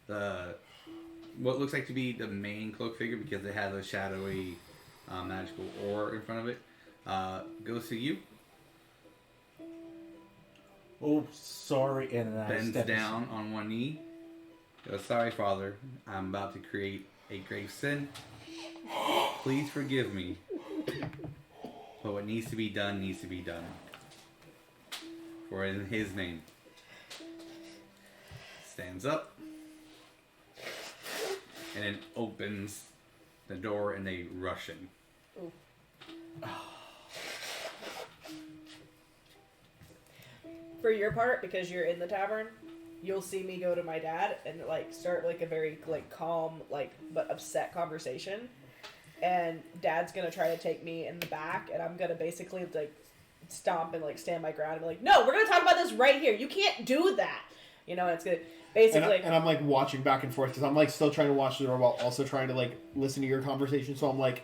What looks like to be the main cloak figure, because it has a shadowy magical aura in front of it, goes to you. Oh, sorry, and I Bends step down on one knee. Goes, sorry, Father. I'm about to create a grave sin. Please forgive me. But what needs to be done needs to be done. For in His name. Stands up. And then opens the door and they rush in. Ooh. For your part, because you're in the tavern, you'll see me go to my dad and like start like a very like calm like but upset conversation, and Dad's gonna try to take me in the back, and I'm gonna basically like stomp and like stand my ground and be like, no, we're gonna talk about this right here. You can't do that. You know, it's good. Basically, and I'm like watching back and forth because I'm like still trying to watch the door while also trying to like listen to your conversation. So I'm like,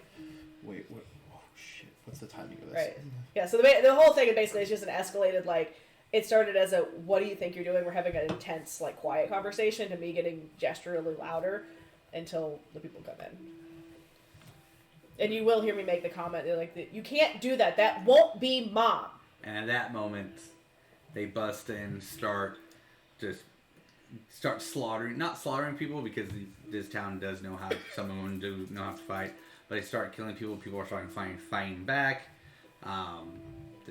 wait, oh shit, what's the timing of this? Right. Yeah. So the whole thing basically is just an escalated like. It started as a, what do you think you're doing? We're having an intense, like, quiet conversation to me getting gesturally louder until the people come in. And you will hear me make the comment, they're like, you can't do that. That won't be Mom. And at that moment, they bust in, start slaughtering, not slaughtering people because this town does know how, some of them do know how to fight, but they start killing people. People are starting fighting back.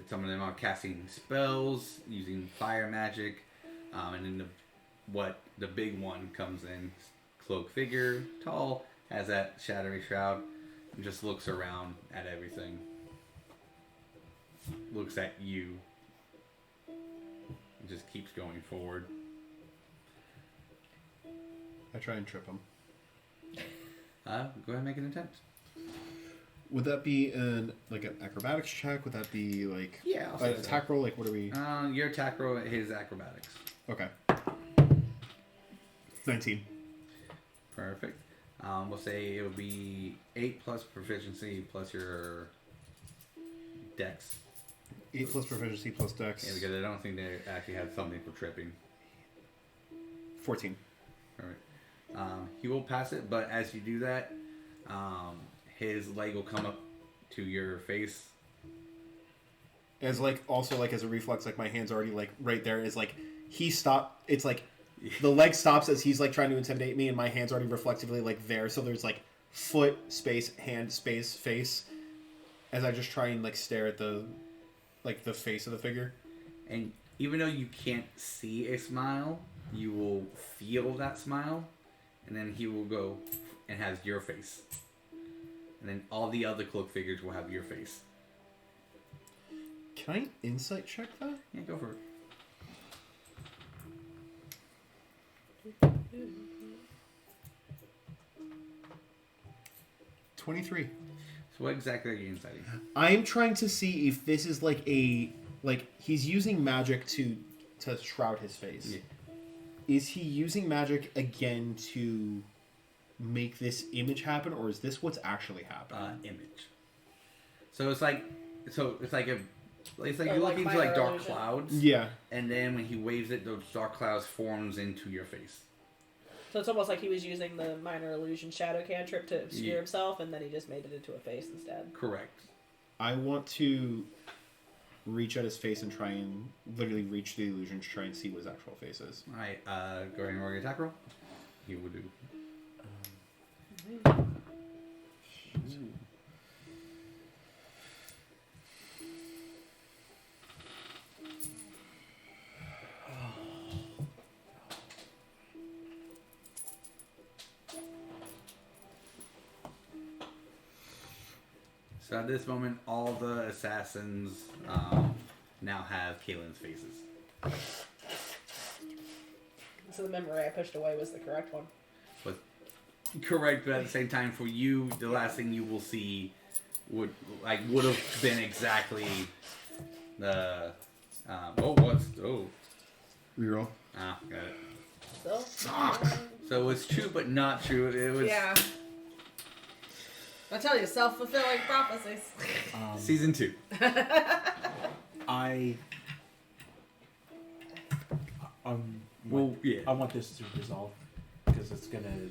Some of them are casting spells, using fire magic, and then the big one comes in, cloak figure, tall, has that shadowy shroud, and just looks around at everything. Looks at you. And just keeps going forward. I try and trip him. Go ahead and make an attempt. Would that be an acrobatics check? Would that be like an attack roll? Like what are we? Your attack roll, his acrobatics. Okay. 19. Perfect. We'll say it would be 8 plus proficiency plus your dex. 8 plus proficiency plus dex. Yeah, because I don't think they actually have something for tripping. 14. All right. He will pass it, but as you do that, his leg will come up to your face. As as a reflex, like my hand's already like right there. Is like he stopped. It's like the leg stops as he's like trying to intimidate me, and my hand's already reflexively like there. So there's like foot space, hand space, face. As I just try and like stare at the face of the figure. And even though you can't see a smile, you will feel that smile, and then he will go and has your face. And then all the other cloak figures will have your face. Can I insight check that? Yeah, go for it. 23. So what exactly are you inciting? I'm trying to see if this is he's using magic to shroud his face. Yeah. Is he using magic again to make this image happen, or is this what's actually happening? Image. So it's like you're like looking into like dark clouds. Yeah. And then when he waves it, those dark clouds forms into your face. So it's almost like he was using the minor illusion shadow cantrip to obscure himself, and then he just made it into a face instead. Correct. I want to reach at his face and try and literally reach the illusion to try and see what his actual face is. All right. Go ahead and roll your attack roll. He will do. So at this moment, all the assassins now have Calean's faces. So the memory I pushed away was the correct one. But correct, but at the same time, for you, the last thing you will see would have been exactly the Reroll. got it. So, So it's true but not true. It was yeah. I tell you, self-fulfilling prophecies. season 2. I Well, yeah. I want this to resolve because it's gonna.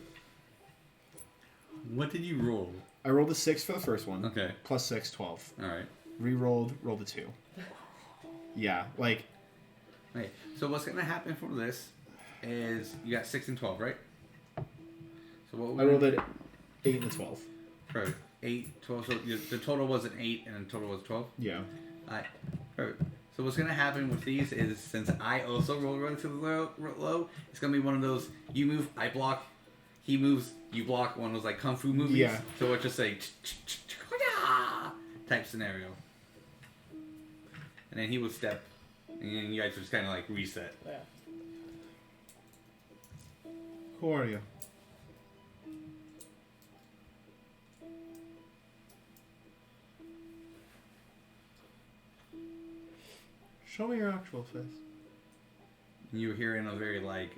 What did you roll? I rolled a 6 for the first one. Okay. Plus 6, 12. All right. Rerolled, rolled a 2. Yeah, like Okay. So what's gonna happen from this is you got 6 and 12, right? So what I rolled an 8 and a 12. Perfect. 8, 12. So the total was an 8, and the total was 12. Yeah. Alright. Perfect. So what's gonna happen with these is since I also roll relatively low, it's gonna be one of those you move, I block, he moves, you block. One of those like kung fu movies. Yeah. So it's just like type scenario. And then he would step, and then you guys would just kind of like reset. Yeah. Who are you? Show me your actual face. You hear in a very like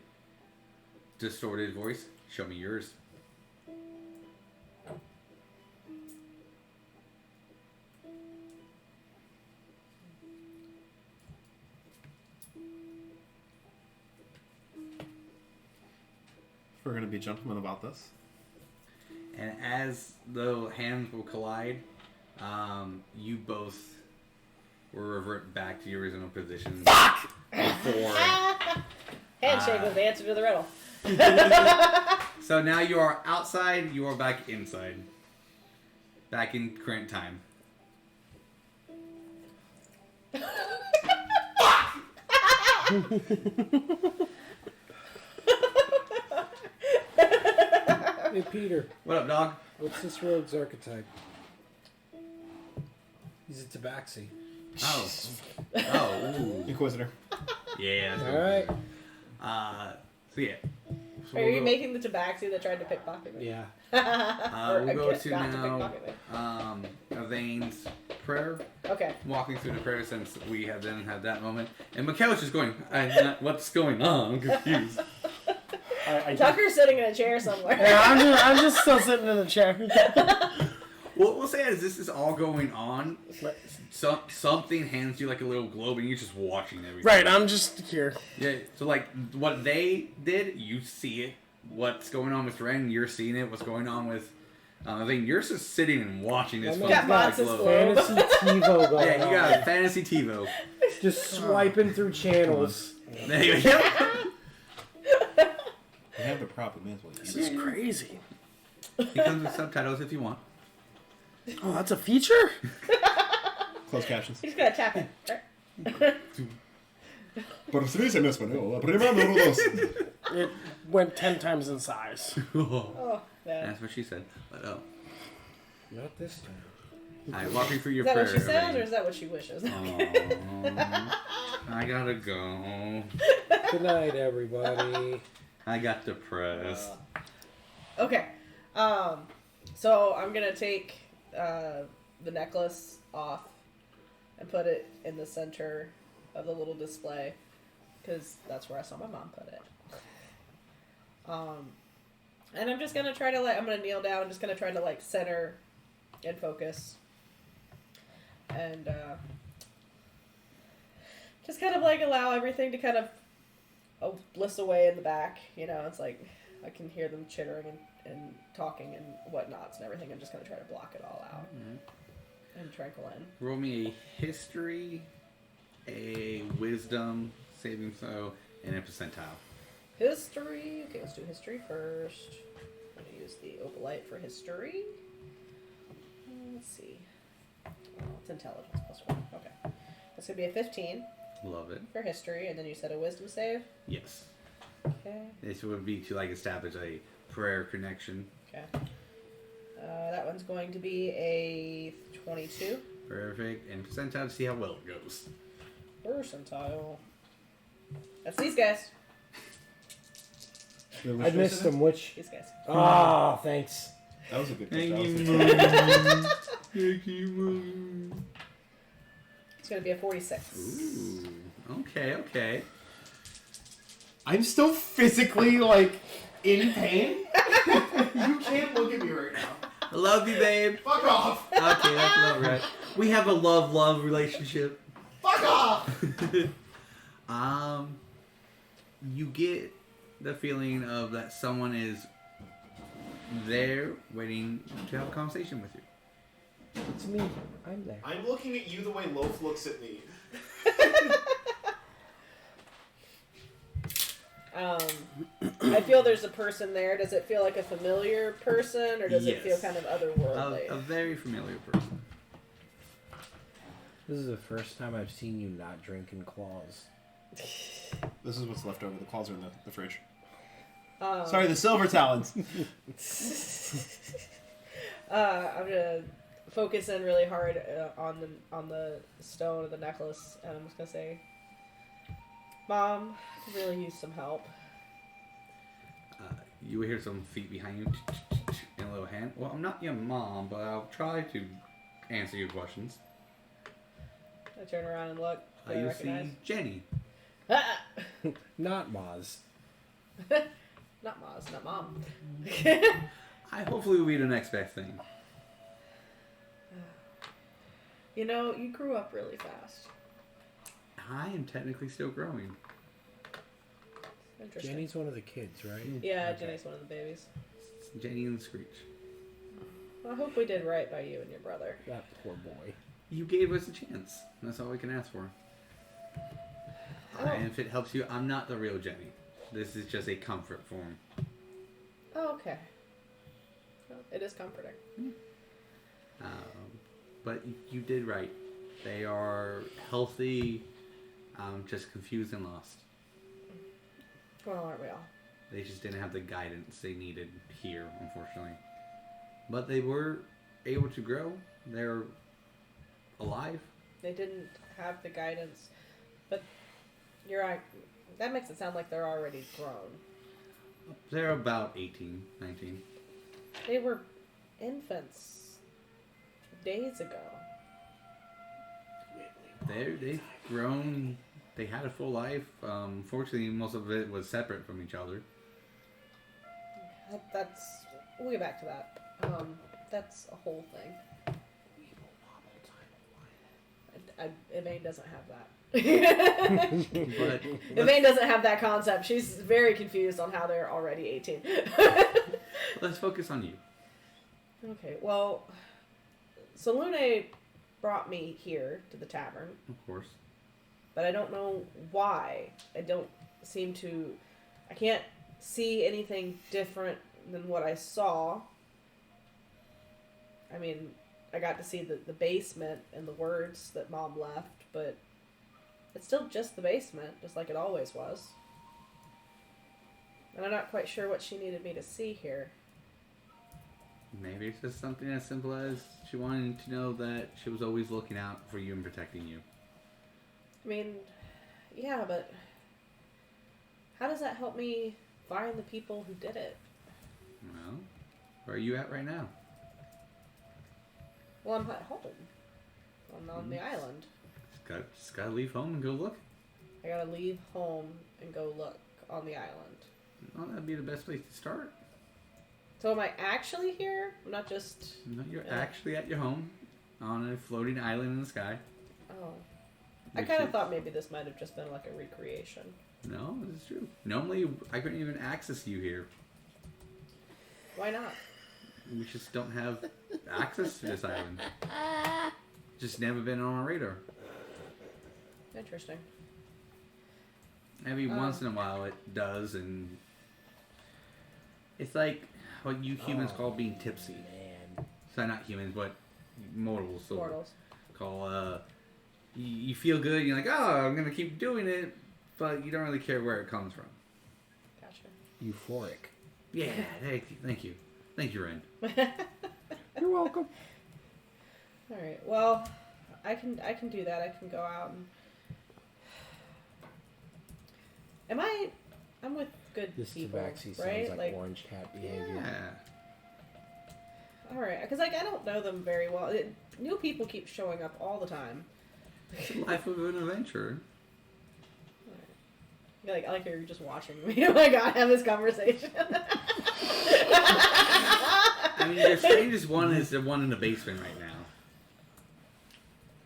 distorted voice, "Show me yours." We're going to be gentlemen about this. And as the hands will collide, you both will revert back to your original positions. Fuck! Before. Handshake was the answer to the riddle. So now you are outside, you are back inside. Back in current time. Hey, Peter. What up, dog? What's this rogue's archetype? He's a tabaxi. Oh. Oh, ooh. Inquisitor. Yeah. That's Alright. So yeah. So Are we'll you go- making the tabaxi that tried to pickpocket me? Yeah. we'll go to got now pickpocket me. Yvaine's prayer. Okay. Walking through the prayer since we have then had that moment. And Mikhail's just going, what's going on? I'm confused. Tucker's sitting in a chair somewhere. Yeah, I'm just still sitting in the chair. What we'll say is this is all going on. Something hands you like a little globe and you're just watching everything. Right, I'm just here. Yeah, so like what they did, you see it. What's going on with Ren, you're seeing it. What's going on with I think you're just sitting and watching this. You got like Motz's globe. Fantasy TiVo going Yeah, you got a fantasy TiVo. Just swiping through channels. There you go. You have the problem as well. This is crazy. It comes with subtitles if you want. Oh, that's a feature? Closed captions. He's gonna tap it. Por ustedes en español. Prima número dos. It went 10 times in size. Oh, man. That's what she said. But Not this time. Alright, walking through your Is that prayer. what she says, Yvaine. or is that what she wishes? I gotta go. Good night, everybody. I got depressed. Okay. So I'm gonna take the necklace off and put it in the center of the little display because that's where I saw my mom put it. And I'm just gonna try to I'm gonna kneel down. I'm just gonna try to center and focus, and just kind of allow everything to kind of bliss away in the back. You know, it's like I can hear them chittering and talking and whatnots and everything. I'm just gonna try to block it all out and tranquil in. Roll me a history, a wisdom, saving throw, and a percentile. History. Okay, let's do history first. I'm gonna use the opalite for history. Let's see. Oh, it's intelligence +1. Okay, that's gonna be a 15 Love it. for history, and then you said a wisdom save. Yes. Okay. This would be to establish a prayer connection. Okay. That one's going to be a 22. Perfect. And percentile to see how well it goes. Percentile. That's these guys. I missed them. Which? These guys. Ah, thanks. That was a good Thank pitch. you, That was a good Thank you, It's going to be a 46. Ooh. Okay. I'm still physically, like, in pain. You can't look at me right now. I love you, babe. Fuck off. Okay, that's not right. We have a love relationship. Fuck off. You get the feeling of that someone is there waiting to have a conversation with you. It's me. I'm there. I'm looking at you the way Loaf looks at me. I feel there's a person there. Does it feel like a familiar person, or does it feel Yes. kind of otherworldly? A very familiar person. This is the first time I've seen you not drinking claws. This is what's left over. The claws are in the fridge. Sorry, the silver talons. I'm gonna focus in really hard on the stone of the necklace, and I'm just gonna say, Mom, I could really use some help. You will hear some feet behind you in a little hand. Well, I'm not your mom, but I'll try to answer your questions. I turn around and look. Do I You recognize? see Jenny. Not Maz. Not Maz, not Mom. Hopefully will be the next best thing. You know, you grew up really fast. I am technically still growing. Interesting. Jenny's one of the kids, right? Yeah, Okay. Jenny's one of the babies. It's Jenny and Screech. I hope we did right by you and your brother. That poor boy. You gave us a chance. That's all we can ask for. Oh. And if it helps you, I'm not the real Jenny. This is just a comfort form. Oh, okay. Well, it is comforting. But you did right. They are healthy, just confused and lost. Well, aren't we all? They just didn't have the guidance they needed here, unfortunately. But they were able to grow. They're alive. They didn't have the guidance, but you're right. That makes it sound like they're already grown. They're about 18, 19. They were infants days ago. They've grown. They had a full life. Fortunately, most of it was separate from each other. We'll get back to that. That's a whole thing. Yvaine doesn't have that. But Yvaine doesn't have that concept. She's very confused on how they're already 18. let's focus on you. Okay, well, so Lune brought me here to the tavern, Of course. but I don't know why. I can't see anything different than what I saw. I mean, I got to see the basement and the words that Mom left, but it's still just the basement, just like it always was. And I'm not quite sure what she needed me to see here. Maybe it's just something as simple as she wanted to know that she was always looking out for you and protecting you. I mean, yeah, but how does that help me find the people who did it? Well, where are you at right now? Well, I'm at home. I'm on the island. Just gotta leave home and go look. I gotta leave home and go look on the island. Well, that'd be the best place to start. So am I actually here? I'm not just... No, you're actually at your home on a floating island in the sky. Oh. I kind of thought maybe this might have just been like a recreation. No, this is true. Normally, I couldn't even access you here. Why not? We just don't have access to this island. Just never been on our radar. Interesting. Every once in a while it does, and it's like what you humans call being tipsy. Man. So not humans, but mortals. So Mortals. Call you feel good. You're like, oh, I'm gonna keep doing it, but you don't really care where it comes from. Gotcha. Euphoric. Yeah, thank you, Ren. You're welcome. All right. Well, I can do that. I can go out and I'm with good This people, tabaxi right? sounds like orange cat behavior. Yeah. All right, because like I don't know them very well. New people keep showing up all the time. It's the life of an adventurer. I like how you're just watching me. Oh my god, have this conversation. I mean, the strangest one is the one in the basement right now.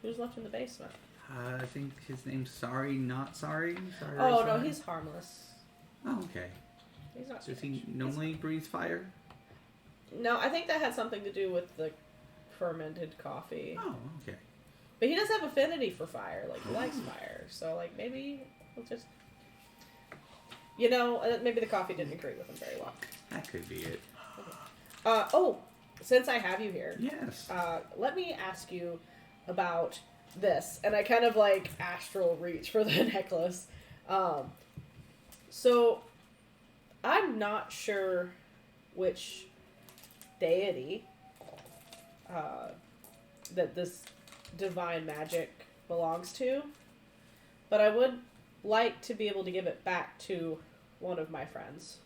Who's left in the basement? I think his name's Sorry Not Sorry. Sorry, Oh, no, sorry. he's harmless. Oh, okay. He's not Does strange. he normally breathe fire? No, I think that had something to do with the fermented coffee. Oh, okay. But he does have affinity for fire. Like, he likes fire. So, like, maybe we'll just... You know, maybe the coffee didn't agree with him very well. That could be it. Oh, since I have you here, Yes. let me ask you about this. And I kind of, like, astral reach for the necklace. So, I'm not sure which deity that this divine magic belongs to, but I would like to be able to give it back to one of my friends.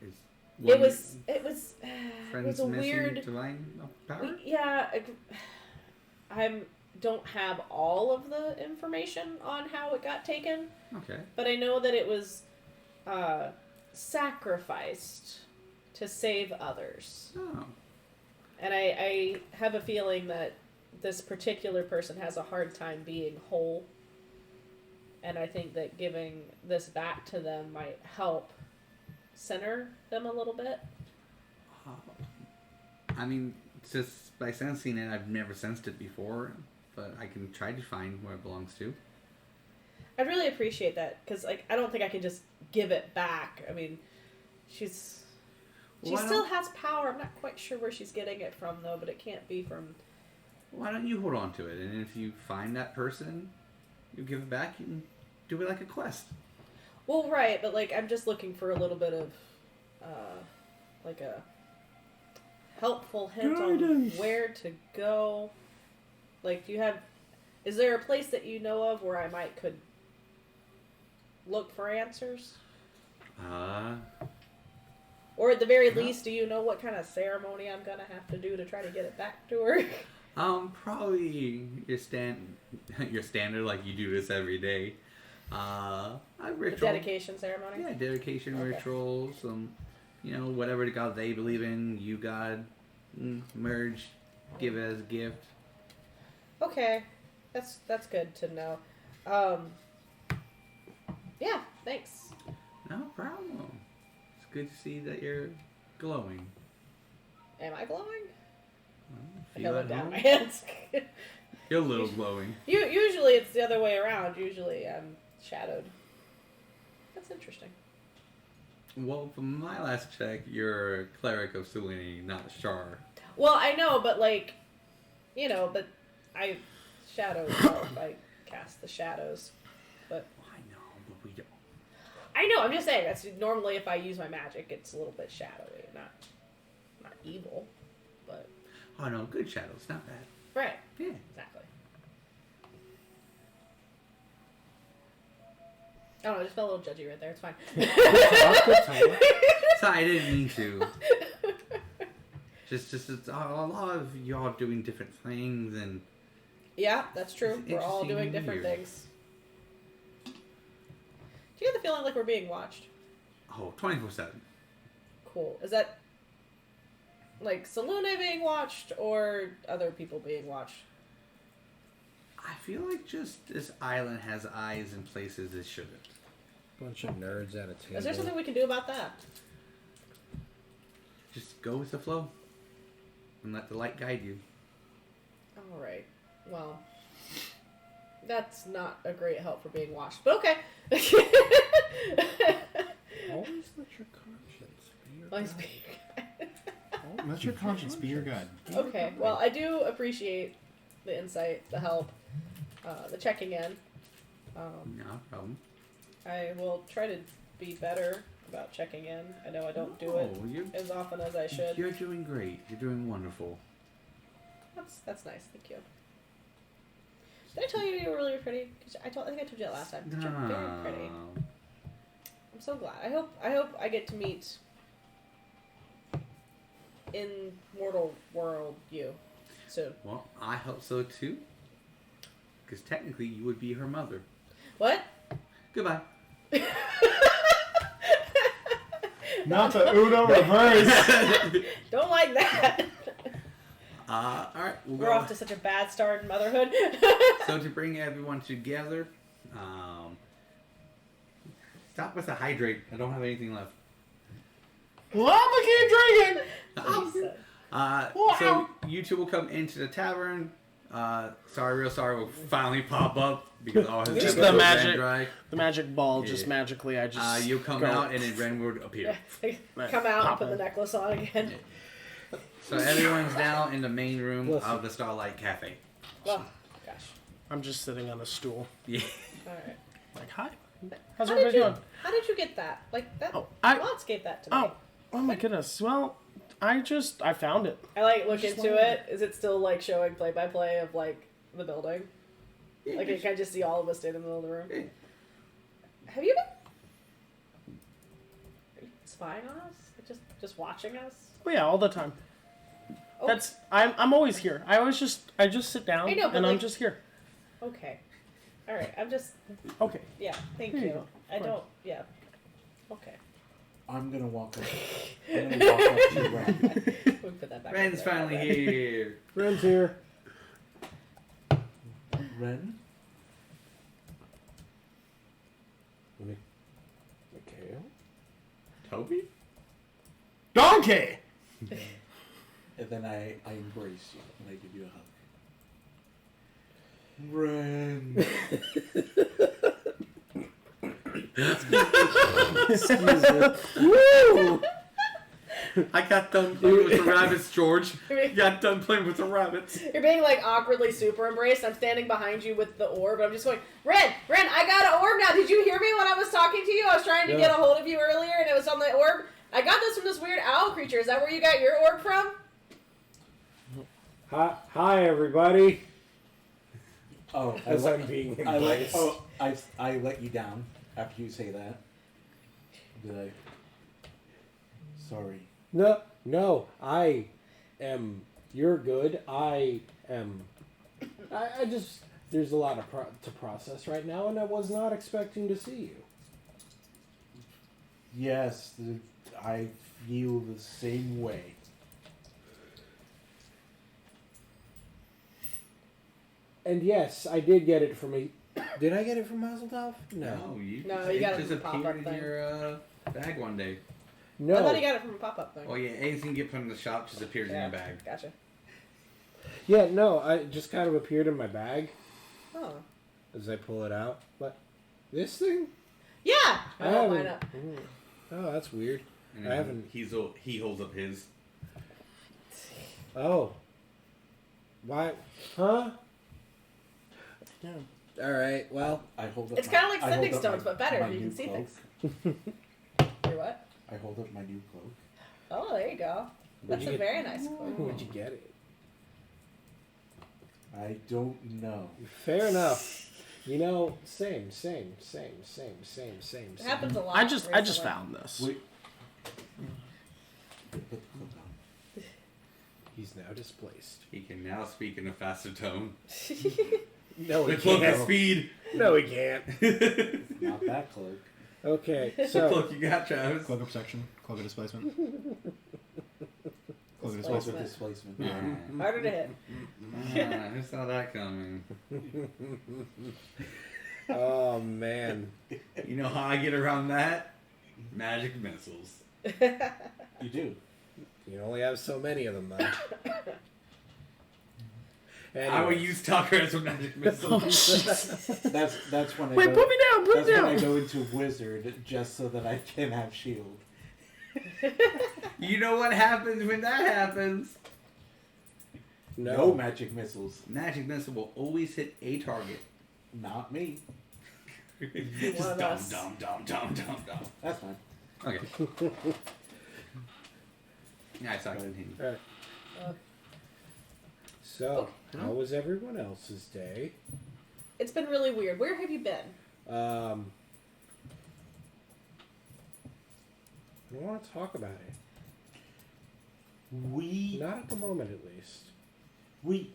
Is It was it was friends a missing weird divine power? Yeah, I don't have all of the information on how it got taken, Okay. but I know that it was sacrificed to save others. Oh. And I have a feeling that this particular person has a hard time being whole. And I think that giving this back to them might help center them a little bit. I mean, just by sensing it, I've never sensed it before, but I can try to find where it belongs to. I'd really appreciate that, because like, I don't think I can just give it back. I mean, she still has power. I'm not quite sure where she's getting it from, though, but it can't be from... Why don't you hold on to it, and if you find that person, you give it back and do it like a quest. Well, right, but like, I'm just looking for a little bit of, like a helpful hint on where to go. Like, is there a place that you know of where I could look for answers? Or at the very least, do you know what kind of ceremony I'm gonna have to do to try to get it back to her? Probably your standard, like you do this every day. A ritual. The dedication ceremony? Yeah, dedication Okay. rituals, whatever the god they believe in, you god, merge, give it as a gift. Okay. That's good to know. Yeah, thanks. No problem. It's good to see that you're glowing. Am I glowing? I Feel look at down home? my hands. You're a little glowing. Usually it's the other way around. Usually I'm shadowed. That's interesting. Well, from my last check, you're a cleric of Selene, not a Shar. Well, I know, but like, but I shadow myself. I cast the shadows. But I know, but we don't. I know, I'm just saying, that's normally if I use my magic, it's a little bit shadowy, not evil, but... Oh no, good shadows, not bad. Right. Yeah. Exactly. I don't know, I just felt a little judgy right there, it's fine. Sorry, I didn't mean to. Just it's a lot of y'all doing different things, and... Yeah, that's true. It's We're all interesting doing and different weird. things. Do you get the feeling like we're being watched? Oh, 24/7. Cool. Is that like Selune being watched or other people being watched? I feel like just this island has eyes in places it shouldn't. Bunch of nerds at a table. Is there something we can do about that? Just go with the flow. And let the light guide you. Alright. Well, that's not a great help for being watched, but okay. Always let your conscience be your Always guide. be- Let your conscience be your guide. Okay, well, I do appreciate the insight, the help, the checking in. No problem. I will try to be better about checking in. I know I don't do it as often as I should. You're doing great. You're doing wonderful. That's nice. Thank you. Did I tell you you were really pretty? 'Cause I think I told you that last time. You're very pretty. I'm so glad. I hope I get to meet in mortal world you soon. Well, I hope so too. Because technically, you would be her mother. What? Goodbye. Not the Uno reverse. Don't like that. All right, We're off to such a bad start in motherhood. So to bring everyone together, stop with the hydrate. I don't have anything left. Llama keep drinking. Jesus. So you two will come into the tavern. Real sorry will finally pop up because all his Just liquids the ran magic. dry. The magic ball, Yeah. just magically, I just. You'll come go. out and then Ren would appear. Come out and Pop put the in. necklace on again. So everyone's now in the main room of the Starlight Cafe. Oh, gosh. I'm just sitting on a stool. Yeah. Alright. Like, hi. How's How everybody did, doing? how did you get that? Like, that. Oh, I. Lance gave that to me. Oh my goodness. Well, I found it. I look Just into like- it. Is it still like showing play by play of like the building? Like, can I just see all of us in the middle of the room? Yeah. Have you been? Are you spying on us? Like, just watching us? Oh yeah, all the time. Oh. I'm always here. I just sit down I know, but and I'm like- just here. Okay. All right. I'm just. Okay. Yeah. Thank There you you. go. I Fine. don't. Yeah. Okay. I'm gonna walk up. I'm gonna walk up to Ren. We'll put that back. Ren's up there. finally here. Ren's here. Ren? Mikhail? Toby? Donkey. And then I embrace you and I give you a hug. Ren! Woo! I got done playing with the rabbits, George. Got done playing with the rabbits. You're being like awkwardly super embraced. I'm standing behind you with the orb. I'm just going, Ren, I got an orb now. Did you hear me when I was talking to you? I was trying to get a hold of you earlier, and it was on the orb. I got this from this weird owl creature. Is that where you got your orb from? Hi, everybody. Oh, As I'm being embraced. I let you down after you say that. Did I? Sorry. No, I am. You're good. I am. I just. There's a lot of to process right now, and I was not expecting to see you. Yes, I feel the same way. And yes, I did get it from a. Did I get it from Mazeltov? No. You No, you got it just from the pop-up appeared in thing. your bag one day. No. I thought he got it from a pop-up thing. Oh yeah, anything you get from the shop just appears in your bag. Gotcha. Yeah, no, I just kind of appeared in my bag Oh. as I pull it out. But this thing? Yeah! I Oh, haven't. why not? Oh, that's weird. And I then haven't. he holds up his. Oh. Why? Huh? Yeah. All right. Well, I hold up. It's my- kind of like I hold sending up stones, my- but better. my You new can see cloak. things. Your what? I hold up my new cloak. Oh, there you go. That's you a get- very nice quote. where'd you get it? I don't know. Fair enough. You know, same. It happens a lot. I just recently. found this. Wait. Put the cloak on. He's now displaced. He can now speak in a faster tone. No, he With cloak at can't. speed. No, he can't. Not that cloak. Okay, What so cloak you got, Travis? Cloak of protection, cloak of displacement. Cloak of Cloak displacement. of displacement. Ah, Harder to hit. who saw that coming? oh man, You know how I get around that? Magic missiles. You do. you only have so many of them, though. I will Anyway. use Tucker as a magic missile. That's when I Wait, go. put me down. Put That's me when I down. go into wizard just so that I can have shield. You know what happens when that happens? No magic missiles. Magic missile will always hit a target. Not me. One Just of dum us. dum dum dum dum dum. That's fine. Okay. Yeah, I saw it continue. All right. So, how was everyone else's day? It's been really weird. Where have you been? I don't want to talk about it. We. Not at the moment, at least. We.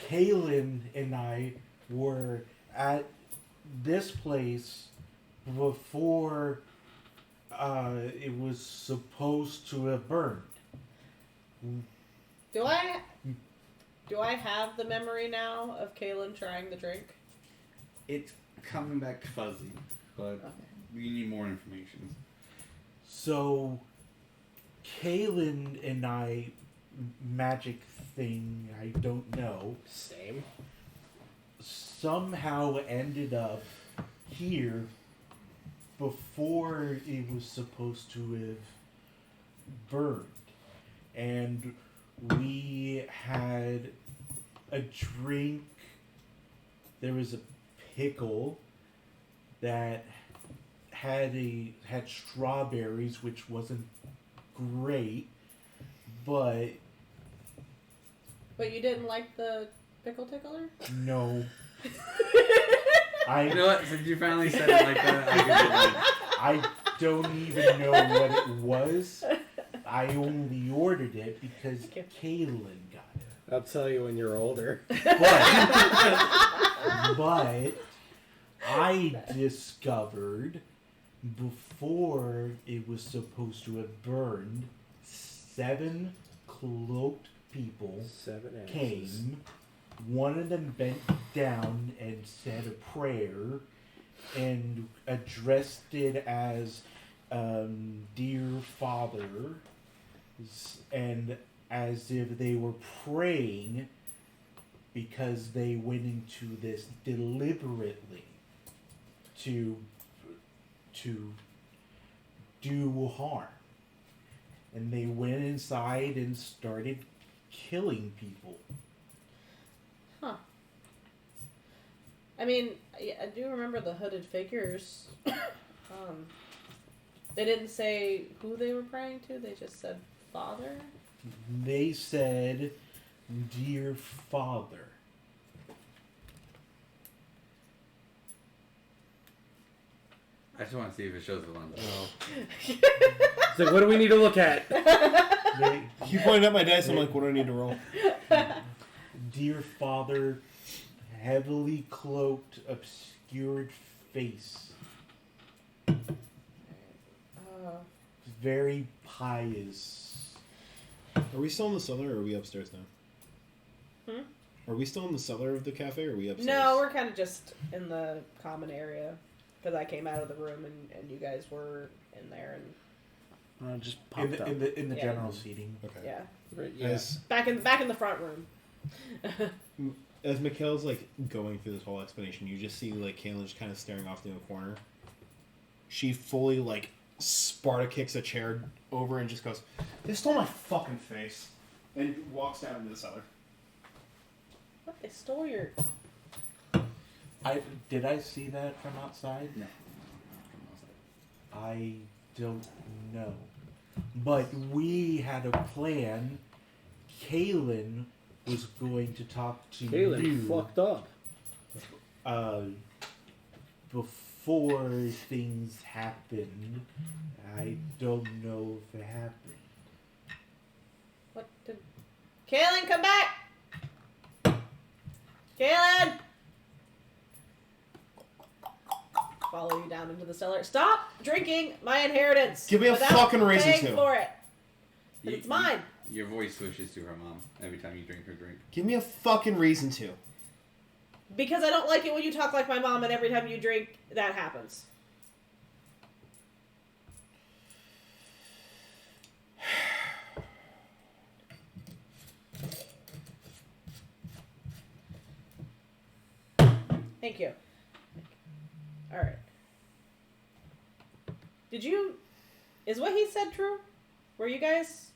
Calean and I were at this place before it was supposed to have burned. Do I have the memory now of Calean trying the drink? It's coming back fuzzy, but we need more information. So, Calean and I, magic thing, I don't know, Same. somehow ended up here before it was supposed to have burned. And we had a drink. There was a pickle that had strawberries, which wasn't great, but you didn't like the pickle tickler? no. You know what? Since you finally said it like that, I can I don't even know what it was. I only ordered it because Calean got it. I'll tell you when you're older. But I discovered before it was supposed to have burned, 7 cloaked people 7 ounces. came. One of them bent down and said a prayer and addressed it as Dear Father, and as if they were praying because they went into this deliberately to do harm. And they went inside and started killing people. Huh. I mean, I do remember the hooded figures. They didn't say who they were praying to, they just said Father? They said, Dear Father. I just want to see if it shows the lens. It's like, what do we need to look at? You pointed at my dice, I'm like, what do I need to roll? Dear Father, heavily cloaked, obscured face. Very pious. Are we still in the cellar or are we upstairs now? Hmm? Are we still in the cellar of the cafe or are we upstairs? No, we're kind of just in the common area. Because I came out of the room and you guys were in there and Just popped up. In the Yeah. general seating. Okay. yeah, Right, As, back in the front room. as Mikhail's like going through this whole explanation, you just see like Caitlin just kind of staring off into a corner. She fully like Sparta kicks a chair over and just goes, "They stole my fucking face," and walks down into the cellar. What? They stole your... Did I see that from outside? No. I don't know. But we had a plan. Calean was going to talk to Calean you fucked up. before things happened. I don't know if it happened. What did... Calean, come back! Calean! Follow you down into the cellar. Stop drinking my inheritance! Give me a without fucking reason paying to. for it! But it's mine! Your voice switches to her mom every time you drink her drink. Give me a fucking reason to. Because I don't like it when you talk like my mom and every time you drink, that happens. Thank you. Alright. Did you... Is what he said true? Were you guys...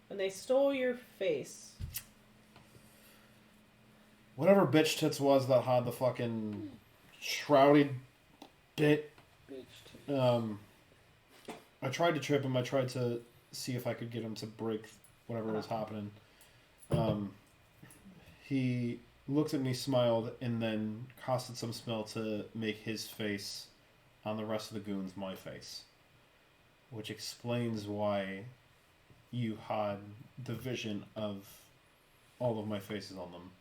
When they stole your face... Whatever bitch tits was that had the fucking shrouded bit. I tried to trip him. I tried to see if I could get him to break whatever was happening. He looked at me, smiled, and then casted some spell to make his face on the rest of the goons my face. Which explains why you had the vision of all of my faces on them.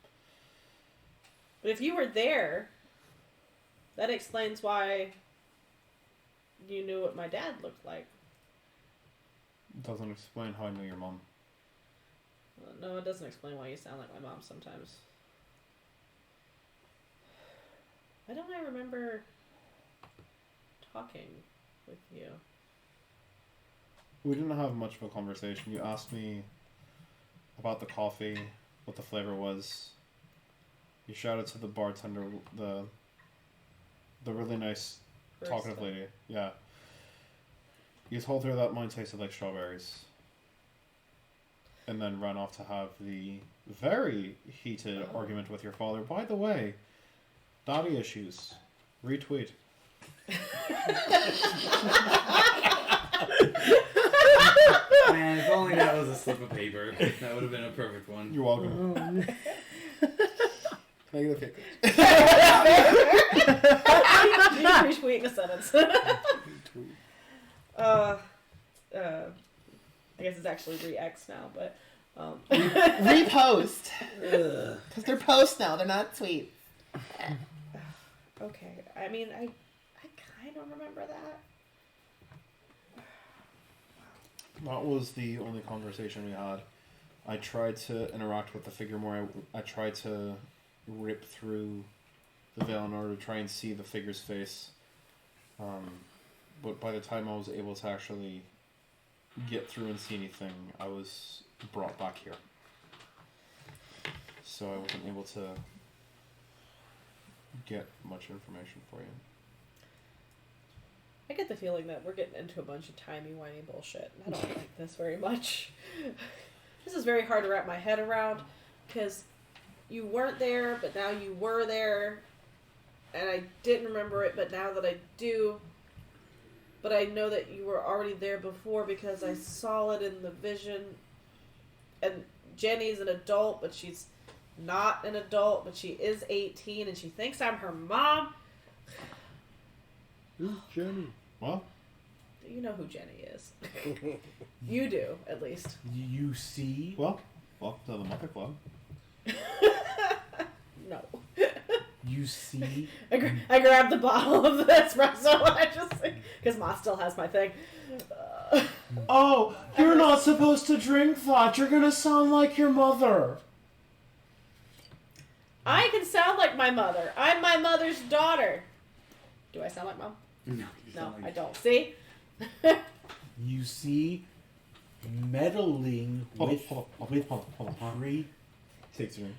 But if you were there, that explains why you knew what my dad looked like. Doesn't explain how I knew your mom. No, it doesn't explain why you sound like my mom sometimes. Why don't I remember talking with you? We didn't have much of a conversation. You asked me about the coffee, what the flavor was. You shouted to the bartender, the really nice talkative lady. Yeah. You told her that mine tasted like strawberries. And then ran off to have the very heated argument with your father. By the way, daddy issues. Retweet. Man, if only that was a slip of paper. That would have been a perfect one. You're welcome. Can I get a picture? Retweet in a sentence. I guess it's actually re-X now, but... Repost. Because they're posts now, they're not tweets. Okay, I mean, I kind of remember that. That was the only conversation we had. I tried to interact with the figure more. I tried to rip through the veil in order to try and see the figure's face. But by the time I was able to actually get through and see anything, I was brought back here. So I wasn't able to get much information for you. I get the feeling that we're getting into a bunch of timey-wimey bullshit. I don't like this very much. This is very hard to wrap my head around, because you weren't there, but now you were there, and I didn't remember it, but now that I do, but I know that you were already there before because I saw it in the vision, and Jenny's an adult, but she's not an adult, but she is 18, and she thinks I'm her mom. Who's Jenny? What? You know who Jenny is. You do, at least. You see? Well, welcome to the Muppet Club. No. You see? I grabbed the bottle of the espresso and I just... Because Ma still has my thing. Oh, you're not supposed to drink that. You're gonna sound like your mother. I can sound like my mother. I'm my mother's daughter. Do I sound like Mom? No, No, I don't. See? You see meddling with three. Takes your name.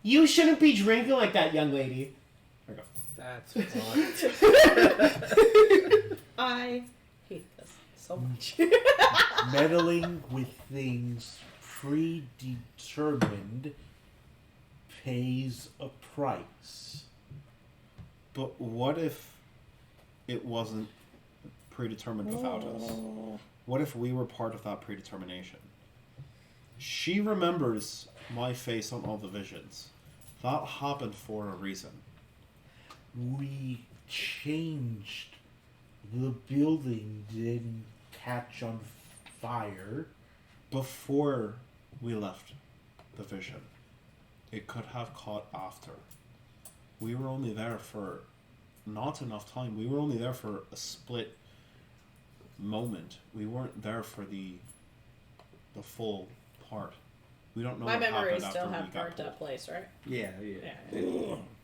You shouldn't be drinking like that, young lady. There we go. That's fine. I hate this so much. Meddling with things predetermined pays a price. But what if it wasn't predetermined without us? What if we were part of that predetermination? She remembers my face on all the visions. That happened for a reason. We changed. The building didn't catch on fire. Before we left the vision, it could have caught after. We were only there for not enough time. We were only there for a split moment. We weren't there for the full part. We don't know. My what memories happened still after have we got burnt pulled. up place, right? Yeah.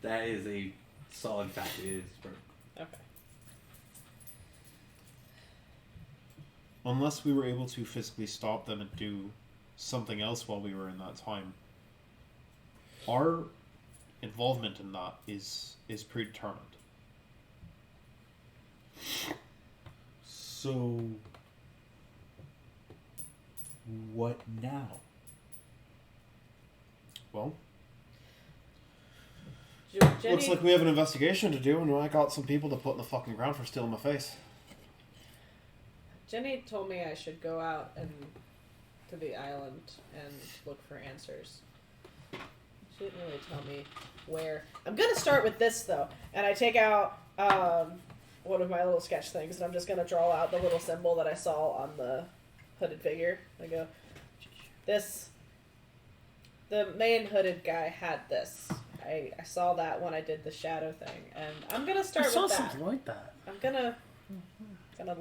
That is a solid fact. It is. Okay. Unless we were able to physically stop them and do something else while we were in that time. Our involvement in that is predetermined. So, what now? Well, Jenny, looks like we have an investigation to do, and I got some people to put in the fucking ground for stealing my face. Jenny told me I should go out and to the island and look for answers. She didn't really tell me where. I'm gonna start with this though, and I take out one of my little sketch things, and I'm just gonna draw out the little symbol that I saw on the hooded figure. I go, this the main hooded guy had this. I saw that when I did the shadow thing, and I'm gonna I start saw with that. something like that. I'm gonna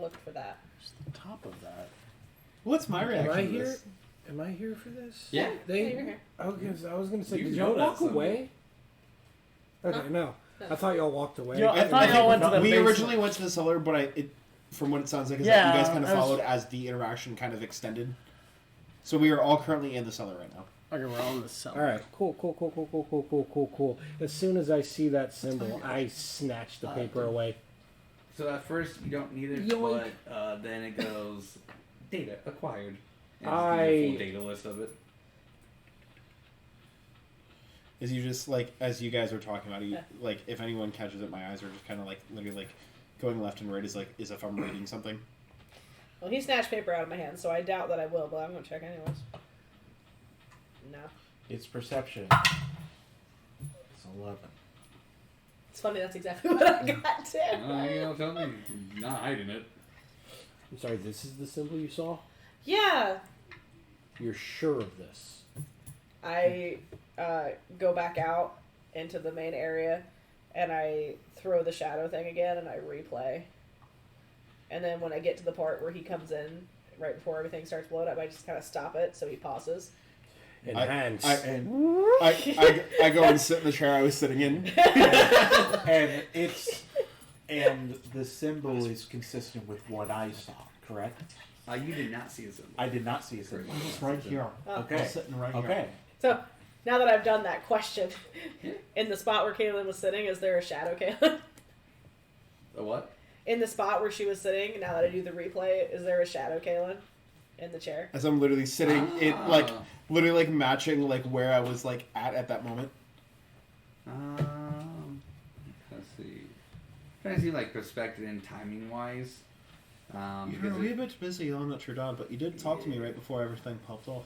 look for that. Just the top of that. What's my reaction Am I to here? this? Am I here for this? Yeah. Yeah, you're here. Okay, so I was gonna say, You did know y'all that walk somewhere. away? Okay, Huh? no. No. I thought y'all walked away. Yo, I thought y'all went to the We basement. originally went to the cellar, but from what it sounds like, is that Yeah, you guys kind of I was- followed as the interaction kind of extended. So we are all currently in the cellar right now. Okay, we're all in the cell. All right, cool. As soon as I see that symbol, I snatch the paper away. So at first you don't need it, Yoink. but then it goes data acquired. And I- it's the full data list of it. Is you just like as you guys were talking about, you, like if anyone catches it, my eyes are just kind of like literally like going left and right, is like as if I'm reading something. Well, he snatched paper out of my hand, so I doubt that I will, but I'm gonna check anyways. No. It's perception. It's 11. It's funny, that's exactly what I got too. You know, tell me, I'm not hiding it. I'm sorry, this is the symbol you saw? Yeah. You're sure of this? I go back out into the main area, and I throw the shadow thing again, and I replay. And then when I get to the part where he comes in, right before everything starts blowing up, I just kind of stop it, so he pauses. Enhance. I go and sit in the chair I was sitting in. And the symbol is consistent with what I saw, correct? You did not see a symbol. I did not see a symbol. It's right here. Oh. Okay. I'm sitting right here. Okay. So now that I've done that question, in the spot where Kaylin was sitting, is there a shadow Kaylin? A what? In the spot where she was sitting, now that I do the replay, is there a shadow Kaylin in the chair? As I'm literally sitting, it like literally like matching like where I was like at that moment. Let's see. Trying to see like perspective and timing wise. You're a wee bit busy on that, your dad, but you did talk to me right before everything popped off.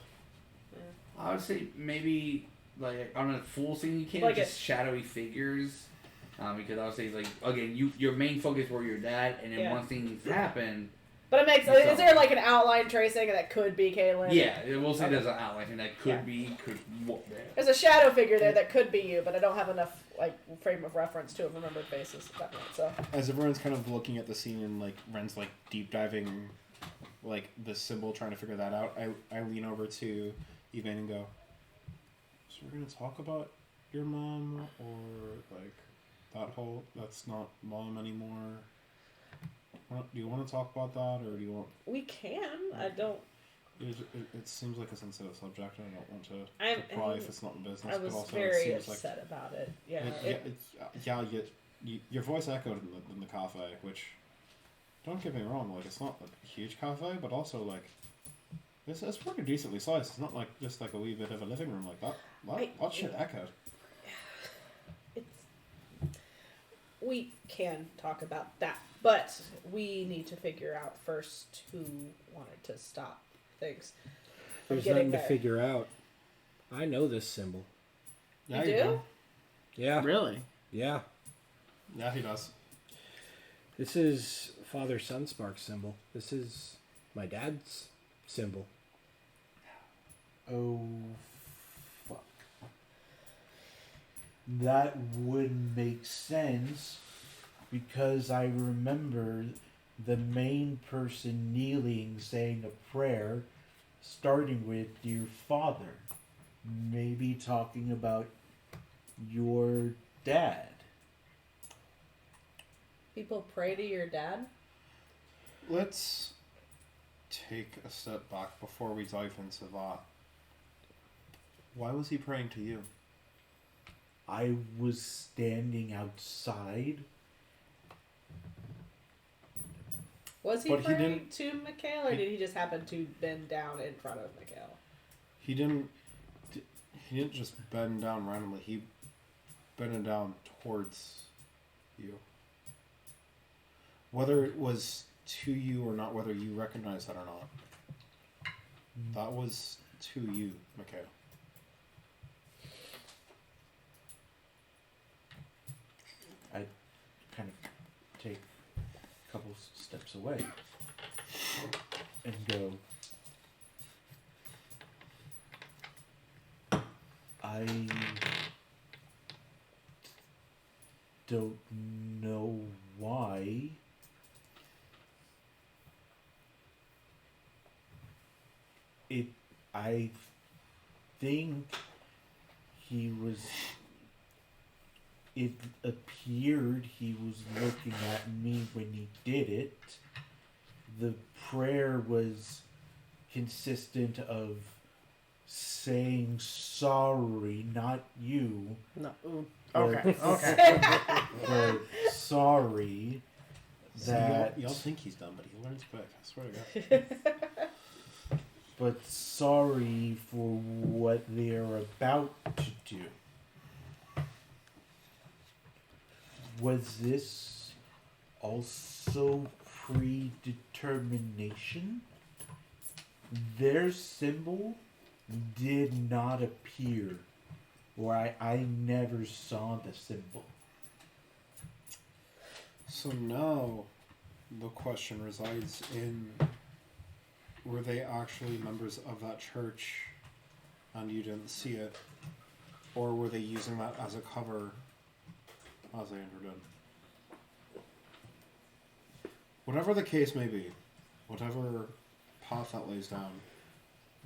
I would say maybe like on a full scene you can't Like just shadowy figures. Because I would say like again, your main focus were your dad, and then Yeah. once things happen. But it makes So- is there like an outline tracing that could be Kaylin? Yeah, we'll say Okay. there's an outline and that could be There's a shadow figure there that could be you, but I don't have enough like frame of reference to have remembered faces at that point. So As everyone's kind of looking at the scene and like Ren's like deep diving like the symbol, trying to figure that out, I lean over to Yvaine and go, so we're gonna talk about your mom, or like that's not mom anymore? Do you want to talk about that, or do you want? we can. I don't. It seems like a sensitive subject, and I don't want to I'm- pry I if it's not in business. I was but also very it seems upset about it. Yeah. your voice echoed in the cafe, which don't get me wrong, like it's not a huge cafe, but also like it's pretty decently sized. It's not like just like a wee bit of a living room like that. That shit echoed. We can talk about that, but we need to figure out first who wanted to stop things from There's getting nothing to there. figure out. I know this symbol. You do? Yeah. Really? Yeah. Yeah, he does. This is Father Sunspark's symbol. This is my dad's symbol. Oh, fuck. That would make sense because I remember the main person kneeling saying a prayer starting with Dear Father. Maybe talking about your dad. People pray to your dad? Let's take a step back before we dive into that. Why was he praying to you? I was standing outside. Was he But he praying to Mikhail, or did he just happen to bend down in front of Mikhail? He didn't just bend down randomly. He bent down towards you. Whether it was to you or not, whether you recognize that or not, that was to you, Mikhail. I kind of take a couple steps away and go, I don't know why. I think he was. It appeared he was looking at me when he did it. The prayer was consistent of saying sorry, not you. No. Okay. But sorry that. Y'all think he's dumb, but he learns quick. I swear to God. But sorry for what they're about to do. Was this also predetermination? Their symbol did not appear, or I never saw the symbol. So now the question resides in, were they actually members of that church and you didn't see it? Or were they using that as a cover as they entered in? Whatever the case may be, whatever path that lays down,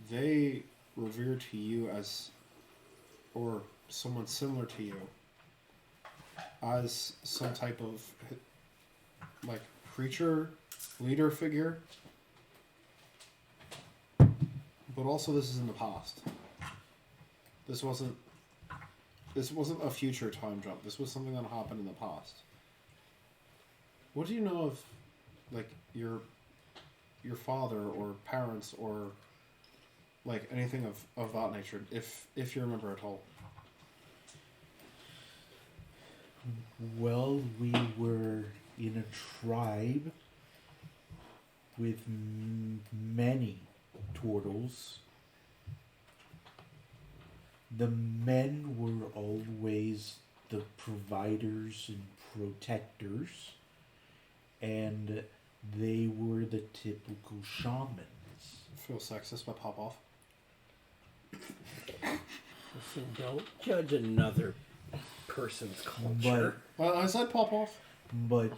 they revere to you as, or someone similar to you, as some type of like preacher, leader figure. But also this is in the past. This wasn't a future time jump. This was something that happened in the past. What do you know of like your father or parents or like anything of that nature, if you remember at all? Well, we were in a tribe with many turtles. The men were always the providers and protectors, and they were the typical shamans. Feel sexist, but pop off. Listen, don't judge another person's culture. I said pop off. But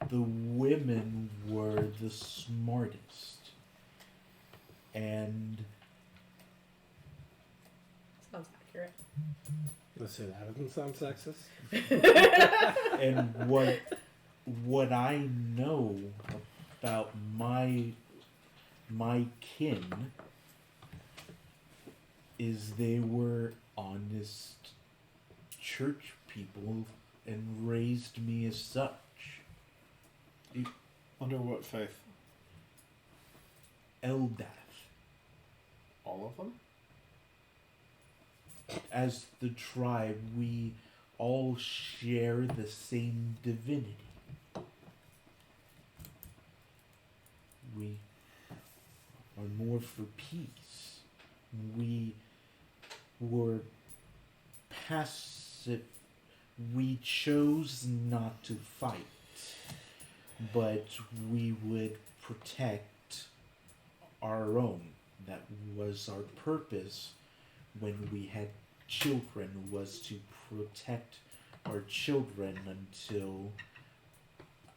the women were the smartest. And Sounds accurate. Let's say that doesn't sound sexist. and what I know about my kin is they were honest church people and raised me as such. Under what faith? Eldath. All of them? As the tribe, we all share the same divinity. We are more for peace. We were passive. We chose not to fight, but we would protect our own. That was our purpose when we had children, was to protect our children until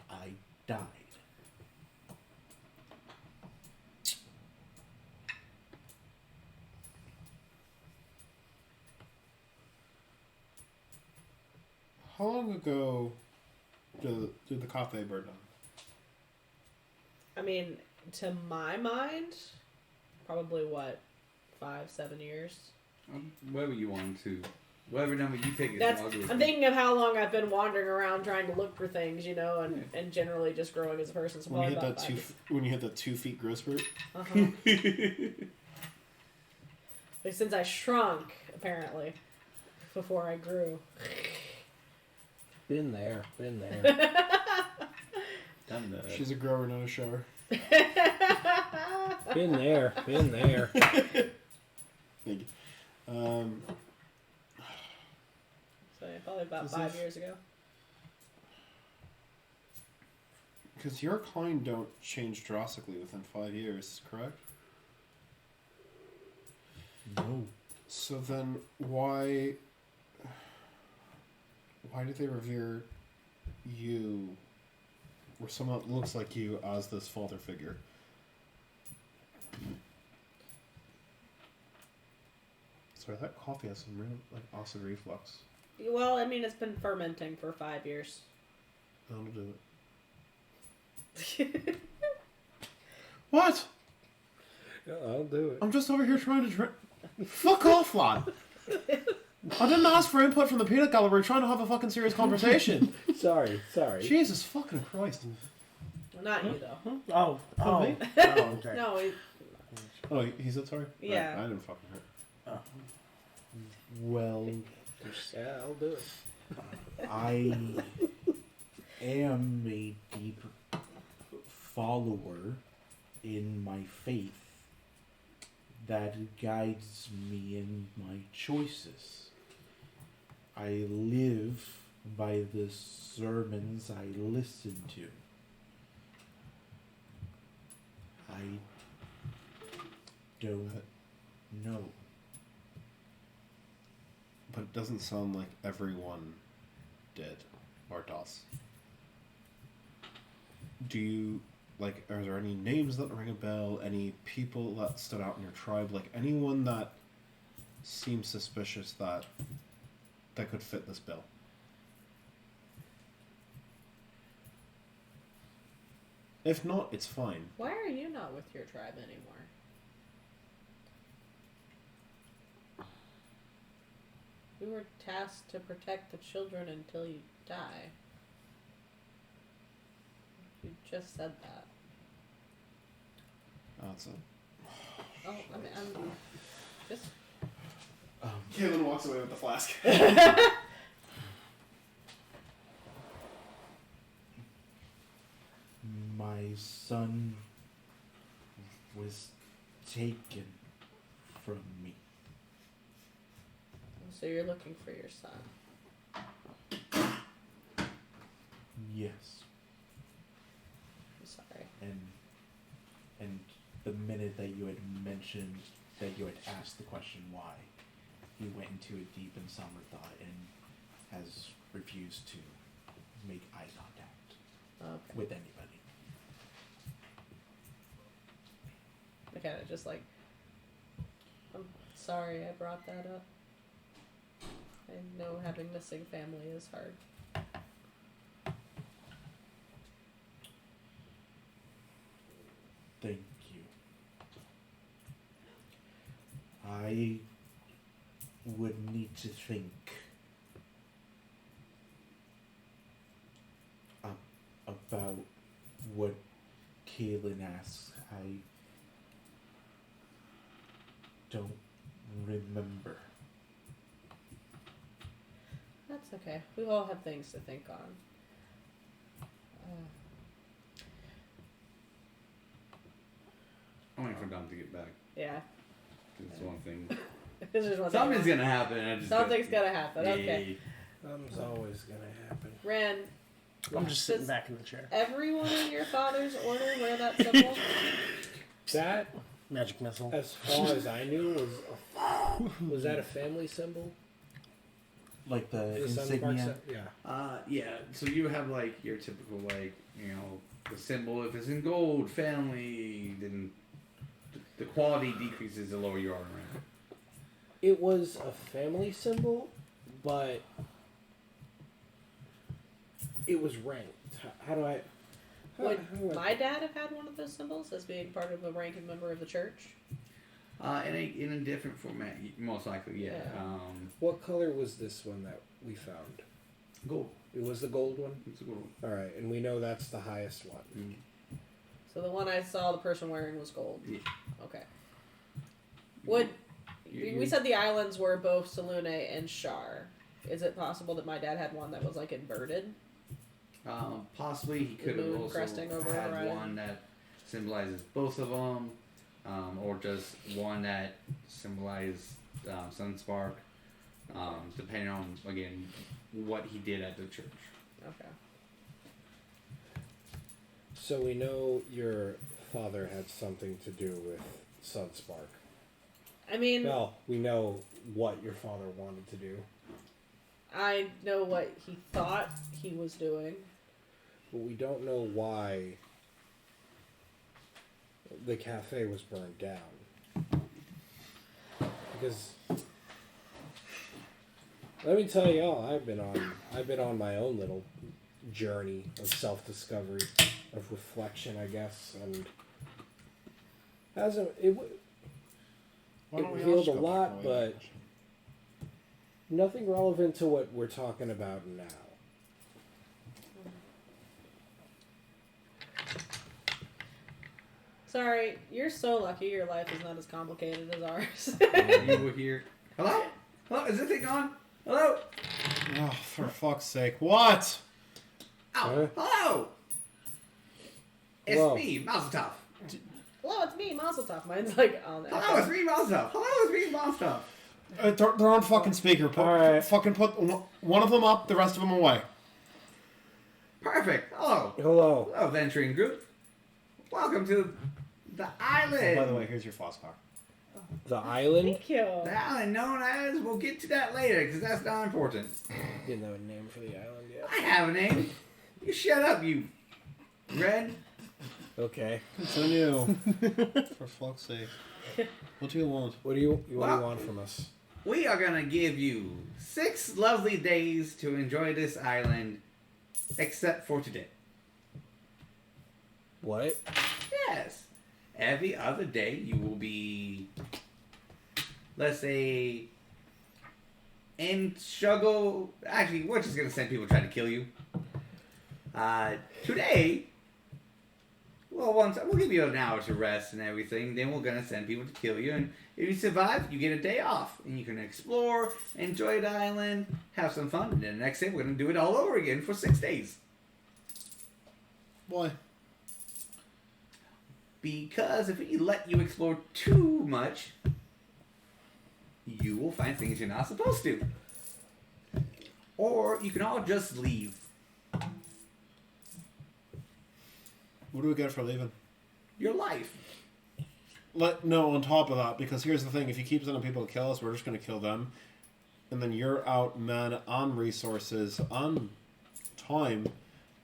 I died. How long ago did the cafe burn down? I mean, to my mind, probably what, 5-7 years. Whatever you want to. Whatever number you pick is That's. I'll do it. I'm thinking of how long I've been wandering around trying to look for things, you know, and generally just growing as a person. So When you probably hit about that 5 when you hit that 2 feet growth spurt? Uh-huh. Like since I shrunk, apparently, before I grew. Been there. Done that. She's a grower, not a shower. Been there. Thank you. So yeah, probably about 5 years ago. Because your kind don't change drastically within 5 years, correct? No. So then, why do they revere you, or someone that looks like you, as this father figure? Sorry, that coffee has some real acid reflux. Well, I mean, it's been fermenting for 5 years. That'll do it. What? Yeah, I'll do it. I'm just over here trying to drink. Fuck off, lad. I didn't ask for input from the peanut gallery. We're trying to have a fucking serious conversation. Sorry. Jesus fucking Christ. Not you, though. Oh, me? okay. No, Oh, he said sorry? Yeah. I didn't fucking hurt. Well, Yeah, I'll do it. I am a deep follower in my faith that guides me in my choices. I live by the sermons I listen to. I don't know. But it doesn't sound like everyone did, or does. Do you, are there any names that ring a bell? Any people that stood out in your tribe? Anyone that seems suspicious that could fit this bill? If not, it's fine. why are you not with your tribe anymore? We were tasked to protect the children until you die. You just said that. That's it. Oh, I mean, I'm just... Kaylin walks away with the flask. My son was taken from me. So you're looking for your son. Yes. I'm sorry. And the minute that you had mentioned that you had asked the question why, he went into a deep and somber thought and has refused to make eye contact with anybody. I kind of just I'm sorry I brought that up. I know having missing family is hard. Thank you. I would need to think about what Kaylin asks. I don't remember. That's okay. We all have things to think on. I'm waiting for Dom to get back. Yeah. It's one thing. There's just one Something's thing. gonna happen. Something's gonna happen. Yeah. Okay. Something's always gonna happen. Ren, I'm just sitting does back in the chair. everyone in your father's order wear that symbol? That, Magic missile. as far as I knew, was that a family symbol? Like the The Sun insignia. Park yeah. Yeah. So you have your typical the symbol. If it's in gold, family, then the quality decreases the lower you are in rank. It was a family symbol, but it was ranked. How do I? Would my dad have had one of those symbols as being part of a ranking member of the church? In a different format, most likely, yeah. Yeah. What color was this one that we found? Gold. It was the gold one? It's a gold. All right, and we know that's the highest one. Mm. So the one I saw the person wearing was gold. Yeah. Okay. We said the islands were both Salune and Shar. Is it possible that my dad had one that was inverted? Possibly he could have moon also cresting over had horizon. one that symbolizes both of them, or just one that symbolized Sunspark, depending on again what he did at the church. Okay. So we know your father had something to do with Sunspark. I mean, Well, we know what your father wanted to do, I know what he thought he was doing. but we don't know why the cafe was burned down. Because let me tell y'all, I've been on my own little journey of self-discovery, of reflection, I guess, and Why don't we all revealed just a go back lot, the way but nothing relevant to what we're talking about now. Sorry, you're so lucky your life is not as complicated as ours. You were here. Hello? Hello? Is this thing on? Hello? Oh, for fuck's sake. What? Oh, hello! It's Whoa. me, Mazeltov. Hello, it's me, Mazel Tov. Mine's like on there. Hello, it's me, Mazeltov. Hello, it's me, Mazeltov. They're on fucking speaker. Alright. Fucking put one of them up, the rest of them away. Perfect. Hello. Hello. Hello, venturing group. Welcome to the island. By the way, here's your floss car. The island? Thank you. The island known as, we'll get to that later, because that's not important. Didn't have a name for the island yet. I have a name. You shut up, you Ren. Okay. Continue. For fuck's sake. What do you want? What do you want from us? We are going to give you 6 lovely days to enjoy this island, except for today. What? Yes. Every other day you will be, let's say, in struggle. Actually, we're just going to send people trying to kill you. Today, well, we'll give you an hour to rest and everything. Then we're going to send people to kill you. And if you survive, you get a day off. And you can explore, enjoy the island, have some fun. And then the next day, we're going to do it all over again for 6 days. Why? Because if we let you explore too much, you will find things you're not supposed to. Or you can all just leave. What do we get for leaving? Your life. No, on top of that, because here's the thing: if you keep sending people to kill us, we're just going to kill them, and then you're out, man, on resources, on time,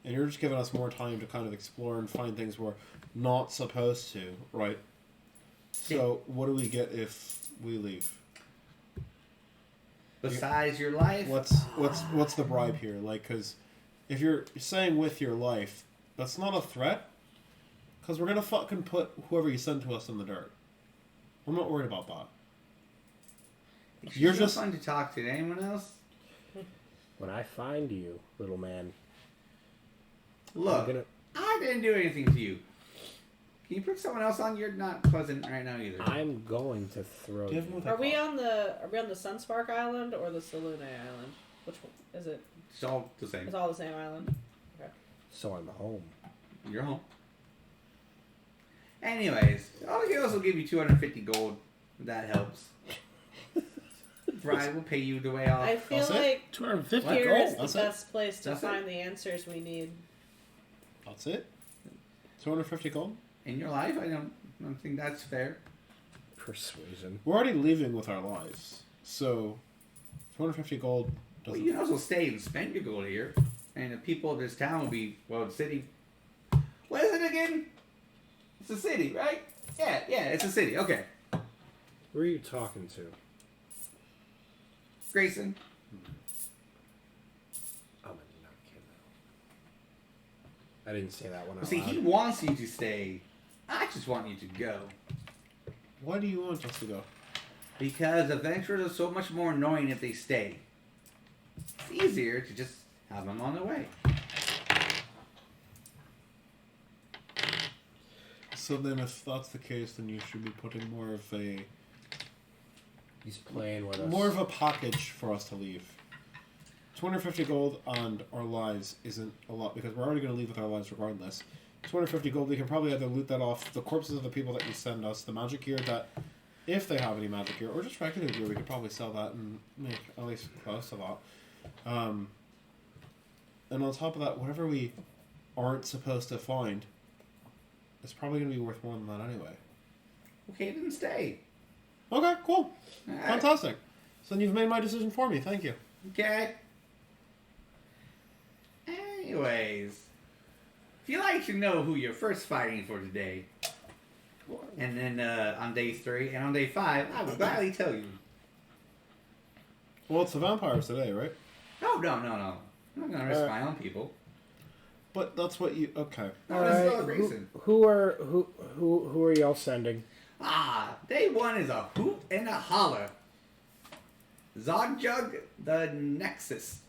and you're just giving us more time to kind of explore and find things we're not supposed to, right? So, what do we get if we leave? Besides your life? What's the bribe here? Like, because if you're saying with your life, that's not a threat. Because we're gonna fucking put whoever you send to us in the dirt. I'm not worried about that. You're just fun to talk to. Anyone else? When I find you, little man. Look, I didn't do anything to you. Can you put someone else on? You're not pleasant right now either. I'm going to throw you. Are we on the Sunspark Island or the Salune Island? Which one is it? It's all the same. It's all the same island. Okay. So I'm home. You're home. Anyways, all the girls will give you 250 gold. That helps. Brian will pay you the way off. I feel That's it? like 250 here gold. is the That's it? best place to That's it? find the answers we need. That's it. 250 gold. In your life, I don't think that's fair. Persuasion. We're already leaving with our lives, so 250 gold Well, doesn't. you can also stay and spend your gold here. And the people of this town will be, well, the city. What is it again? It's a city, right? Yeah, it's a city. Okay. Who are you talking to? Grayson. I'm not kidding. I didn't say that one Well, out see, loud. he wants you to stay. I just want you to go. Why do you want us to go? Because adventurers are so much more annoying if they stay. It's easier to just have them on their way. So then, if that's the case, then you should be putting more of a package for us to leave. 250 gold and our lives isn't a lot because we're already going to leave with our lives regardless. 250 gold, we can probably either loot that off the corpses of the people that you send us, the magic gear that, if they have any magic gear, or just regular gear, we could probably sell that and make at least close to that. And on top of that, whatever we aren't supposed to find, it's probably going to be worth more than that anyway. Okay, then stay. Okay, cool. All right. Fantastic. So then you've made my decision for me. Thank you. Okay. Anyways, if you like to know who you're first fighting for today, and then on day 3 and on day 5, I will gladly tell you. Well, it's the vampires today, right? Oh, no. I'm not going to risk my own people. But that's what you... Okay. No, All this is right. all racing. Who are y'all sending? Day 1 is a hoot and a holler. Zogjug the Nexus.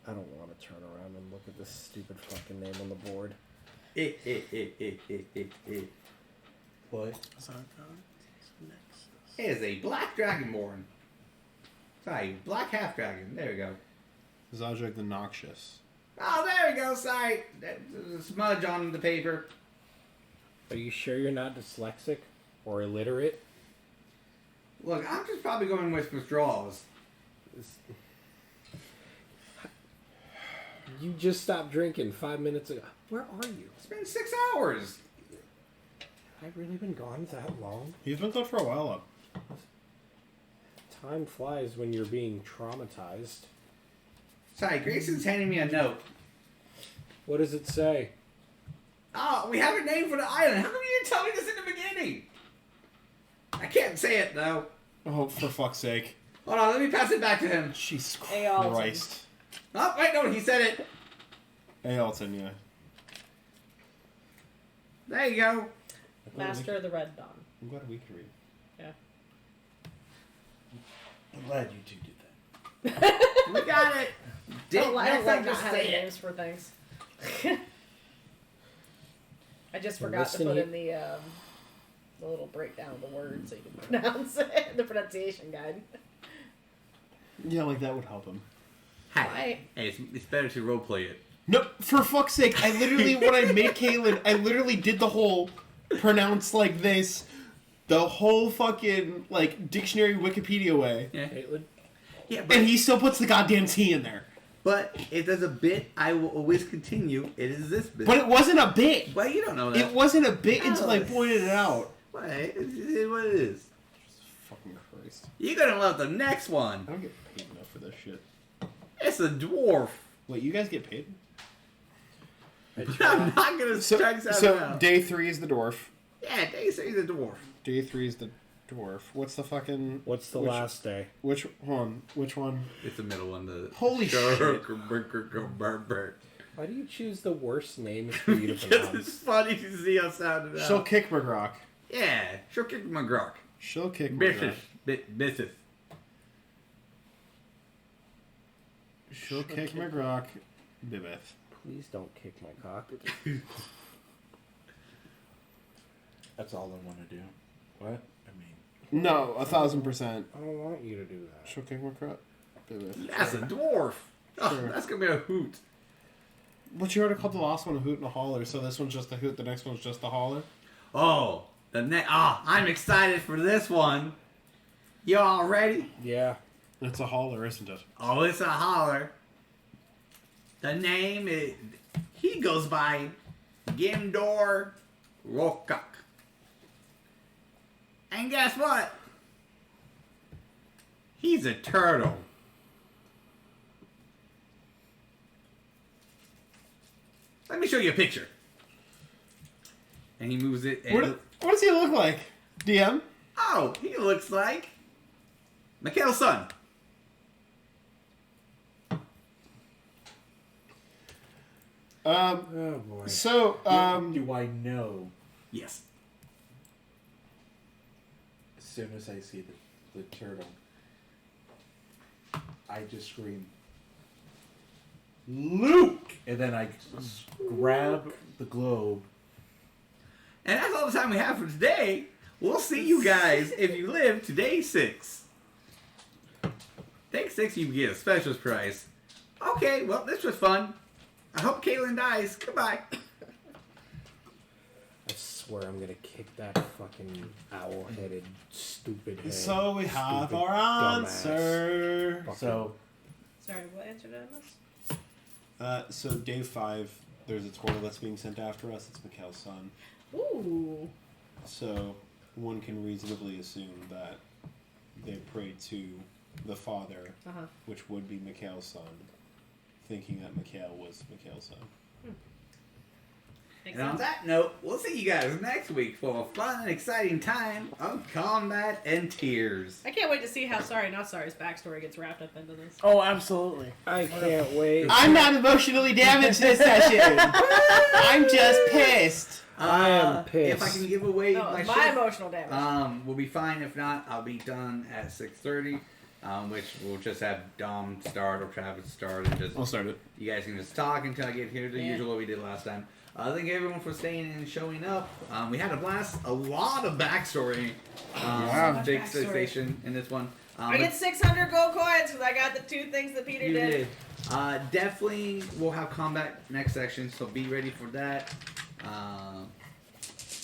I don't want to turn around and look at this stupid fucking name on the board. What? It is a black dragonborn. Sorry, black half dragon. There we go. Zajak the Noxious. Oh, there we go. Sorry. There's a smudge on the paper. Are you sure you're not dyslexic or illiterate? Look, I'm just probably going with withdrawals. You just stopped drinking 5 minutes ago. Where are you? It's been 6 hours. Have I really been gone that long? He's been gone for a while up. Time flies when you're being traumatized. Sorry, Grayson's handing me a note. What does it say? Oh, we have a name for the island. How come you didn't tell me this in the beginning? I can't say it, though. Oh, for fuck's sake. Hold on, let me pass it back to him. Jesus Alton. Christ. Oh, wait, no, he said it. Alton, yeah. There you go. Master of the Red Dawn. I'm glad we could read. Yeah. I'm glad you two did that. We got it. I don't like Next not time, just having say it. names for things. I just Well, forgot to listen put here. in the little breakdown of the words so you can pronounce it. The pronunciation guide. Yeah, like that would help him. Hi. Right. Hey, it's better to roleplay it. No, for fuck's sake! I literally, when I made Caitlin, I literally did the whole pronounce like this, the whole fucking like dictionary Wikipedia way, Yeah. Caitlin? Yeah, and he still puts the goddamn T in there. But if there's a bit, I will always continue. It is this bit. But it wasn't a bit. Well, you don't know that. It wasn't a bit until I Oh. pointed it out. Well, it is what it is. Fucking Christ. You're gonna love the next one. I don't get paid enough for this shit. It's a dwarf. Wait, you guys get paid? I'm not gonna strike that out. day 3 is the dwarf. Yeah, they say he's a dwarf. Day 3 is the dwarf. What's the fucking... What's the which- last day? Which one? Which one? It's the middle one. The Holy shit. Why do you choose the worst names for you to Because pronounce? it's funny to see how sounded out. She'll kick McGrock. Yeah, she'll kick McGrock. She'll kick Biffith. McGrock. Biffith. She'll kick McGrock. Bibbeth. Please don't kick my cock. That's all I want to do. What? I mean, No, 1,000%. I don't want you to do that. She'll kick McGrock. Bibbeth. That's a dwarf. Oh, Sure. that's gonna be a hoot. But you already called the last one a hoot and a holler, so this one's just a hoot, the next one's just a holler. Oh, I'm excited for this one. You all ready? Yeah. It's a holler, isn't it? Oh, it's a holler. The name is. He goes by Gimdor Rokak. And guess what? He's a turtle. Let me show you a picture. And he moves it. And What does he look like? DM? oh, he looks like Mikhail's son. Oh boy. So, do I know Yes. as soon as I see the turtle, I just scream, Luke! And then I grab the globe. And that's all the time we have for today. We'll see you guys if you live to day 6. Day 6, you get a specialist price. Okay, well, this was fun. I hope Caitlin dies. Goodbye. I swear I'm gonna kick that fucking owl-headed, stupid head. so we have stupid our dumbass. answer. Fucking- So, Sorry, what answer did I miss? So day 5, there's a turtle that's being sent after us. It's Mikhail's son. Ooh. So one can reasonably assume that they prayed to the father, which would be Mikhail's son, thinking that Mikhail was Mikhail's son. And on that note, we'll see you guys next week for a fun and exciting time of combat and tears. I can't wait to see how Sorry Not Sorry's backstory gets wrapped up into this. Oh, absolutely. I can't wait. I'm not emotionally damaged this session. I'm just pissed. I am pissed. If I can give away No, my my shift, emotional damage. we'll be fine. If not, I'll be done at 6:30, which we'll just have Dom start or Travis start, and just I'll start it. you guys can just talk until I get here. The usual what we did last time. Thank everyone for staying and showing up. We had a blast. A lot of backstory. Big backstory. station in this one. I get 600 gold coins because I got the 2 things that Peter You did. Definitely, we'll have combat next section, so be ready for that.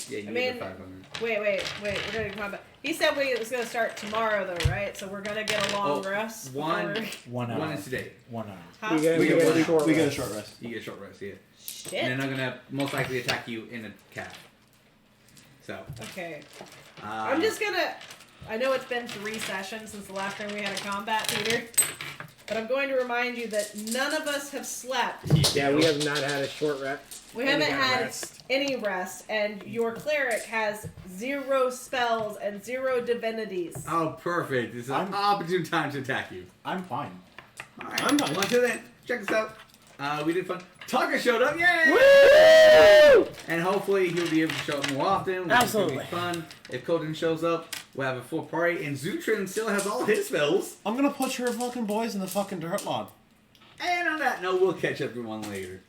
Yeah, you get the 500. Wait. We're gonna combat. He said it was gonna start tomorrow, though, right? So we're gonna get a long rest. One before- 1 hour. One is today. 1 hour. Huh? We get a short We get a rest. short rest. You get a short rest, yeah. Shit. And they're not gonna most likely attack you in a calf. So. Okay. I'm just gonna. I know it's been 3 sessions since the last time we had a combat, Peter. But I'm going to remind you that none of us have slept. Yeah, we have not had a short rest. We haven't had rest. any rest, and your cleric has 0 spells and 0 divinities. Oh, perfect. This is an opportune time to attack you. I'm fine. Alright. I'm fine. Well, until then, check this out. We did fun. Tucker showed up, yay! Woo! And hopefully he'll be able to show up more often. Which Absolutely. is gonna be fun. If Colton shows up, we'll have a full party. And Zootrun still has all his spells. I'm gonna put your fucking boys in the fucking dirt log. And on that note, we'll catch everyone later.